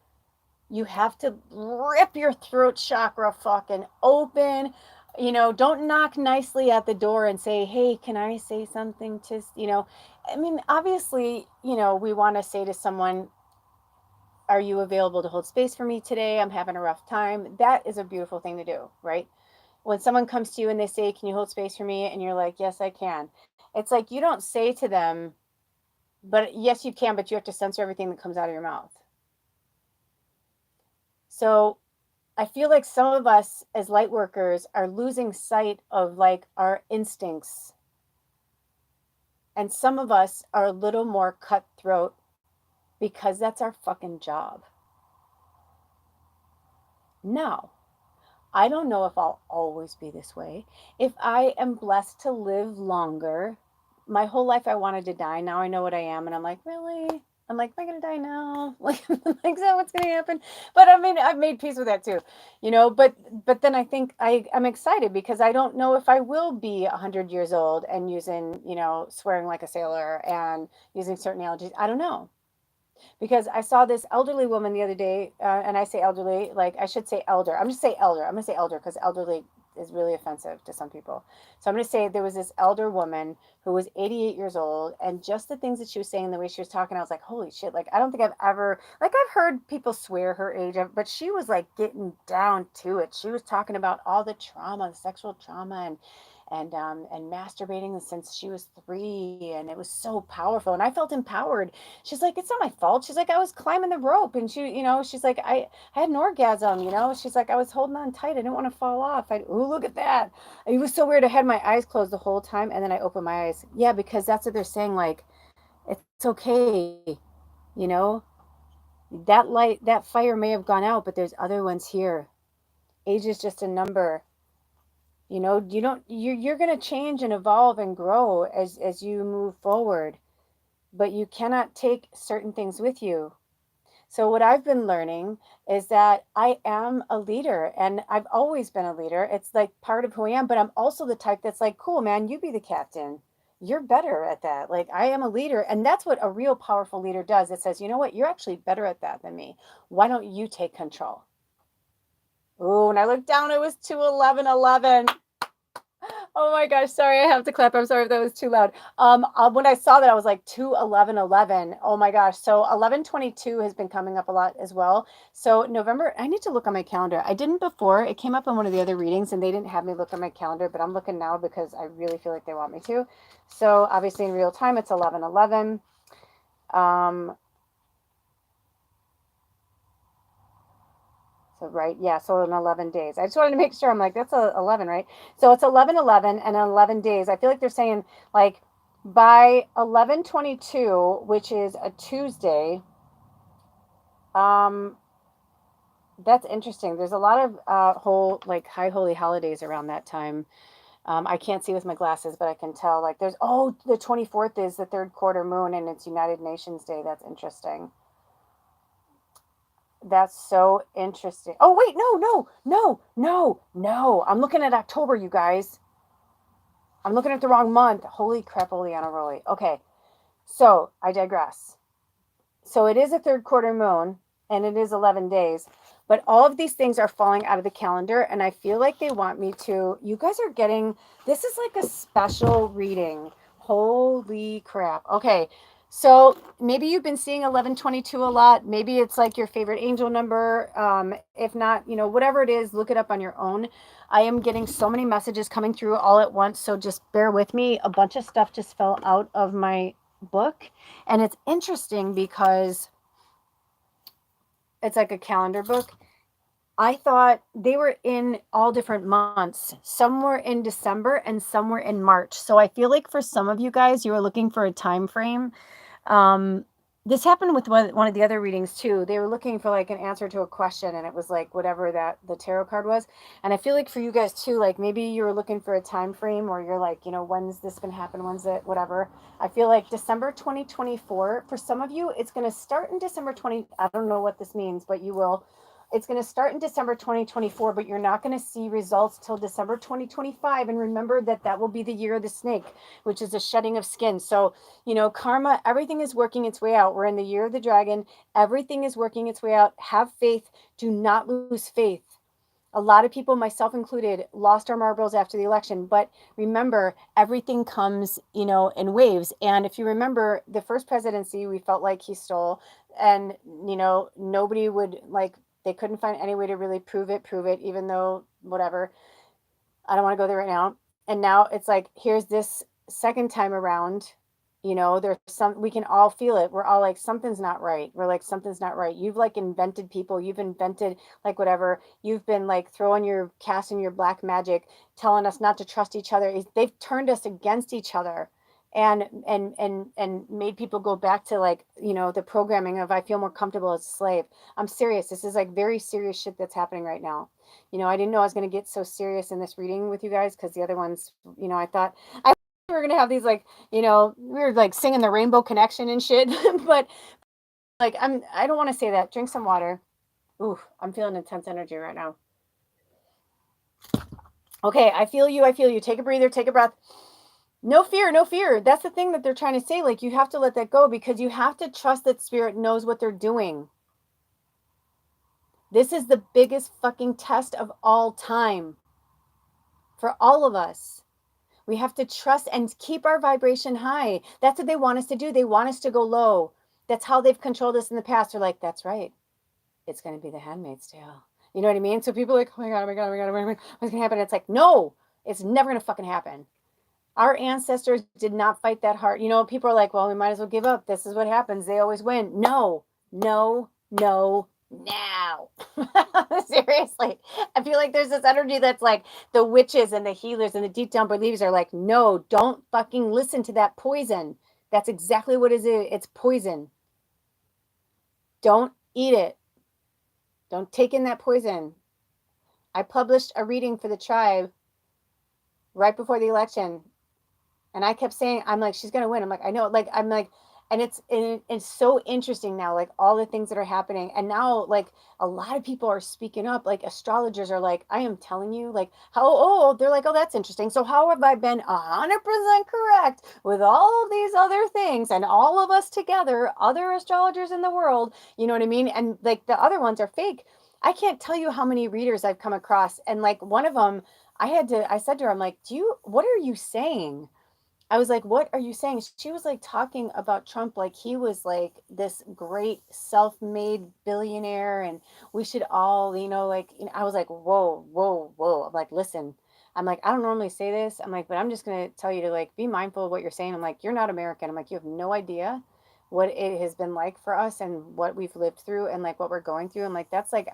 you have to rip your throat chakra fucking open. Don't knock nicely at the door and say, hey, can I say something to, I mean, obviously, we want to say to someone, are you available to hold space for me today? I'm having a rough time. That is a beautiful thing to do, right? When someone comes to you and they say, can you hold space for me? And you're like, yes, I can. It's like you don't say to them, but yes, you can, but you have to censor everything that comes out of your mouth. So I feel like some of us as light workers are losing sight of like our instincts. And some of us are a little more cutthroat because that's our fucking job. Now, I don't know if I'll always be this way. If I am blessed to live longer, my whole life I wanted to die. Now I know what I am, and I'm like, really? I'm like, am I gonna die now? Like, is that what's gonna happen? But I mean, I've made peace with that too, But then I think I'm excited because I don't know if I will be 100 years old and using, swearing like a sailor and using certain analogies. I don't know, because I saw this elderly woman the other day, and I say elderly, like I should say elder. I'm just say elder. I'm gonna say elder because elderly is really offensive to some people. So I'm gonna say there was this elder woman who was 88 years old, and just the things that she was saying, the way she was talking, I was like, holy shit! Like I don't think I've ever like I've heard people swear her age, but she was like getting down to it. She was talking about all the trauma, the sexual trauma, and masturbating since she was 3, and it was so powerful, and I felt empowered. She's like, it's not my fault. She's like, I was climbing the rope, and she's like, I had an orgasm. She's like, I was holding on tight. I didn't want to fall off. Oh, look at that. It was so weird. I had my eyes closed the whole time, and then I opened my eyes. Yeah, because that's what they're saying. Like, it's okay. You know, that light, that fire may have gone out, but there's other ones here. Age is just a number. You don't, you're going to change and evolve and grow as you move forward, but you cannot take certain things with you. So what I've been learning is that I am a leader, and I've always been a leader. It's like part of who I am, but I'm also the type that's like, cool, man, you be the captain. You're better at that. Like, I am a leader, and that's what a real powerful leader does. It says, you know what? You're actually better at that than me. Why don't you take control? Oh, when I looked down, it was 2:11:11. Oh my gosh, sorry, I have to clap. I'm sorry if that was too loud. When I saw that, I was like 2:11:11. Oh my gosh. So 11:22 has been coming up a lot as well. So November, I need to look on my calendar. I didn't before. It came up on one of the other readings, and they didn't have me look on my calendar, but I'm looking now because I really feel like they want me to. So obviously in real time, it's 11:11. Um, So right, yeah, so in 11 days. I just wanted to make sure. I'm like, that's 11, right? So it's 11:11, and in 11 days. I feel like they're saying, like, by 11:22, which is a Tuesday. Um, that's interesting. There's a lot of whole like high holy holidays around that time. I can't see with my glasses, but I can tell. Like, the 24th is the third quarter moon, and it's United Nations Day. That's interesting. That's so interesting. Oh, wait, no, no, no, no, no. I'm looking at October, you guys. I'm looking at the wrong month. Holy crap, Oleana Rolly. Okay, so I digress. So it is a third quarter moon, and it is 11 days, but all of these things are falling out of the calendar, and I feel like they want me to. You guys are getting, this is like a special reading. Holy crap. Okay, so maybe you've been seeing 1122 a lot. Maybe it's like your favorite angel number. If not, whatever it is, look it up on your own. I am getting so many messages coming through all at once, so just bear with me. A bunch of stuff just fell out of my book, and it's interesting because it's like a calendar book. I thought they were in all different months. Some were in December and some were in March. So I feel like for some of you guys, you were looking for a time frame. Um, this happened with one of the other readings too. They were looking for like an answer to a question, and it was like whatever that the tarot card was. And I feel like for you guys too, like maybe you were looking for a time frame, or you're like, when's this going to happen? When's it? Whatever. I feel like December 2024 for some of you, it's going to start in December 20. I don't know what this means, but you will. It's going to start in December 2024, but you're not going to see results till December 2025. And remember that will be the year of the snake, which is a shedding of skin. So, karma, everything is working its way out. We're in the year of the dragon. Everything is working its way out. Have faith. Do not lose faith. A lot of people, myself included, lost our marbles after the election. But remember, everything comes, in waves. And if you remember the first presidency, we felt like he stole. And, nobody would they couldn't find any way to really prove it, even though whatever. I don't want to go there right now. And now it's like, here's this second time around. There's we can all feel it. We're all like, something's not right. We're like, something's not right. You've like invented people. You've invented like whatever. You've been like casting your black magic, telling us not to trust each other. They've turned us against each other, and made people go back to like, the programming of, I feel more comfortable as a slave. I'm serious. This is like very serious shit that's happening right now. I didn't know I was going to get so serious in this reading with you guys, because the other ones, I thought we were going to have these like, we were like singing the Rainbow Connection and shit. But like, I don't want to say that. Drink some water. Ooh, I'm feeling intense energy right now. Okay, I feel you. Take a breather, take a breath. No fear, no fear. That's the thing that they're trying to say. Like, you have to let that go, because you have to trust that spirit knows what they're doing. This is the biggest fucking test of all time for all of us. We have to trust and keep our vibration high. That's what they want us to do. They want us to go low. That's how they've controlled us in the past. They're like, that's right. It's going to be the Handmaid's Tale. You know what I mean? So people are like, oh my God, oh my God, oh my God, oh my God, what's going to happen? It's like, no, It's never going to fucking happen. Our ancestors did not fight that hard. You know, people are like, well, we might as well give up. This is what happens. They always win. No, no, no, now. Seriously. I feel like there's this energy that's like the witches and the healers and the deep down believers are like, no, don't fucking listen to that poison. That's exactly what it is. It's poison. Don't eat it. Don't take in that poison. I published a reading for the tribe right before the election. And I kept saying, I'm like, she's gonna win. I'm like, I know, like, I'm like, and it's so interesting now, like all the things that are happening. And now, like, a lot of people are speaking up. Like astrologers are like, I am telling you, like, how they're like, oh, that's interesting. So how have I been 100% correct with all of these other things and all of us together, other astrologers in the world, you know what I mean? And like the other ones are fake. I can't tell you how many readers I've come across. And like one of them, I said to her, I'm like, what are you saying? I was like, what are you saying? She was like talking about Trump like he was like this great self-made billionaire and we should all, like, I was like, whoa, whoa, whoa. I'm like, listen, I'm like, I don't normally say this. I'm like, but I'm just going to tell you to like be mindful of what you're saying. I'm like, you're not American. I'm like, you have no idea what it has been like for us and what we've lived through and like what we're going through. I'm like, that's like,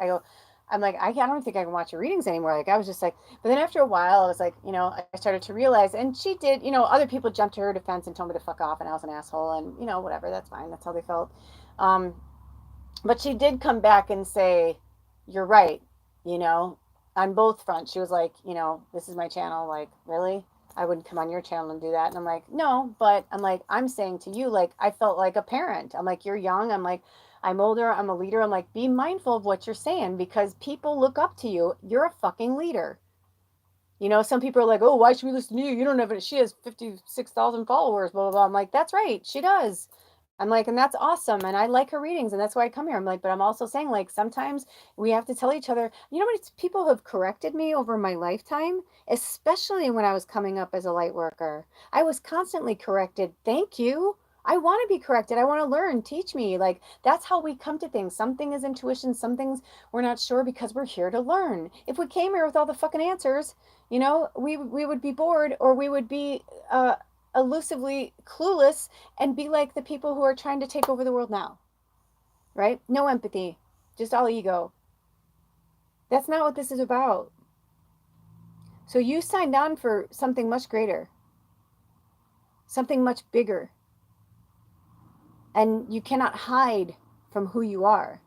I'm like, I don't think I can watch your readings anymore. Like, I was just like, but then after a while, I was like, I started to realize, and she did, other people jumped to her defense and told me to fuck off and I was an asshole and, whatever, that's fine. That's how they felt. Um, but she did come back and say, you're right, you know, on both fronts. She was like, this is my channel. Like, really? I wouldn't come on your channel and do that. And I'm like, no, but I'm like, I'm saying to you, like, I felt like a parent. I'm like, you're young. I'm like, I'm older. I'm a leader. I'm like, be mindful of what you're saying because people look up to you. You're a fucking leader. Some people are like, oh, why should we listen to you? You don't have it. She has 56,000 followers, blah, blah, blah. I'm like, that's right. She does. I'm like, and that's awesome. And I like her readings. And that's why I come here. I'm like, but I'm also saying, like, sometimes we have to tell each other, many people have corrected me over my lifetime, especially when I was coming up as a light worker. I was constantly corrected. Thank you. I want to be corrected. I want to learn. Teach me. Like, that's how we come to things. Something is intuition. Some things we're not sure because we're here to learn. If we came here with all the fucking answers, we would be bored or we would be elusively clueless and be like the people who are trying to take over the world now, right? No empathy, just all ego. That's not what this is about. So you signed on for something much greater, something much bigger, and you cannot hide from who you are.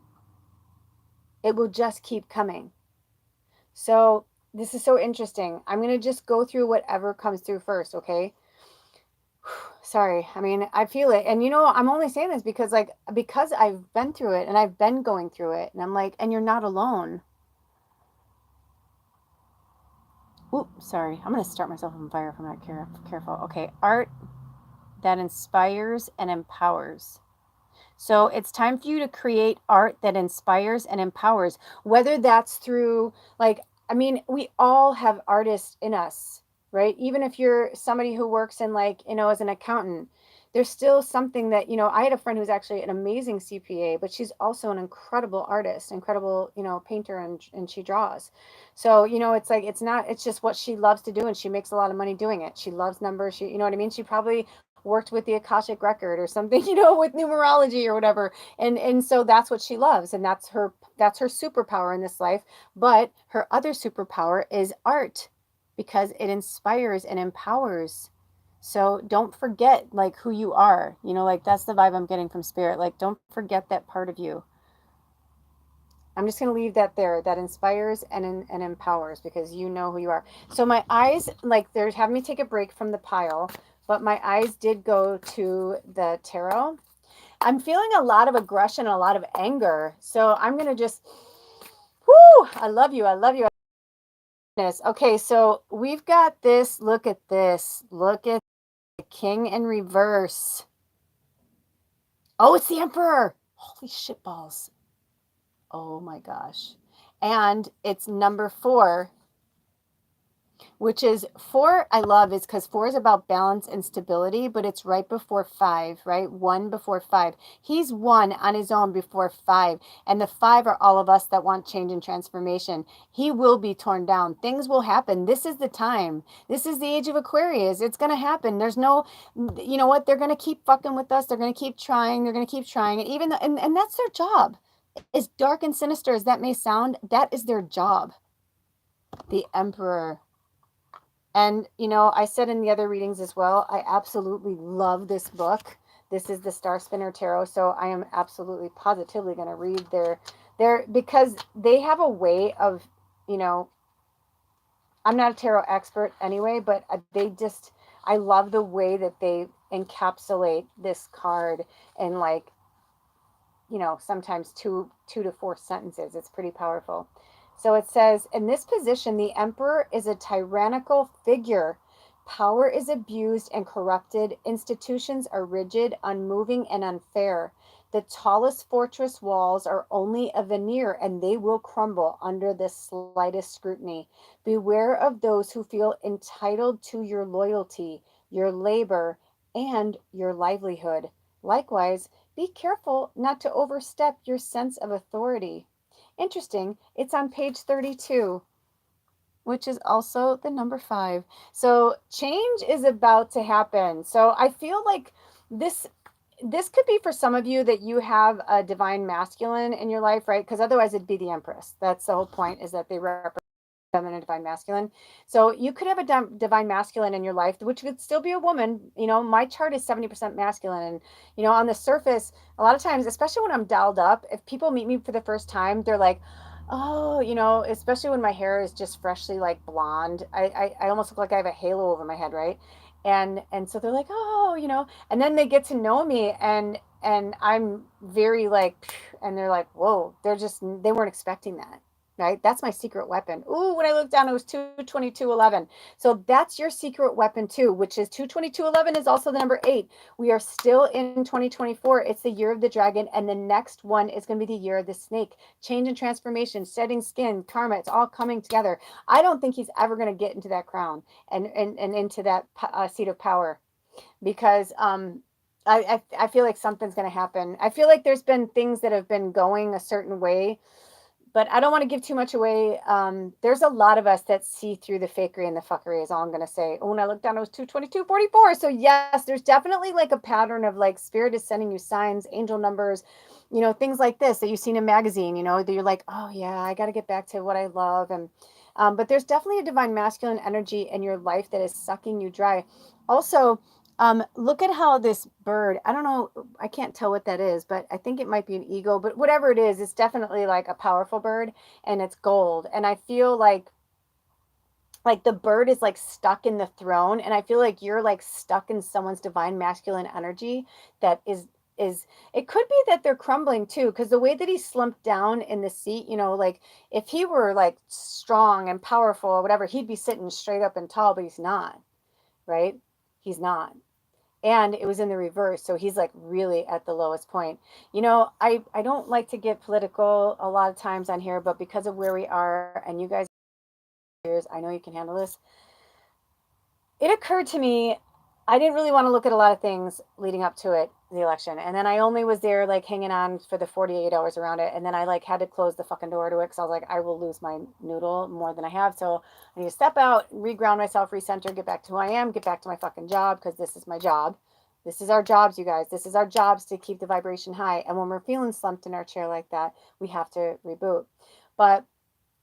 It will just keep coming. So this is so interesting. I'm going to just go through whatever comes through first, okay? Sorry. I mean, I feel it. And I'm only saying this because I've been through it and I've been going through it. And I'm like, and you're not alone. Oop, sorry. I'm going to start myself on fire if I'm not careful. Okay. Art that inspires and empowers. So it's time for you to create art that inspires and empowers, whether that's through we all have artists in us, right? Even if you're somebody who works in as an accountant, there's still something that, I had a friend who's actually an amazing CPA, but she's also an incredible artist, incredible, painter and she draws. So, it's just what she loves to do and she makes a lot of money doing it. She loves numbers. She, you know what I mean? She probably worked with the Akashic record or something, with numerology or whatever. And so that's what she loves. And that's her superpower in this life. But her other superpower is art because it inspires and empowers. So don't forget who you are, that's the vibe I'm getting from spirit. Don't forget that part of you. I'm just going to leave that there. That inspires and empowers because you know who you are. So my eyes, they're having me take a break from the pile, but my eyes did go to the tarot. I'm feeling a lot of aggression, a lot of anger. So I'm going to just, I love you. I love you. Okay, so we've got this. Look at this. Look at the king in reverse. Oh, it's the emperor. Holy shit balls. Oh my gosh. And it's number 4. which is 4. I love is because 4 is about balance and stability, but it's right before 5, right? 1 before 5. He's 1 on his own before 5, and the 5 are all of us that want change and transformation. He will be torn down. Things will happen. This is the time. This is the age of Aquarius. It's going to happen. There's no, you know what? They're going to keep fucking with us. They're going to keep trying. They're going to keep trying. And even, and that's their job. As dark and sinister as that may sound, that is their job. The Emperor. And, you know, I said in the other readings as well, I absolutely love this book. This is the Star Spinner Tarot. So I am absolutely positively going to read because they have a way of, you know, I'm not a tarot expert anyway, but I love the way that they encapsulate this card in like, you know, sometimes two to four sentences. It's pretty powerful. So it says, in this position, the emperor is a tyrannical figure. Power is abused and corrupted. Institutions are rigid, unmoving, and unfair. The tallest fortress walls are only a veneer, and they will crumble under the slightest scrutiny. Beware of those who feel entitled to your loyalty, your labor, and your livelihood. Likewise, be careful not to overstep your sense of authority. Interesting. It's on page 32, which is also the number 5. So change is about to happen. So I feel like this this could be for some of you that you have a divine masculine in your life, right? Because otherwise it'd be the Empress. That's the whole point, is that they represent feminine, divine masculine. So you could have a divine masculine in your life, which could still be a woman. You know, my chart is 70% masculine. And, you know, on the surface, a lot of times, especially when I'm dialed up, if people meet me for the first time, they're like, oh, you know, especially when my hair is just freshly like blonde. I almost look like I have a halo over my head, right? And so they're like, oh, you know, and then they get to know me, and I'm very like, and they're like, whoa, they weren't expecting that, right? That's my secret weapon. Ooh, when I looked down, it was 22211. So that's your secret weapon too, which is 22211 is also the number 8. We are still in 2024. It's the year of the dragon, and the next one is going to be the year of the snake. Change and transformation, shedding skin, karma, it's all coming together. I don't think he's ever going to get into that crown and into that seat of power, because I feel like something's going to happen. I feel like there's been things that have been going a certain way, but I don't want to give too much away. There's a lot of us that see through the fakery and the fuckery, is all I'm going to say. Oh, when I looked down, it was 22244. So yes, there's definitely like a pattern of like spirit is sending you signs, angel numbers, you know, things like this that you've seen in a magazine, you know, that you're like, oh yeah, I got to get back to what I love. And, but there's definitely a divine masculine energy in your life that is sucking you dry. Also, look at how this bird, I don't know, I can't tell what that is, but I think it might be an eagle, but whatever it is, it's definitely like a powerful bird, and it's gold. And I feel like the bird is like stuck in the throne, and I feel like you're like stuck in someone's divine masculine energy that is it could be that they're crumbling too, because the way that he slumped down in the seat, you know, like if he were like strong and powerful or whatever, he'd be sitting straight up and tall, but he's not, right? He's not. And it was in the reverse, so he's like really at the lowest point. You know, I don't like to get political a lot of times on here, but because of where we are, and you guys, I know you can handle this, it occurred to me, I didn't really want to look at a lot of things leading up to it, the election. And then I only was there like hanging on for the 48 hours around it. And then I like had to close the fucking door to it, because I was like, I will lose my noodle more than I have. So I need to step out, reground myself, recenter, get back to who I am, get back to my fucking job, because this is my job. This is our jobs, you guys. This is our jobs, to keep the vibration high. And when we're feeling slumped in our chair like that, we have to reboot. But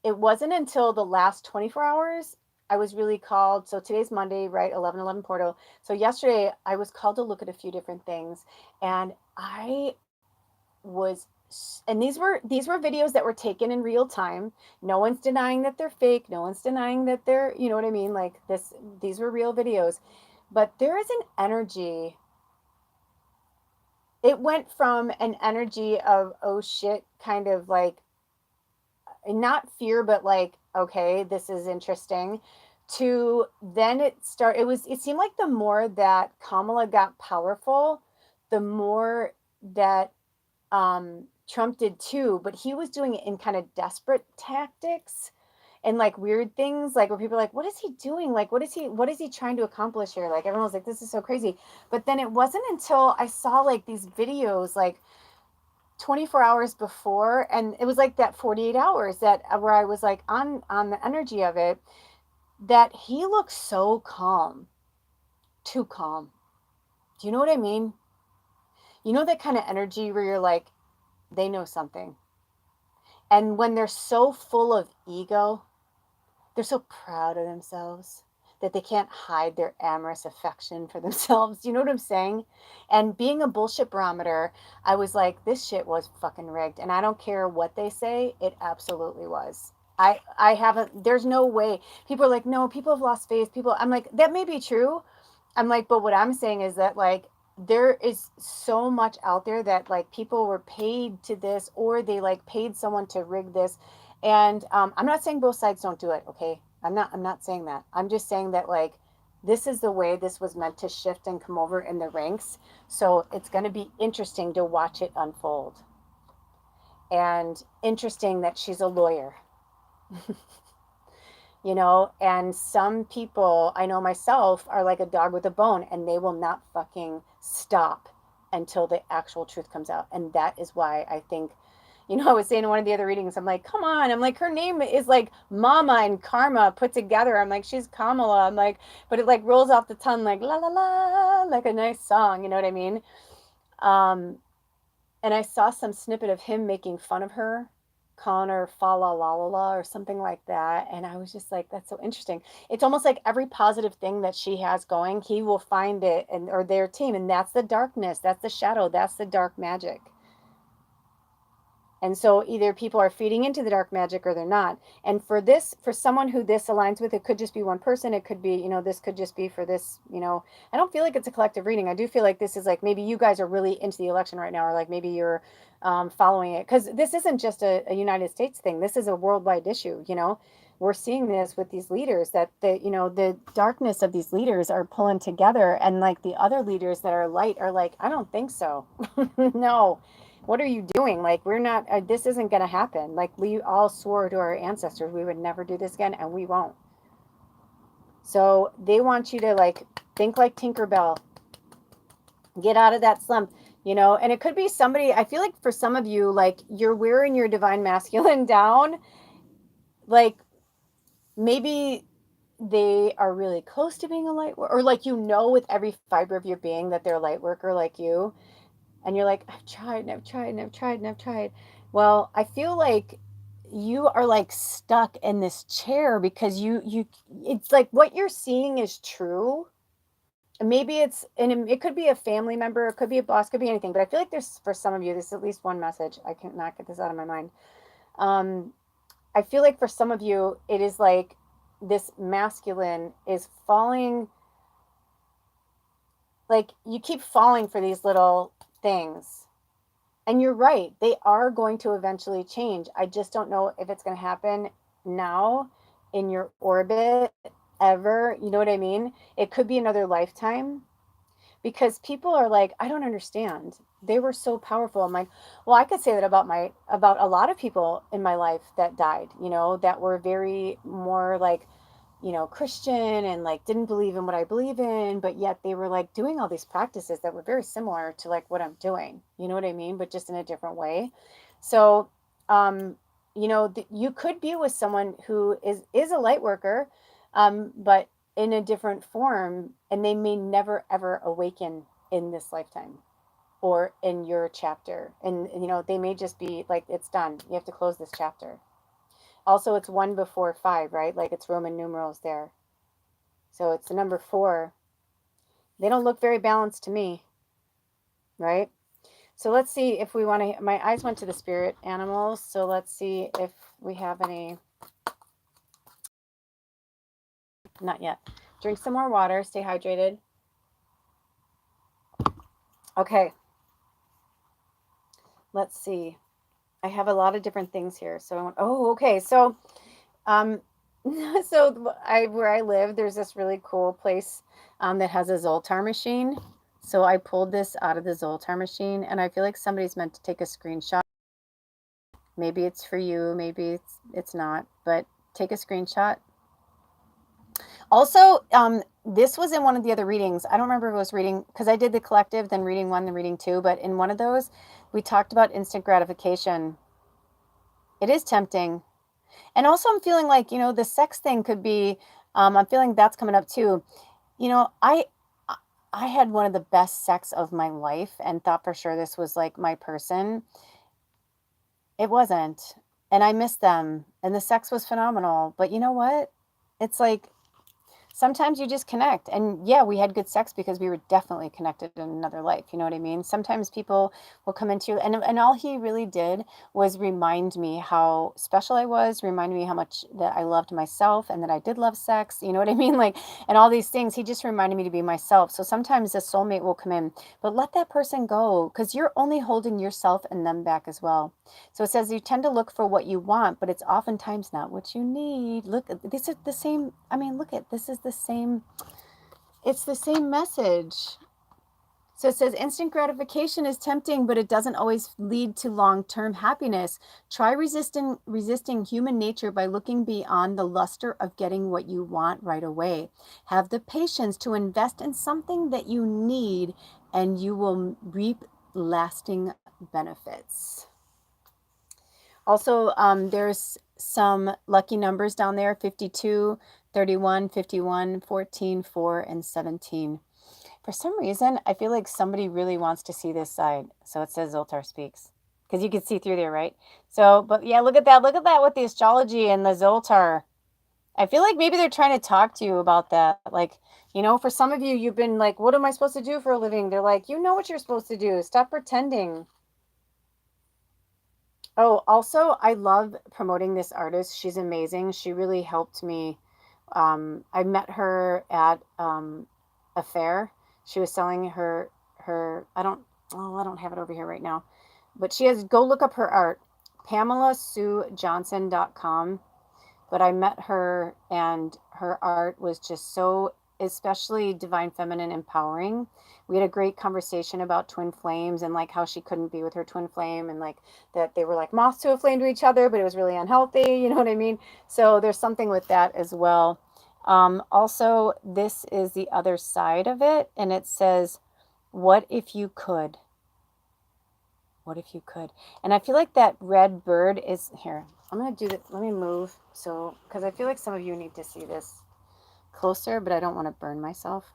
it wasn't until the last 24 hours I was really called. So today's Monday, right? 11/11 portal. So yesterday I was called to look at a few different things, and I was and these were videos that were taken in real time. No one's denying that they're fake. No one's denying that they're, you know what I mean? Like these were real videos. But there is an energy. It went from an energy of oh shit, kind of like not fear, but like, okay, this is interesting, to then it seemed like the more that Kamala got powerful, the more that Trump did too, but he was doing it in kind of desperate tactics. and like weird things, like where people are like, what is he doing? Like, what is he trying to accomplish here? Like everyone was like, this is so crazy. But then it wasn't until I saw like these videos, like 24 hours before, and it was like that 48 hours that where I was like on the energy of it, that he looks so calm, too calm. Do you know what I mean? You know that kind of energy where you're like, they know something. And when they're so full of ego, they're so proud of themselves that they can't hide their amorous affection for themselves. You know what I'm saying? And being a bullshit barometer, I was like, this shit was fucking rigged. And I don't care what they say, it absolutely was. I haven't, there's no way. People are like, no, people have lost faith. People, I'm like, that may be true. I'm like, but what I'm saying is that like there is so much out there that like people were paid to this, or they like paid someone to rig this. And I'm not saying both sides don't do it. Okay, I'm not saying that. I'm just saying that like this is the way this was meant to shift and come over in the ranks. So it's going to be interesting to watch it unfold. And interesting that she's a lawyer. And some people, I know myself, are like a dog with a bone, and they will not fucking stop until the actual truth comes out. And that is why I think, I was saying in one of the other readings, I'm like, come on, I'm like, her name is like Mama and Karma put together. I'm like, she's Kamala. I'm like, but it like rolls off the tongue like la la la, like a nice song, you know what I mean? um and I saw some snippet of him making fun of her, calling her fa la la la la or something like that. And I was just like, that's so interesting. It's almost like every positive thing that she has going, he will find it, and or their team. And that's the darkness, that's the shadow, that's the dark magic. And so either people are feeding into the dark magic or they're not. And for someone who this aligns with, it could just be one person. It could be, this could just be for this, I don't feel like it's a collective reading. I do feel like this is like maybe you guys are really into the election right now, or like maybe you're following it. Because this isn't just a United States thing. This is a worldwide issue. We're seeing this with these leaders, that the darkness of these leaders are pulling together, and like the other leaders that are light are like, I don't think so. No, what are you doing? Like, we're not, this isn't going to happen. Like, we all swore to our ancestors we would never do this again, and we won't. So they want you to like think like Tinkerbell, get out of that slump. And it could be somebody, I feel like for some of you, like you're wearing your divine masculine down, like maybe they are really close to being a light worker, or like with every fiber of your being that they're a light worker like you. And you're like, I've tried and I've tried and I've tried and I've tried. Well, I feel like you are like stuck in this chair because it's like what you're seeing is true. Maybe and it could be a family member, it could be a boss, could be anything. But I feel like there's, for some of you, this is at least one message. I cannot get this out of my mind. Um, I feel like for some of you, it is like this masculine is falling, like you keep falling for these little things. And you're right, they are going to eventually change. I just don't know if it's going to happen now in your orbit ever. You know what I mean? It could be another lifetime, because people are like, I don't understand. They were so powerful. I'm like, well, I could say that about a lot of people in my life that died, that were very more like Christian, and like didn't believe in what I believe in, but yet they were like doing all these practices that were very similar to like what I'm doing. You know what I mean? But just in a different way. So, um, you could be with someone who is a light worker, but in a different form, and they may never ever awaken in this lifetime or in your chapter. And they may just be like, it's done. You have to close this chapter. Also, it's 1 before 5, right? Like it's Roman numerals there. So it's the number 4. They don't look very balanced to me, right? So let's see if we want to. My eyes went to the spirit animals. So let's see if we have any. Not yet. Drink some more water. Stay hydrated. Okay. Let's see. I have a lot of different things here. So I want. Oh, okay. So, um, where I live, there's this really cool place that has a Zoltar machine. So I pulled this out of the Zoltar machine, and I feel like somebody's meant to take a screenshot. Maybe it's for you, maybe it's not, but take a screenshot. Also, this was in one of the other readings. I don't remember if it was reading, because I did the collective, then reading 1, then reading 2. But in one of those, we talked about instant gratification. It is tempting. And also, I'm feeling like, the sex thing could be, I'm feeling that's coming up too. You know, I, I I had one of the best sex of my life and thought for sure this was like my person. It wasn't. And I missed them. And the sex was phenomenal. But you know what? It's like sometimes you just connect. And yeah, we had good sex because we were definitely connected in another life. You know what I mean? Sometimes people will come into you, and all he really did was remind me how special I was, remind me how much that I loved myself and that I did love sex. You know what I mean? Like, and all these things. He just reminded me to be myself. So sometimes a soulmate will come in, but let that person go because you're only holding yourself and them back as well. So it says you tend to look for what you want, but it's oftentimes not what you need. Look, this is the same. I mean, look at this is the same. It's the same message. So it says instant gratification is tempting, but it doesn't always lead to long-term happiness. Try resisting human nature by looking beyond the luster of getting what you want right away. Have the patience to invest in something that you need, and you will reap lasting benefits. Also, there's some lucky numbers down there: 52, 31, 51, 14, 4, and 17. For some reason, I feel like somebody really wants to see this side. So it says Zoltar speaks. Because you can see through there, right? So, but yeah, look at that. Look at that with the astrology and the Zoltar. I feel like maybe they're trying to talk to you about that. Like, for some of you, you've been like, what am I supposed to do for a living? They're like, you know what you're supposed to do. Stop pretending. Oh, also, I love promoting this artist. She's amazing. She really helped me. I met her at a fair. She was selling her. I don't have it over here right now, but she has. Go look up her art, PamelaSueJohnson.com. But I met her, and her art was just so, especially divine feminine, empowering. We had a great conversation about twin flames and like how she couldn't be with her twin flame, and like that they were like moths to a flame to each other, but it was really unhealthy. You know what I mean? So there's something with that as well. Also, this is the other side of it, and it says, what if you could? What if you could? And I feel like that red bird is here. I'm going to do that. Let me move. So, because I feel like some of you need to see this closer, but I don't want to burn myself.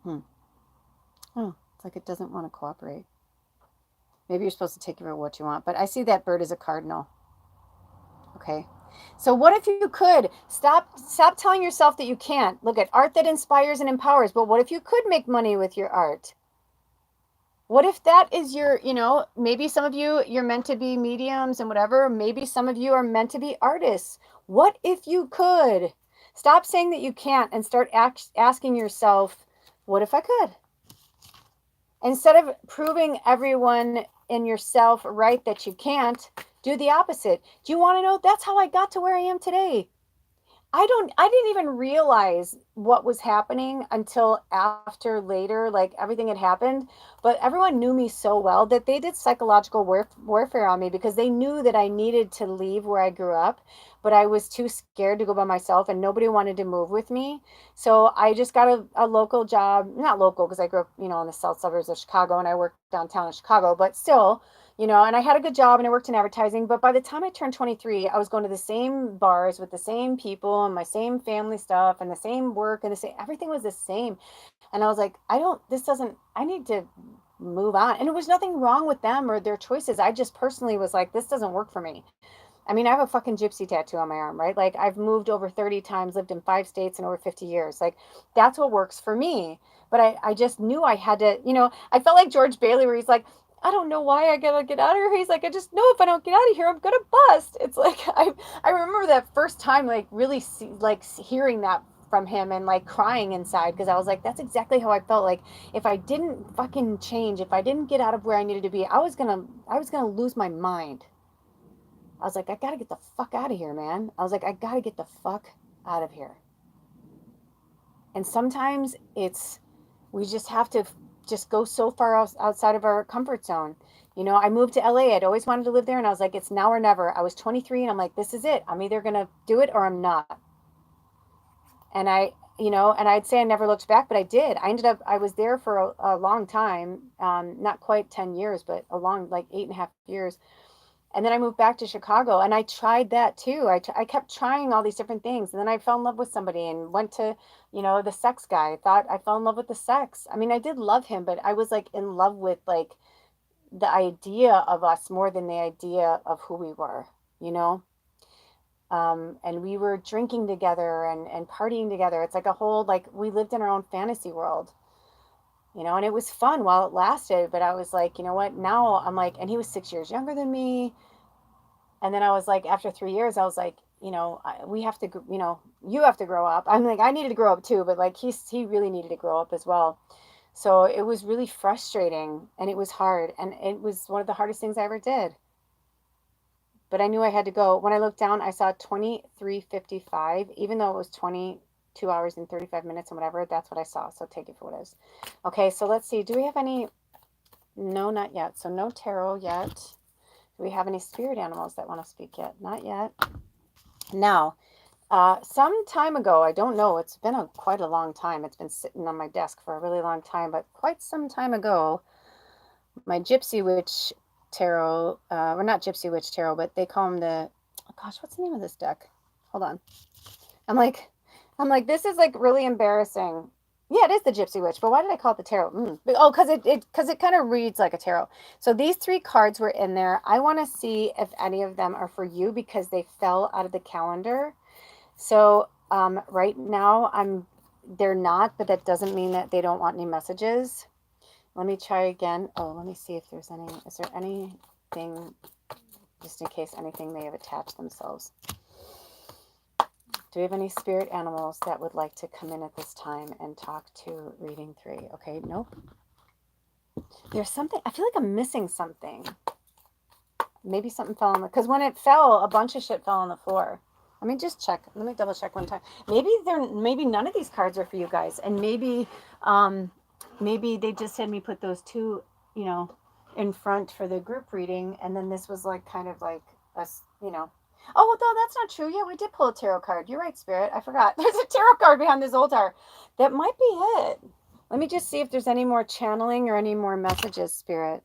Oh, it's like it doesn't want to cooperate. Maybe you're supposed to take care of what you want, but I see that bird as a cardinal. Okay. So what if you could stop telling yourself that you can't? Look at art that inspires and empowers, but what if you could make money with your art? What if that is maybe some of you, you're meant to be mediums and whatever. Maybe some of you are meant to be artists. What if you could? Stop saying that you can't and start asking yourself, what if I could? Instead of proving everyone and yourself right that you can't, do the opposite. Do you want to know? That's how I got to where I am today. I didn't even realize what was happening until after later, like everything had happened. But everyone knew me so well that they did psychological warfare on me because they knew that I needed to leave where I grew up, but I was too scared to go by myself and nobody wanted to move with me. So I just got a local job, not local because I grew up, in the south suburbs of Chicago and I worked downtown in Chicago, but still, and I had a good job and I worked in advertising. But by the time I turned 23, I was going to the same bars with the same people and my same family stuff and the same work and everything was the same. And I was like, I need to move on. And it was nothing wrong with them or their choices. I just personally was like, this doesn't work for me. I mean, I have a fucking gypsy tattoo on my arm, right? Like I've moved over 30 times, lived in 5 states in over 50 years. Like that's what works for me. But I just knew I had to, I felt like George Bailey where he's like, I don't know why I gotta get out of here. He's like, I just know if I don't get out of here, I'm gonna bust. It's like, I remember that first time, like really hearing that from him and like crying inside because I was like, that's exactly how I felt. Like if I didn't fucking change, if I didn't get out of where I needed to be, I was gonna lose my mind. I was like, I gotta get the fuck out of here, man. I was like, I gotta get the fuck out of here. And sometimes we just have to just go so far outside of our comfort zone. You know, I moved to LA. I'd always wanted to live there, and I was like, it's now or never. I was 23, and I'm like, this is it. I'm either going to do it or I'm not. And and I'd say I never looked back, but I did. I was there for a long time, not quite 10 years, but a long, like 8.5 years. And then I moved back to Chicago, and I tried that too. I kept trying all these different things. And then I fell in love with somebody and went to, the sex guy. I thought I fell in love with the sex. I mean, I did love him, but I was like in love with like the idea of us more than the idea of who we were, you know? And we were drinking together and partying together. It's like a whole, like, we lived in our own fantasy world, and it was fun while it lasted. But I was like, you know what? Now I'm like, and he was 6 years younger than me. And then I was like, after 3 years, I was like, we have to, you have to grow up. I'm like, I needed to grow up too, but like he really needed to grow up as well. So it was really frustrating and it was hard. And it was one of the hardest things I ever did. But I knew I had to go. When I looked down, I saw 23:55, even though it was 22 hours and 35 minutes and whatever. That's what I saw. So take it for what it is. Okay, so let's see. Do we have any? No, not yet. So no tarot yet. Do we have any spirit animals that want to speak yet? Not yet. Now, some time ago, I don't know, it's been quite a long time. It's been sitting on my desk for a really long time, but quite some time ago, my Gypsy Witch tarot, or not Gypsy Witch tarot, but they call them oh gosh, what's the name of this deck? Hold on. I'm like, this is like really embarrassing. Yeah, it is the Gypsy Witch, but why did I call it the tarot? Oh, because it kind of reads like a tarot. So these three cards were in there. I want to see if any of them are for you because they fell out of the calendar. So right now they're not, but that doesn't mean that they don't want any messages. Let me try again. Oh, let me see if is there anything, just in case anything may have attached themselves. Do we have any spirit animals that would like to come in at this time and talk to reading 3? Okay, nope. There's something, I feel like I'm missing something. Maybe something fell on because when it fell, a bunch of shit fell on the floor. Let me just check. Let me double check one time. Maybe none of these cards are for you guys. And maybe they just had me put those two, in front for the group reading. And then this was like kind of like us, Oh, no, that's not true. Yeah, we did pull a tarot card. You're right, Spirit. I forgot. There's a tarot card behind this altar. That might be it. Let me just see if there's any more channeling or any more messages, Spirit.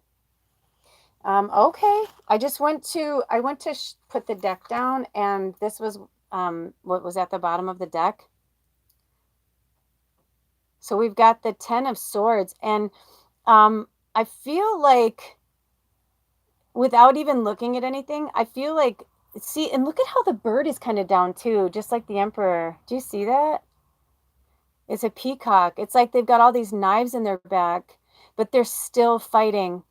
Okay. I went to put the deck down, and this was what was at the bottom of the deck. So we've got the 10 of Swords, and I feel like, without even looking at anything, I feel like, see, and look at how the bird is kind of down too, just like the Emperor. Do you see that? It's a peacock. It's like they've got all these knives in their back, but they're still fighting.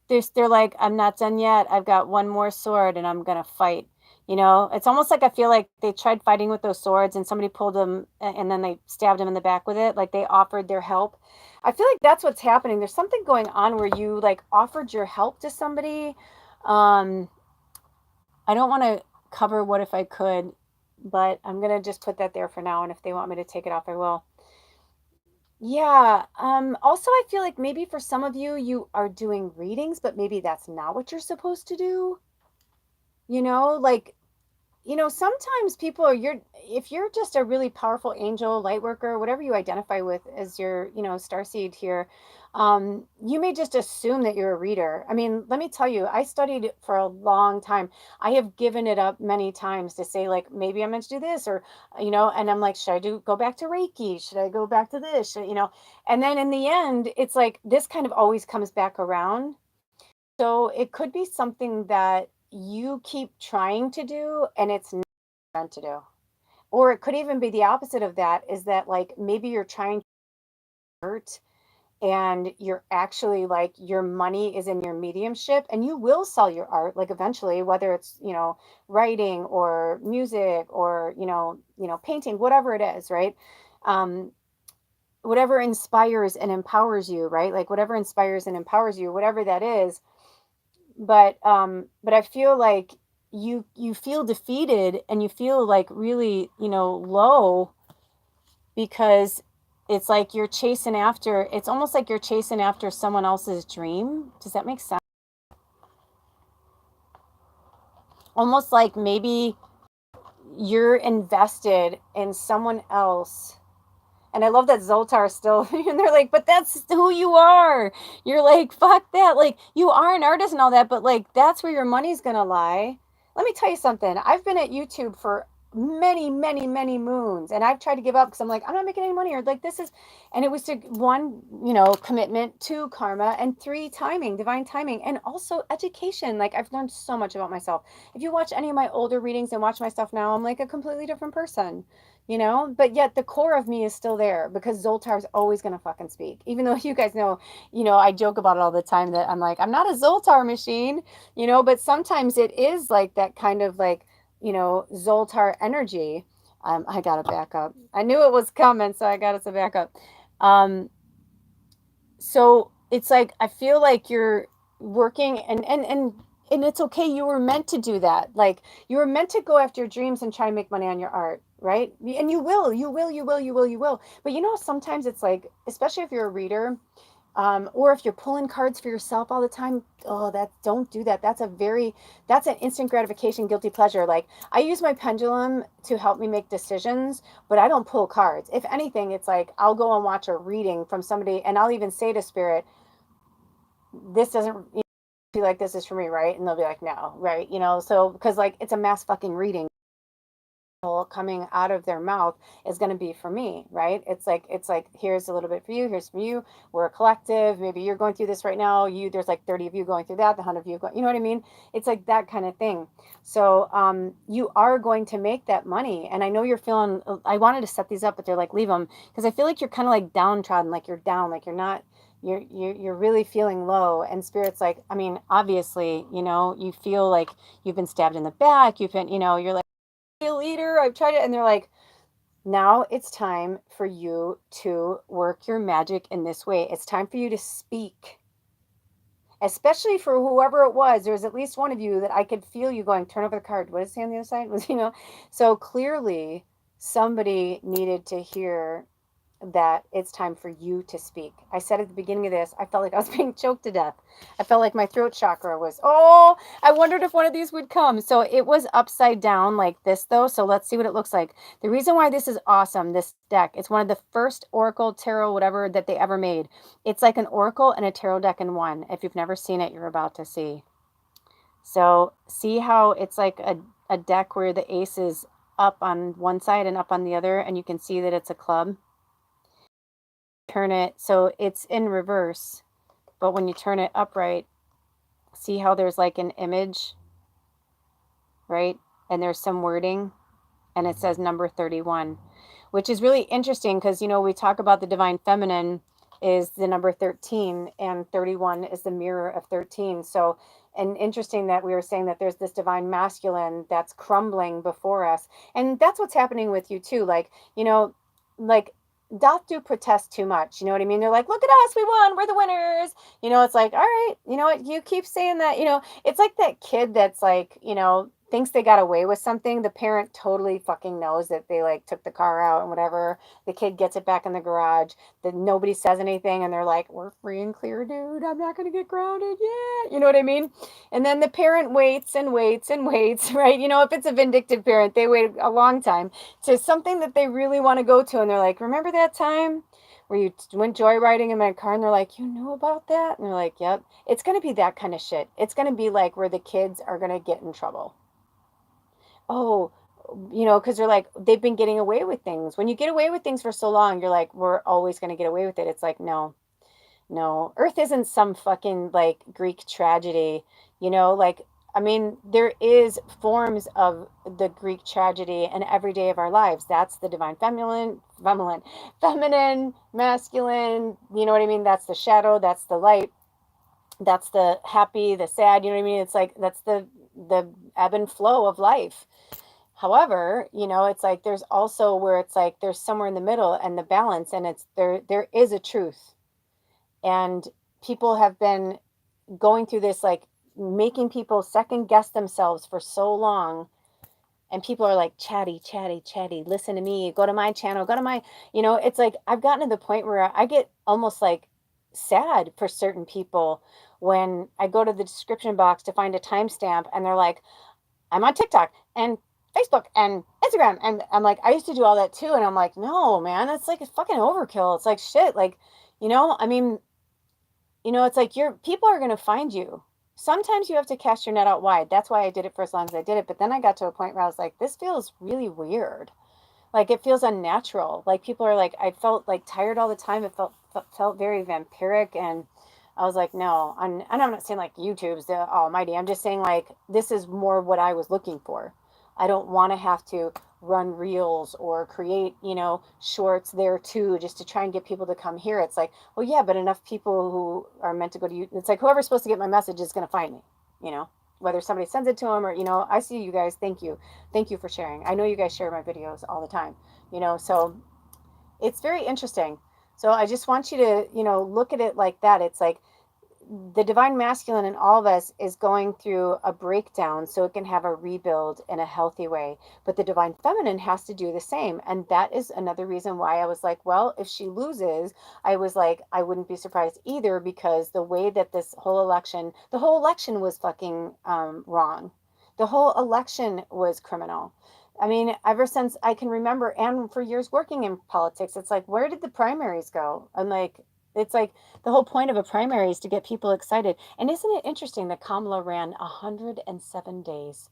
They're like, I'm not done yet. I've got one more sword and I'm gonna fight. It's almost like I feel like they tried fighting with those swords and somebody pulled them and then they stabbed them in the back with it. Like they offered their help. I feel like that's what's happening. There's something going on where you like offered your help to somebody. I don't want to cover what if I could, but I'm gonna just put that there for now. And if they want me to take it off, I will. Yeah. Also, I feel like maybe for some of you, you are doing readings, but maybe that's not what you're supposed to do. Like, sometimes people if you're just a really powerful angel, light worker, whatever you identify with as your, starseed here, you may just assume that you're a reader. I mean, let me tell you, I studied for a long time. I have given it up many times to say, like, maybe I'm meant to do this or, and I'm like, should I go back to Reiki? Should I go back to this? And then in the end, it's like, this kind of always comes back around. So it could be something that you keep trying to do and it's not meant to do. Or it could even be the opposite of that, is that like maybe you're trying to hurt and you're actually like your money is in your mediumship and you will sell your art like eventually, whether it's, writing or music or, painting, whatever it is, right? Whatever inspires and empowers you, right? Like whatever inspires and empowers you, whatever that is. But I feel like you feel defeated and you feel like really, low because it's like it's almost like you're chasing after someone else's dream. Does that make sense? almost like maybe you're invested in someone else. And I love that Zoltar still, and they're like, but that's who you are. You're like, fuck that. Like, you are an artist and all that, but like, that's where your money's gonna lie. Let me tell you something. I've been at YouTube for many, many, many moons, and I've tried to give up because I'm like, I'm not making any money, or like, this is, and it was to one, commitment, two, karma, and three, timing, divine timing, and also education. Like, I've learned so much about myself. If you watch any of my older readings and watch my stuff now, I'm like a completely different person, but yet the core of me is still there because Zoltar's always going to fucking speak. Even though you guys know, I joke about it all the time that I'm like, I'm not a Zoltar machine, but sometimes it is like that kind of like, Zoltar energy. I got to back up. I knew it was coming, so I got us to back up. Um, so it's like, I feel like you're working and it's okay. You were meant to do that. Like, you were meant to go after your dreams and try to make money on your art, right? And you will. But sometimes it's like, especially if you're a reader, or if you're pulling cards for yourself all the time, oh, don't do that. That's an instant gratification, guilty pleasure. Like, I use my pendulum to help me make decisions, but I don't pull cards. If anything, it's like, I'll go and watch a reading from somebody, and I'll even say to spirit, this doesn't feel like this is for me, right? And they'll be like, no, right? So, because like, it's a mass fucking reading coming out of their mouth is going to be for me, right? It's like here's a little bit for you, here's for you. We're a collective. Maybe you're going through this right now. There's like 30 of you going through that, the 100 of you going, you know what I mean? It's like that kind of thing. So you are going to make that money, and I know you're feeling. I wanted to set these up, but they're like, leave them, because I feel like you're kind of like downtrodden, like you're down, like you're not. You're really feeling low, and spirit's like, I mean, obviously, you feel like you've been stabbed in the back. You've been, you're like a leader. I've tried it. And they're like, now it's time for you to work your magic in this way. It's time for you to speak, especially for whoever it was. There was at least one of you that I could feel you going, turn over the card. What does it say on the other side? So clearly somebody needed to hear that it's time for you to speak. I said at the beginning of this, I felt like I was being choked to death. I felt like my throat chakra was, oh, I wondered if one of these would come. So it was upside down like this, though. So let's see what it looks like. The reason why this is awesome, this deck, it's one of the first Oracle tarot, whatever, that they ever made. It's like an Oracle and a tarot deck in one. If you've never seen it, you're about to see. So see how it's like a deck where the ace is up on one side and up on the other, and you can see that it's a club. Turn it so it's in reverse, but when you turn it upright, see how there's like an image, right? And there's some wording, and it says number 31, which is really interesting because, we talk about the divine feminine is the number 13, and 31 is the mirror of 13. So, and interesting that we were saying that there's this divine masculine that's crumbling before us. And that's what's happening with you too. Like doth do protest too much. You know what I mean? They're like, look at us, we won, we're the winners. It's like, all right, you know what? You keep saying that, it's like that kid that's like, thinks they got away with something. The parent totally fucking knows that they like took the car out and whatever. The kid gets it back in the garage. That nobody says anything, and they're like, we're free and clear, dude. I'm not gonna get grounded. Yeah. You know what I mean? And then the parent waits and waits and waits, right? If it's a vindictive parent, they wait a long time to something that they really want to go to. And they're like, remember that time where you went joyriding in my car? And they're like, you knew about that? And they're like, yep. It's going to be that kind of shit. It's going to be like where the kids are going to get in trouble. Oh, because they're like, they've been getting away with things. When you get away with things for so long, you're like, we're always going to get away with it. It's like, no, no. Earth isn't some fucking like Greek tragedy, like, I mean, there is forms of the Greek tragedy in every day of our lives. That's the divine feminine, masculine, you know what I mean? That's the shadow, that's the light, that's the happy, the sad, you know what I mean? It's like, that's the ebb and flow of life. However, it's like there's also where it's like there's somewhere in the middle and the balance, and it's there is a truth. And people have been going through this, like making people second guess themselves for so long. And people are like, chatty, chatty, chatty, listen to me, go to my channel, go to my, it's like I've gotten to the point where I get almost like sad for certain people when I go to the description box to find a timestamp, and they're like, I'm on TikTok and Facebook and Instagram. And I'm like, I used to do all that too. And I'm like, no, man, that's like a fucking overkill. It's like shit. Like, I mean, it's like people are going to find you. Sometimes you have to cast your net out wide. That's why I did it for as long as I did it. But then I got to a point where I was like, this feels really weird. Like it feels unnatural. Like people are like, I felt like tired all the time. It felt very vampiric, and I was like, no. And I'm not saying like YouTube's the almighty. I'm just saying like this is more what I was looking for. I don't want to have to run reels or create, shorts there too, just to try and get people to come here. It's like, well, yeah, but enough people who are meant to go to you. It's like whoever's supposed to get my message is going to find me, you know whether somebody sends it to them or, I see you guys. Thank you for sharing. I know you guys share my videos all the time, so it's very interesting. So I just want you to, look at it like that. It's like the divine masculine in all of us is going through a breakdown so it can have a rebuild in a healthy way. But the divine feminine has to do the same. And that is another reason why I was like, well, if she loses, I was like, I wouldn't be surprised either, because the way that the whole election was fucking wrong. The whole election was criminal. I mean, ever since I can remember, and for years working in politics, it's like, where did the primaries go? I'm like, it's like the whole point of a primary is to get people excited. And isn't it interesting that Kamala ran 107 days?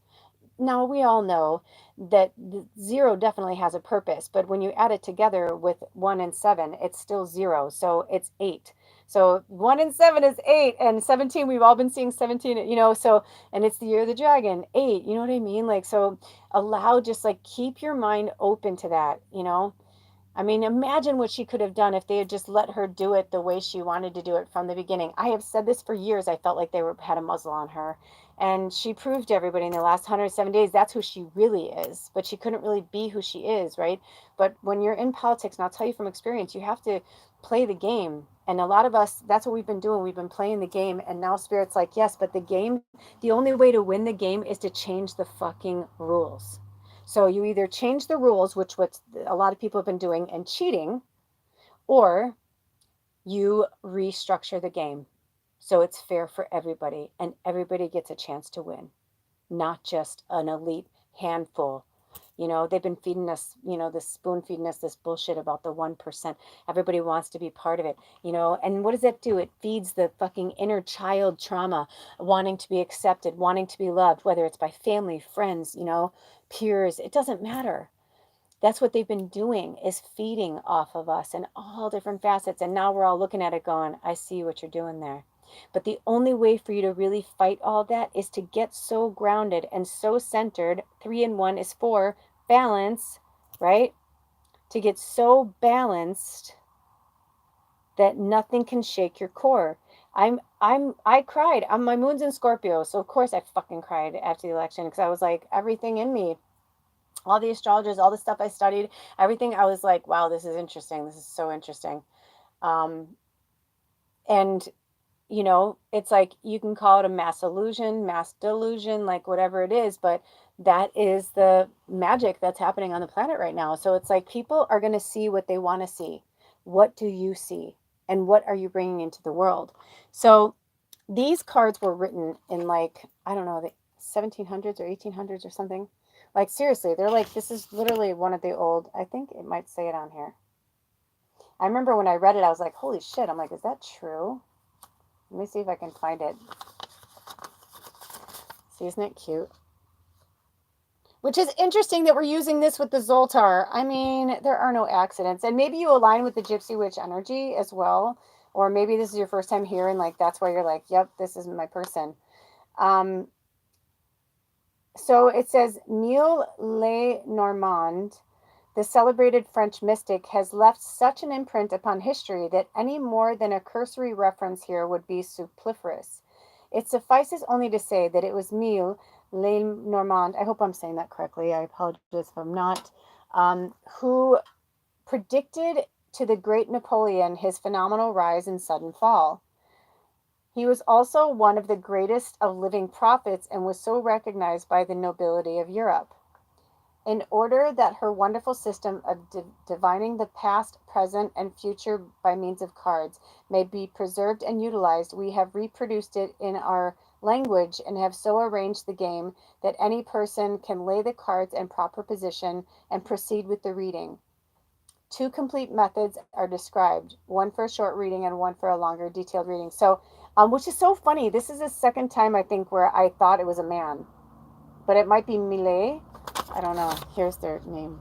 Now, we all know that zero definitely has a purpose, but when you add it together with 1 and 7, it's still zero. So it's 8. So 1 and 7 is 8, and 17, we've all been seeing 17, and it's the year of the dragon, 8, you know what I mean? Like, so just like keep your mind open to that. I mean, imagine what she could have done if they had just let her do it the way she wanted to do it from the beginning. I have said this for years. I felt like had a muzzle on her. And she proved to everybody in the last 107 days that's who she really is. But she couldn't really be who she is, right? But when you're in politics, and I'll tell you from experience, you have to play the game. And a lot of us, that's what we've been doing. We've been playing the game. And now Spirit's like, yes, but the only way to win the game is to change the fucking rules. So you either change the rules, which what a lot of people have been doing and cheating, or you restructure the game so it's fair for everybody and everybody gets a chance to win, not just an elite handful. They've been feeding us, this spoon feeding us this bullshit about the 1%. Everybody wants to be part of it. And what does that do? It feeds the fucking inner child trauma, wanting to be accepted, wanting to be loved, whether it's by family, friends, peers. It doesn't matter. That's what they've been doing, is feeding off of us in all different facets. And now we're all looking at it going, I see what you're doing there. But the only way for you to really fight all that is to get so grounded and so centered. 3 and 1 is 4, balance, right? To get so balanced that nothing can shake your core. I cried. My moon's in Scorpio, so of course I fucking cried after the election, because I was like, everything in me, all the astrologers, all the stuff I studied, everything, I was like, wow, this is interesting. This is so interesting. Um, and it's like you can call it a mass illusion, mass delusion, like whatever it is, but that is the magic that's happening on the planet right now. So it's like people are going to see what they want to see. What do you see? And what are you bringing into the world? So these cards were written in, like, I don't know, the 1700s or 1800s or something. Like, seriously, they're like, this is literally one of the old, I think it might say it on here. I remember when I read it, I was like, holy shit. I'm like, is that true? Let me see if I can find it. See, isn't it cute? Which is interesting that we're using this with the Zoltar. I mean, there are no accidents. And maybe you align with the Gypsy Witch energy as well. Or maybe this is your first time here and like that's why you're like, yep, this is my person. So it says, Neil Lenormand, the celebrated French mystic, has left such an imprint upon history that any more than a cursory reference here would be superfluous. It suffices only to say that it was Neil Lenormand, I hope I'm saying that correctly, I apologize if I'm not, who predicted to the great Napoleon his phenomenal rise and sudden fall. He was also one of the greatest of living prophets and was so recognized by the nobility of Europe. In order that her wonderful system of divining the past, present, and future by means of cards may be preserved and utilized, we have reproduced it in our language and have so arranged the game that any person can lay the cards in proper position and proceed with the reading. Two complete methods are described, one for a short reading and one for a longer, detailed reading. So, which is so funny. This is the second time I think where I thought it was a man, but it might be Millet. I don't know. Here's their name.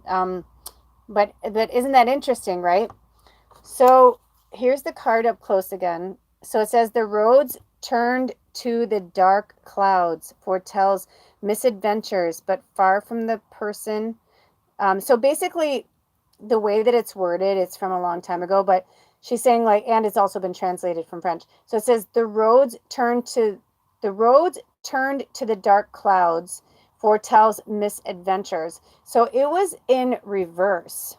Um, but isn't that interesting, right? So here's the card up close again. So it says the roads turned to the dark clouds foretells misadventures, but far from the person. So basically, the way that it's worded, it's from a long time ago, but she's saying like, and it's also been translated from French. So it says the roads turned to the dark clouds foretells misadventures. So it was in reverse.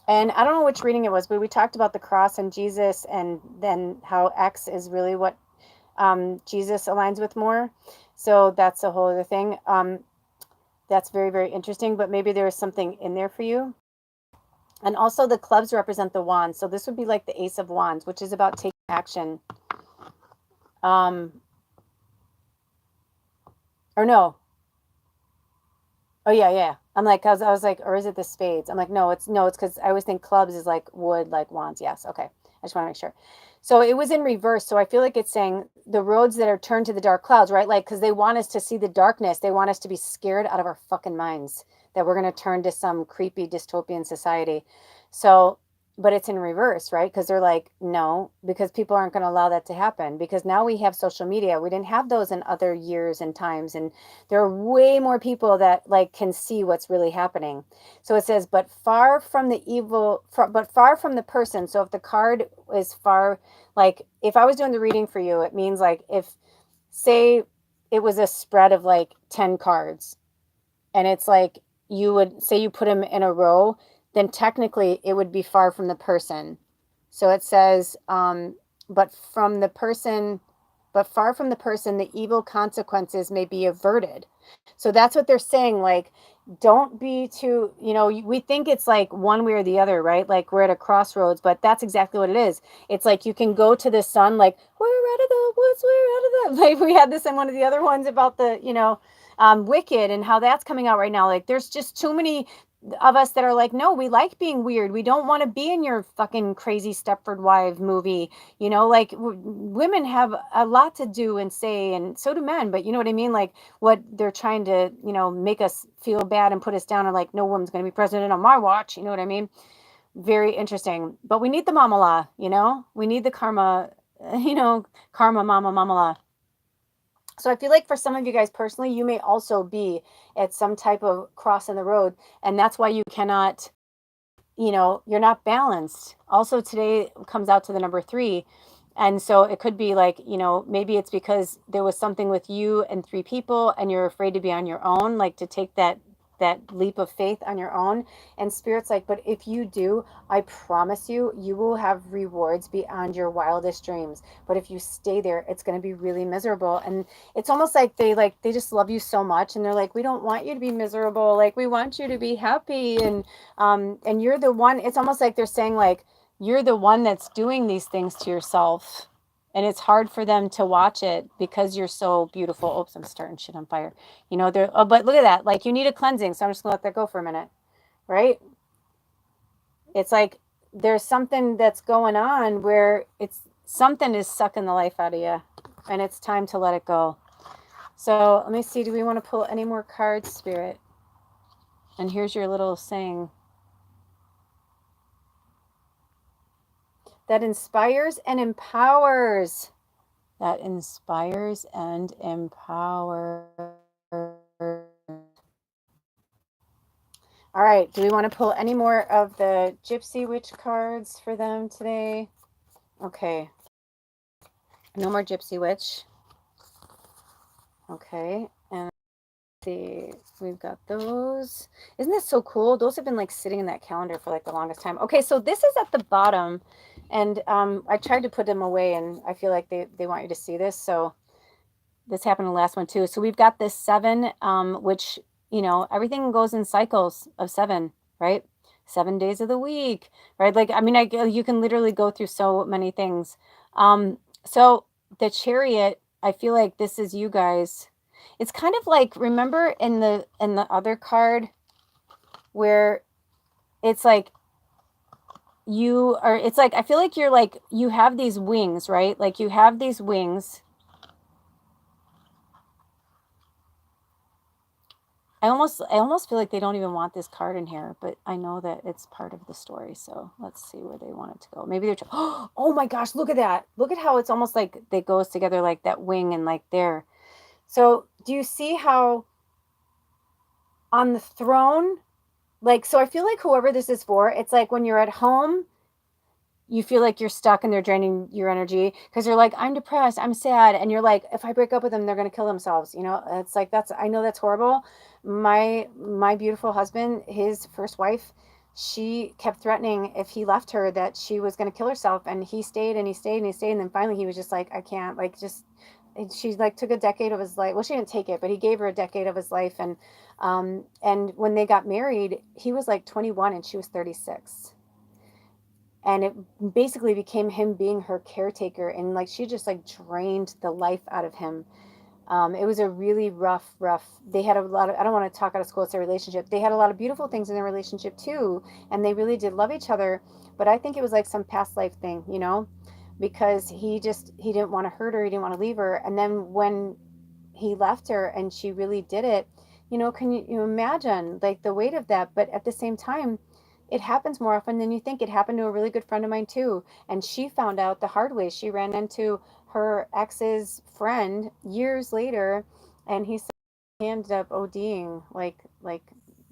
And I don't know which reading it was, but we talked about the cross and Jesus, and then how X is really what Jesus aligns with more. So that's a whole other thing. That's very, very interesting, but maybe there is something in there for you. And also the clubs represent the wands. So this would be like the Ace of Wands, which is about taking action. Or no. Oh yeah, yeah. I was like, or is it the spades? I'm like, no, it's because I always think clubs is like wood, like wands. Yes, okay. I just want to make sure. So it was in reverse. So I feel like it's saying the roads that are turned to the dark clouds, right? Like, because they want us to see the darkness. They want us to be scared out of our fucking minds that we're going to turn to some creepy dystopian society. So, but it's in reverse, right? Because they're like, no, because people aren't going to allow that to happen. Because now we have social media. We didn't have those in other years and times. And there are way more people that like can see what's really happening. So it says, but far from the evil, but far from the person. So if the card is far, like if I was doing the reading for you, it means like if, say, it was a spread of like 10 cards, and it's like you would say you put them in a row, then technically it would be far from the person. So it says, but from the person, but far from the person, the evil consequences may be averted. So that's what they're saying. Like, don't be too, we think it's like one way or the other, right? Like we're at a crossroads, but that's exactly what it is. It's like you can go to the sun, like, we're out of the woods, we're out of the, like we had this in one of the other ones about the, Wicked and how that's coming out right now. Like, there's just too many of us that are like, no, we like being weird. We don't want to be in your fucking crazy Stepford Wives movie. Like women have a lot to do and say, and so do men. But you know what I mean? Like what they're trying to, make us feel bad and put us down, and like, no woman's going to be president on my watch. You know what I mean? Very interesting. But we need the mamala, we need the karma, karma mama mamala. So I feel like for some of you guys personally, you may also be at some type of cross in the road, and that's why you cannot, you're not balanced. Also, today comes out to the number 3. And so it could be like, maybe it's because there was something with you and 3 people and you're afraid to be on your own, like to take that leap of faith on your own. And Spirit's like, but if you do, I promise you, you will have rewards beyond your wildest dreams. But if you stay there, it's going to be really miserable. And it's almost like they just love you so much, and they're like, we don't want you to be miserable. Like, we want you to be happy. And you're the one. It's almost like they're saying like, you're the one that's doing these things to yourself. And it's hard for them to watch it because you're so beautiful. Oops, I'm starting shit on fire. But look at that. Like, you need a cleansing. So I'm just gonna let that go for a minute. Right? It's like there's something that's going on where it's something is sucking the life out of you, and it's time to let it go. So let me see. Do we want to pull any more cards, Spirit? And here's your little saying. That inspires and empowers. That inspires and empowers. All right. Do we want to pull any more of the Gypsy Witch cards for them today? Okay. No more Gypsy Witch. Okay. And let's see. We've got those. Isn't this so cool? Those have been like sitting in that calendar for like the longest time. Okay. So this is at the bottom. And I tried to put them away, and I feel like they want you to see this. So this happened in the last one too. So we've got this 7, which, everything goes in cycles of 7, right? 7 days of the week, right? Like, I mean, you can literally go through so many things. So the Chariot, I feel like this is you guys. It's kind of like, remember in the other card where it's like you are, it's like, I feel like you're like, you have these wings, right? Like you have these wings. I almost feel like they don't even want this card in here, but I know that it's part of the story. So let's see where they want it to go. Maybe they're oh my gosh, look at that. Look at how it's almost like it goes together, like that wing and like there. So do you see how on the throne, like, so I feel like whoever this is for, it's like when you're at home, you feel like you're stuck and they're draining your energy because you're like, I'm depressed, I'm sad, and you're like, if I break up with them, they're going to kill themselves. It's like, that's, I know that's horrible. My beautiful husband, his first wife, she kept threatening if he left her that she was going to kill herself, and he stayed and he stayed and he stayed, and then finally he was just like, I can't, like, just, she like took a decade of his life. Well, she didn't take it, but he gave her a decade of his life. And when they got married, he was like 21 and she was 36, and it basically became him being her caretaker, and like she just like drained the life out of him. It was a really rough. They had a lot of, I don't want to talk out of school, it's a relationship. They had a lot of beautiful things in their relationship too, and they really did love each other. But I think it was like some past life thing, because he didn't want to hurt her, he didn't want to leave her. And then when he left her and she really did it, can you imagine like the weight of that? But at the same time, it happens more often than you think. It happened to a really good friend of mine too, and she found out the hard way. She ran into her ex's friend years later, and he said he ended up ODing like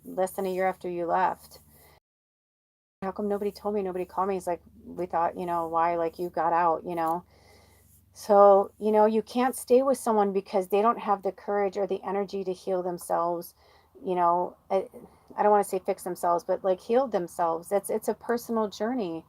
less than a year after you left. How come nobody told me, nobody called me? He's like, we thought, why, like, you got out. So, you can't stay with someone because they don't have the courage or the energy to heal themselves. I don't want to say fix themselves, but like heal themselves. It's a personal journey.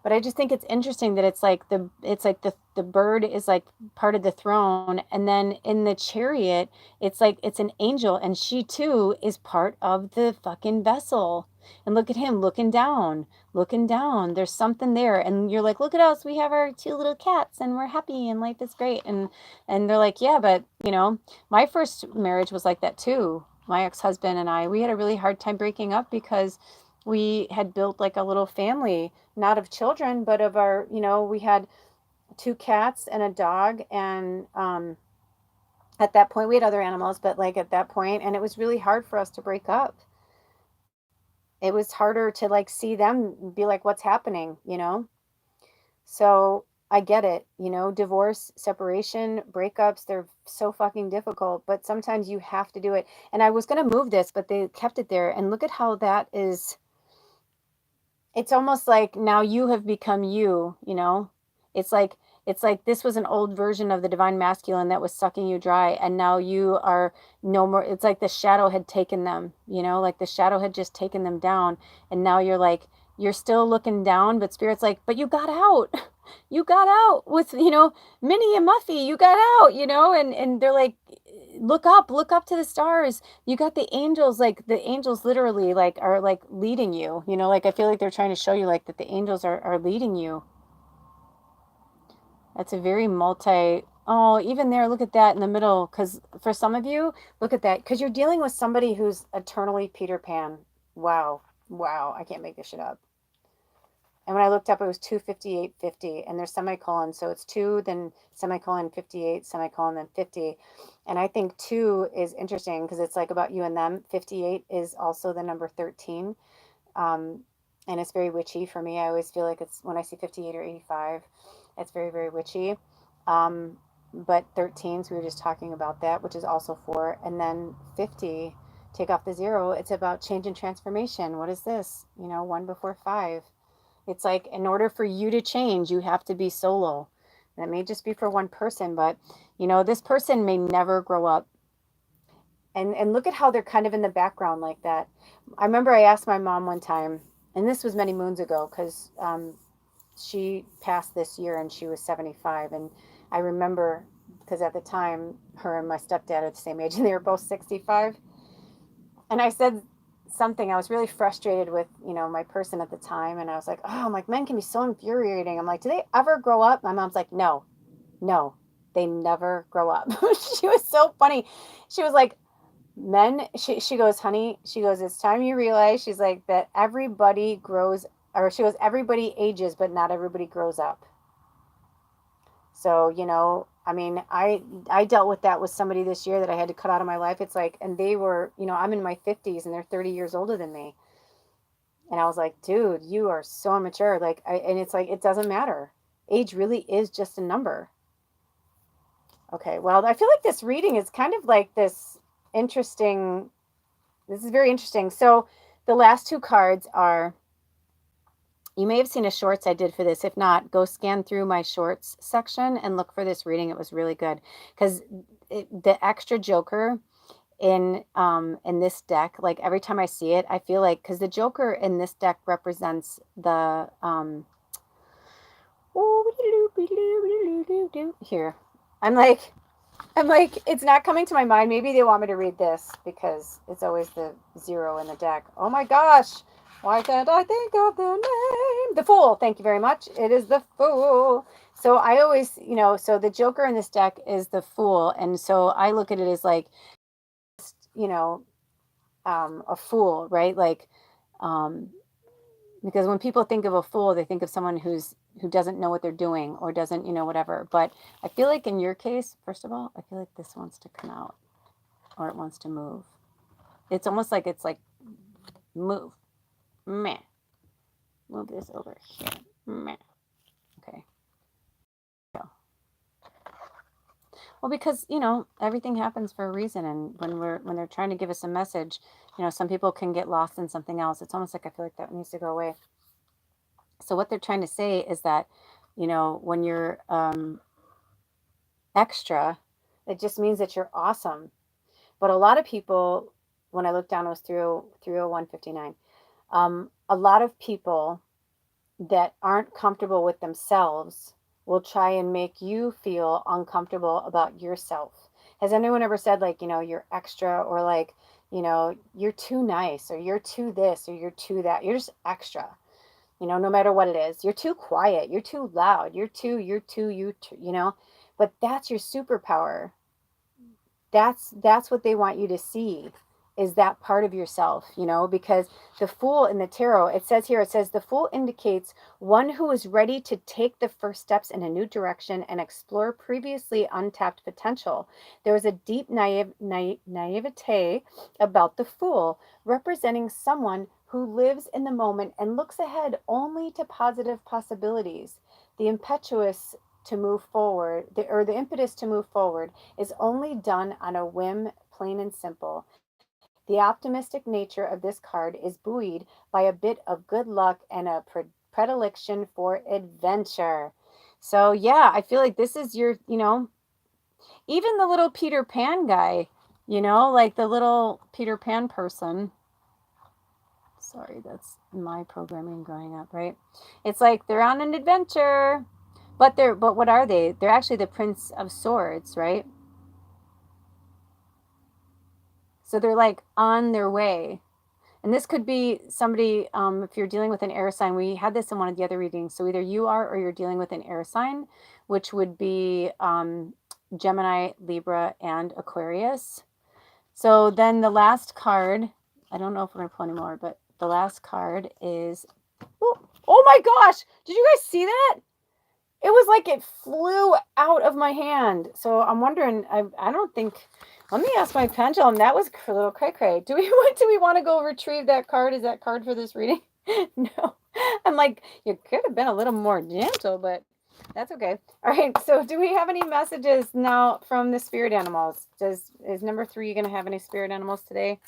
But I just think it's interesting that it's like the bird is like part of the throne, and then in the chariot, it's like it's an angel, and she too is part of the fucking vessel. And look at him looking down, looking down. There's something there, and you're like, look at us, we have our two little cats, and we're happy, and life is great. And they're like, yeah, but my first marriage was like that too. My ex-husband and I, we had a really hard time breaking up because we had built like a little family, not of children, but of our, we had two cats and a dog. And at that point, we had other animals, but like at that point, and it was really hard for us to break up. It was harder to like see them be like, what's happening? So I get it, divorce, separation, breakups, they're so fucking difficult, but sometimes you have to do it. And I was going to move this, but they kept it there. And look at how that is. It's almost like now you have become you. It's like this was an old version of the divine masculine that was sucking you dry, and now you are no more. It's like the shadow had taken them, like the shadow had just taken them down, and now you're like, you're still looking down, but spirit's like, but you got out. You got out with, Minnie and Muffy, you got out, and they're like, look up to the stars. You got the angels, like the angels literally like are like leading you, like I feel like they're trying to show you like that the angels are leading you. That's a very multi, oh, even there, look at that in the middle, because for some of you, look at that, because you're dealing with somebody who's eternally Peter Pan. Wow, I can't make this shit up. And when I looked up, it was 25850, and there's semicolons. So it's 2, then semicolon 58, semicolon, then 50. And I think 2 is interesting because it's like about you and them. 58 is also the number 13. Um, and it's very witchy for me. I always feel like it's when I see 58 or 85, it's very, very witchy. But 13s, we were just talking about that, which is also 4. And then 50, take off the 0. It's about change and transformation. What is this? 1 before 5. It's like in order for you to change, you have to be solo. And it may just be for one person, but this person may never grow up. And look at how they're kind of in the background like that. I remember I asked my mom one time, and this was many moons ago because she passed this year and she was 75. And I remember because at the time, her and my stepdad are the same age and they were both 65. And I said, something. I was really frustrated with, my person at the time. And I was like, oh, I'm like, men can be so infuriating. I'm like, do they ever grow up? My mom's like, no, no, they never grow up. She was so funny. She was like, men, she goes, honey, she goes, it's time you realize, she's like, that everybody grows, or she goes, everybody ages, but not everybody grows up. So, I mean, I dealt with that with somebody this year that I had to cut out of my life. It's like, and they were, I'm in my 50s and they're 30 years older than me. And I was like, dude, you are so immature. Like, and it's like, it doesn't matter. Age really is just a number. Okay, well, I feel like this reading is kind of like this interesting. This is very interesting. So the last two cards are, you may have seen a shorts I did for this. If not, go scan through my shorts section and look for this reading. It was really good because the extra joker in this deck, like every time I see it, I feel like, because the joker in this deck represents the here. I'm like, it's not coming to my mind. Maybe they want me to read this because it's always the 0 in the deck. Oh my gosh. Why can't I think of the name? The Fool. Thank you very much. It is the Fool. So I always, so the joker in this deck is the Fool. And so I look at it as like, you know, a fool, right? Like, because when people think of a fool, they think of someone who doesn't know what they're doing or doesn't, whatever. But I feel like in your case, first of all, I feel like this wants to come out or it wants to move. It's almost like it's like, move. Meh. Move this over here. Meh. Okay. Well, because, everything happens for a reason. And when they're trying to give us a message, some people can get lost in something else. It's almost like I feel like that needs to go away. So what they're trying to say is that, when you're extra, it just means that you're awesome. But a lot of people, when I looked down, it was 30159. A lot of people that aren't comfortable with themselves will try and make you feel uncomfortable about yourself. Has anyone ever said, like, you're extra, or like, you're too nice, or you're too this, or you're too that? You're just extra, no matter what it is. You're too quiet, you're too loud, you're too, but that's your superpower. That's what they want you to see, is that part of yourself, because the Fool in the tarot, it says the Fool indicates one who is ready to take the first steps in a new direction and explore previously untapped potential. There is a deep naivete about the Fool, representing someone who lives in the moment and looks ahead only to positive possibilities. The impetus to move forward, the impetus to move forward is only done on a whim, plain and simple. The optimistic nature of this card is buoyed by a bit of good luck and a predilection for adventure. So, yeah, I feel like this is your, even the little Peter Pan guy, like the little Peter Pan person. Sorry, that's my programming growing up, right? It's like they're on an adventure, but what are they? They're actually the Prince of Swords, right? So they're like on their way. And this could be somebody, if you're dealing with an air sign, we had this in one of the other readings. So either you are, or you're dealing with an air sign, which would be Gemini, Libra, and Aquarius. So then the last card, I don't know if we're going to pull any more, but the last card is, oh my gosh, did you guys see that? It was like it flew out of my hand. So I'm wondering, I don't think, let me ask my pendulum. That was a little cray-cray. Do we want to go retrieve that card? Is that card for this reading? No. I'm like, you could have been a little more gentle, but that's okay. All right. So do we have any messages now from the spirit animals? Is number 3 going to have any spirit animals today?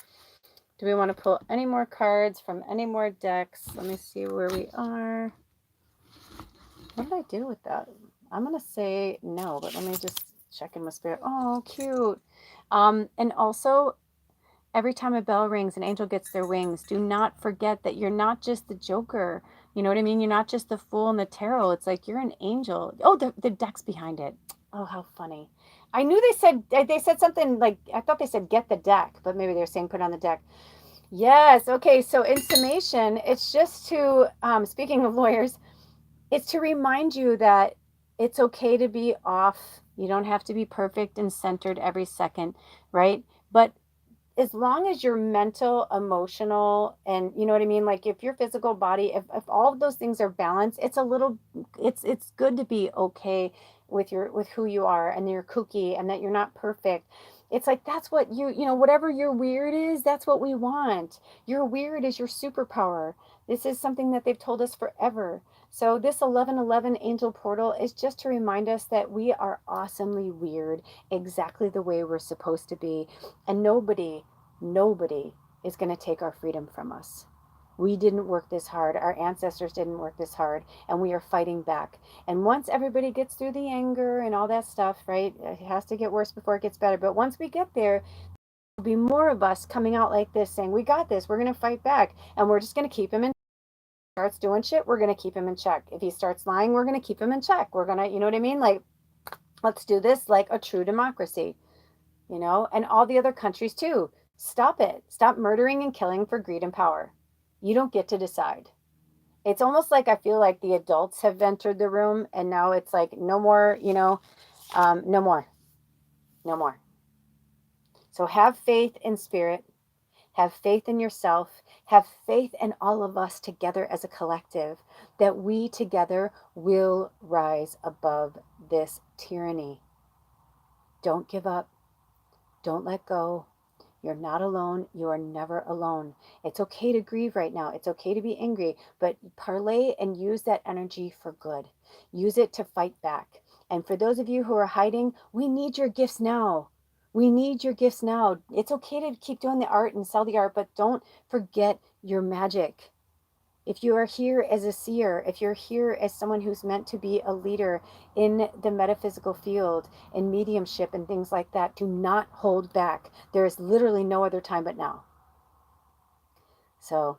Do we want to pull any more cards from any more decks? Let me see where we are. What did I do with that? I'm going to say no, but let me just check in with spirit. Oh, cute. And also, every time a bell rings, an angel gets their wings. Do not forget that you're not just the Joker. You know what I mean? You're not just the Fool in the tarot. It's like you're an angel. Oh, the deck's behind it. Oh, how funny. I knew they said something like, I thought they said get the deck, but maybe they're saying put it on the deck. Yes. Okay. So in summation, it's just to, speaking of lawyers, it's to remind you that it's okay to be off. You don't have to be perfect and centered every second, right? But as long as your mental, emotional, and you know what I mean, like if your physical body, if all of those things are balanced, it's a little, it's good to be okay with your, with who you are, and you're kooky and that you're not perfect. It's like that's what you know, whatever your weird is, that's what we want. Your weird is your superpower. This is something that they've told us forever. So this 1111 angel portal is just to remind us that we are awesomely weird, exactly the way we're supposed to be. And nobody is going to take our freedom from us. We didn't work this hard. Our ancestors didn't work this hard, and we are fighting back. And once everybody gets through the anger and all that stuff, right? It has to get worse before it gets better. But once we get there, there'll be more of us coming out like this saying, "We got this. We're going to fight back." And we're just going to keep him in. Starts doing shit, we're going to keep him in check. If he starts lying, we're going to keep him in check. We're going to, you know what I mean? Like, let's do this like a true democracy, you know, and all the other countries too. Stop it. Stop murdering and killing for greed and power. You don't get to decide. It's almost like I feel like the adults have entered the room and now it's like no more, you know, no more, no more. So have faith in spirit, have faith in yourself, have faith in all of us together as a collective, that we together will rise above this tyranny. Don't give up. Don't let go. You're not alone. You are never alone. It's okay to grieve right now. It's okay to be angry, but parlay and use that energy for good. Use it to fight back. And for those of you who are hiding, we need your gifts now. We need your gifts now. It's okay to keep doing the art and sell the art, but don't forget your magic. If you are here as a seer, if you're here as someone who's meant to be a leader in the metaphysical field, in mediumship and things like that, do not hold back. There is literally no other time but now. So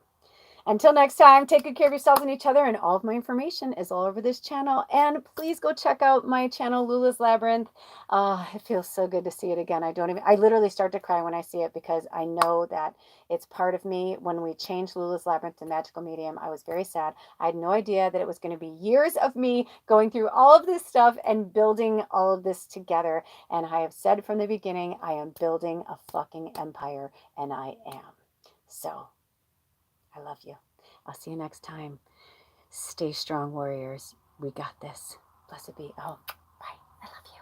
until next time, take good care of yourselves and each other. And all of my information is all over this channel. And please go check out my channel, Lula's Labyrinth. It feels so good to see it again. I literally start to cry when I see it because I know that it's part of me. When we changed Lula's Labyrinth to Magical Medium, I was very sad. I had no idea that it was going to be years of me going through all of this stuff and building all of this together. And I have said from the beginning, I am building a fucking empire, and I am. So I love you. I'll see you next time. Stay strong, warriors. We got this. Blessed be. Oh, bye. I love you.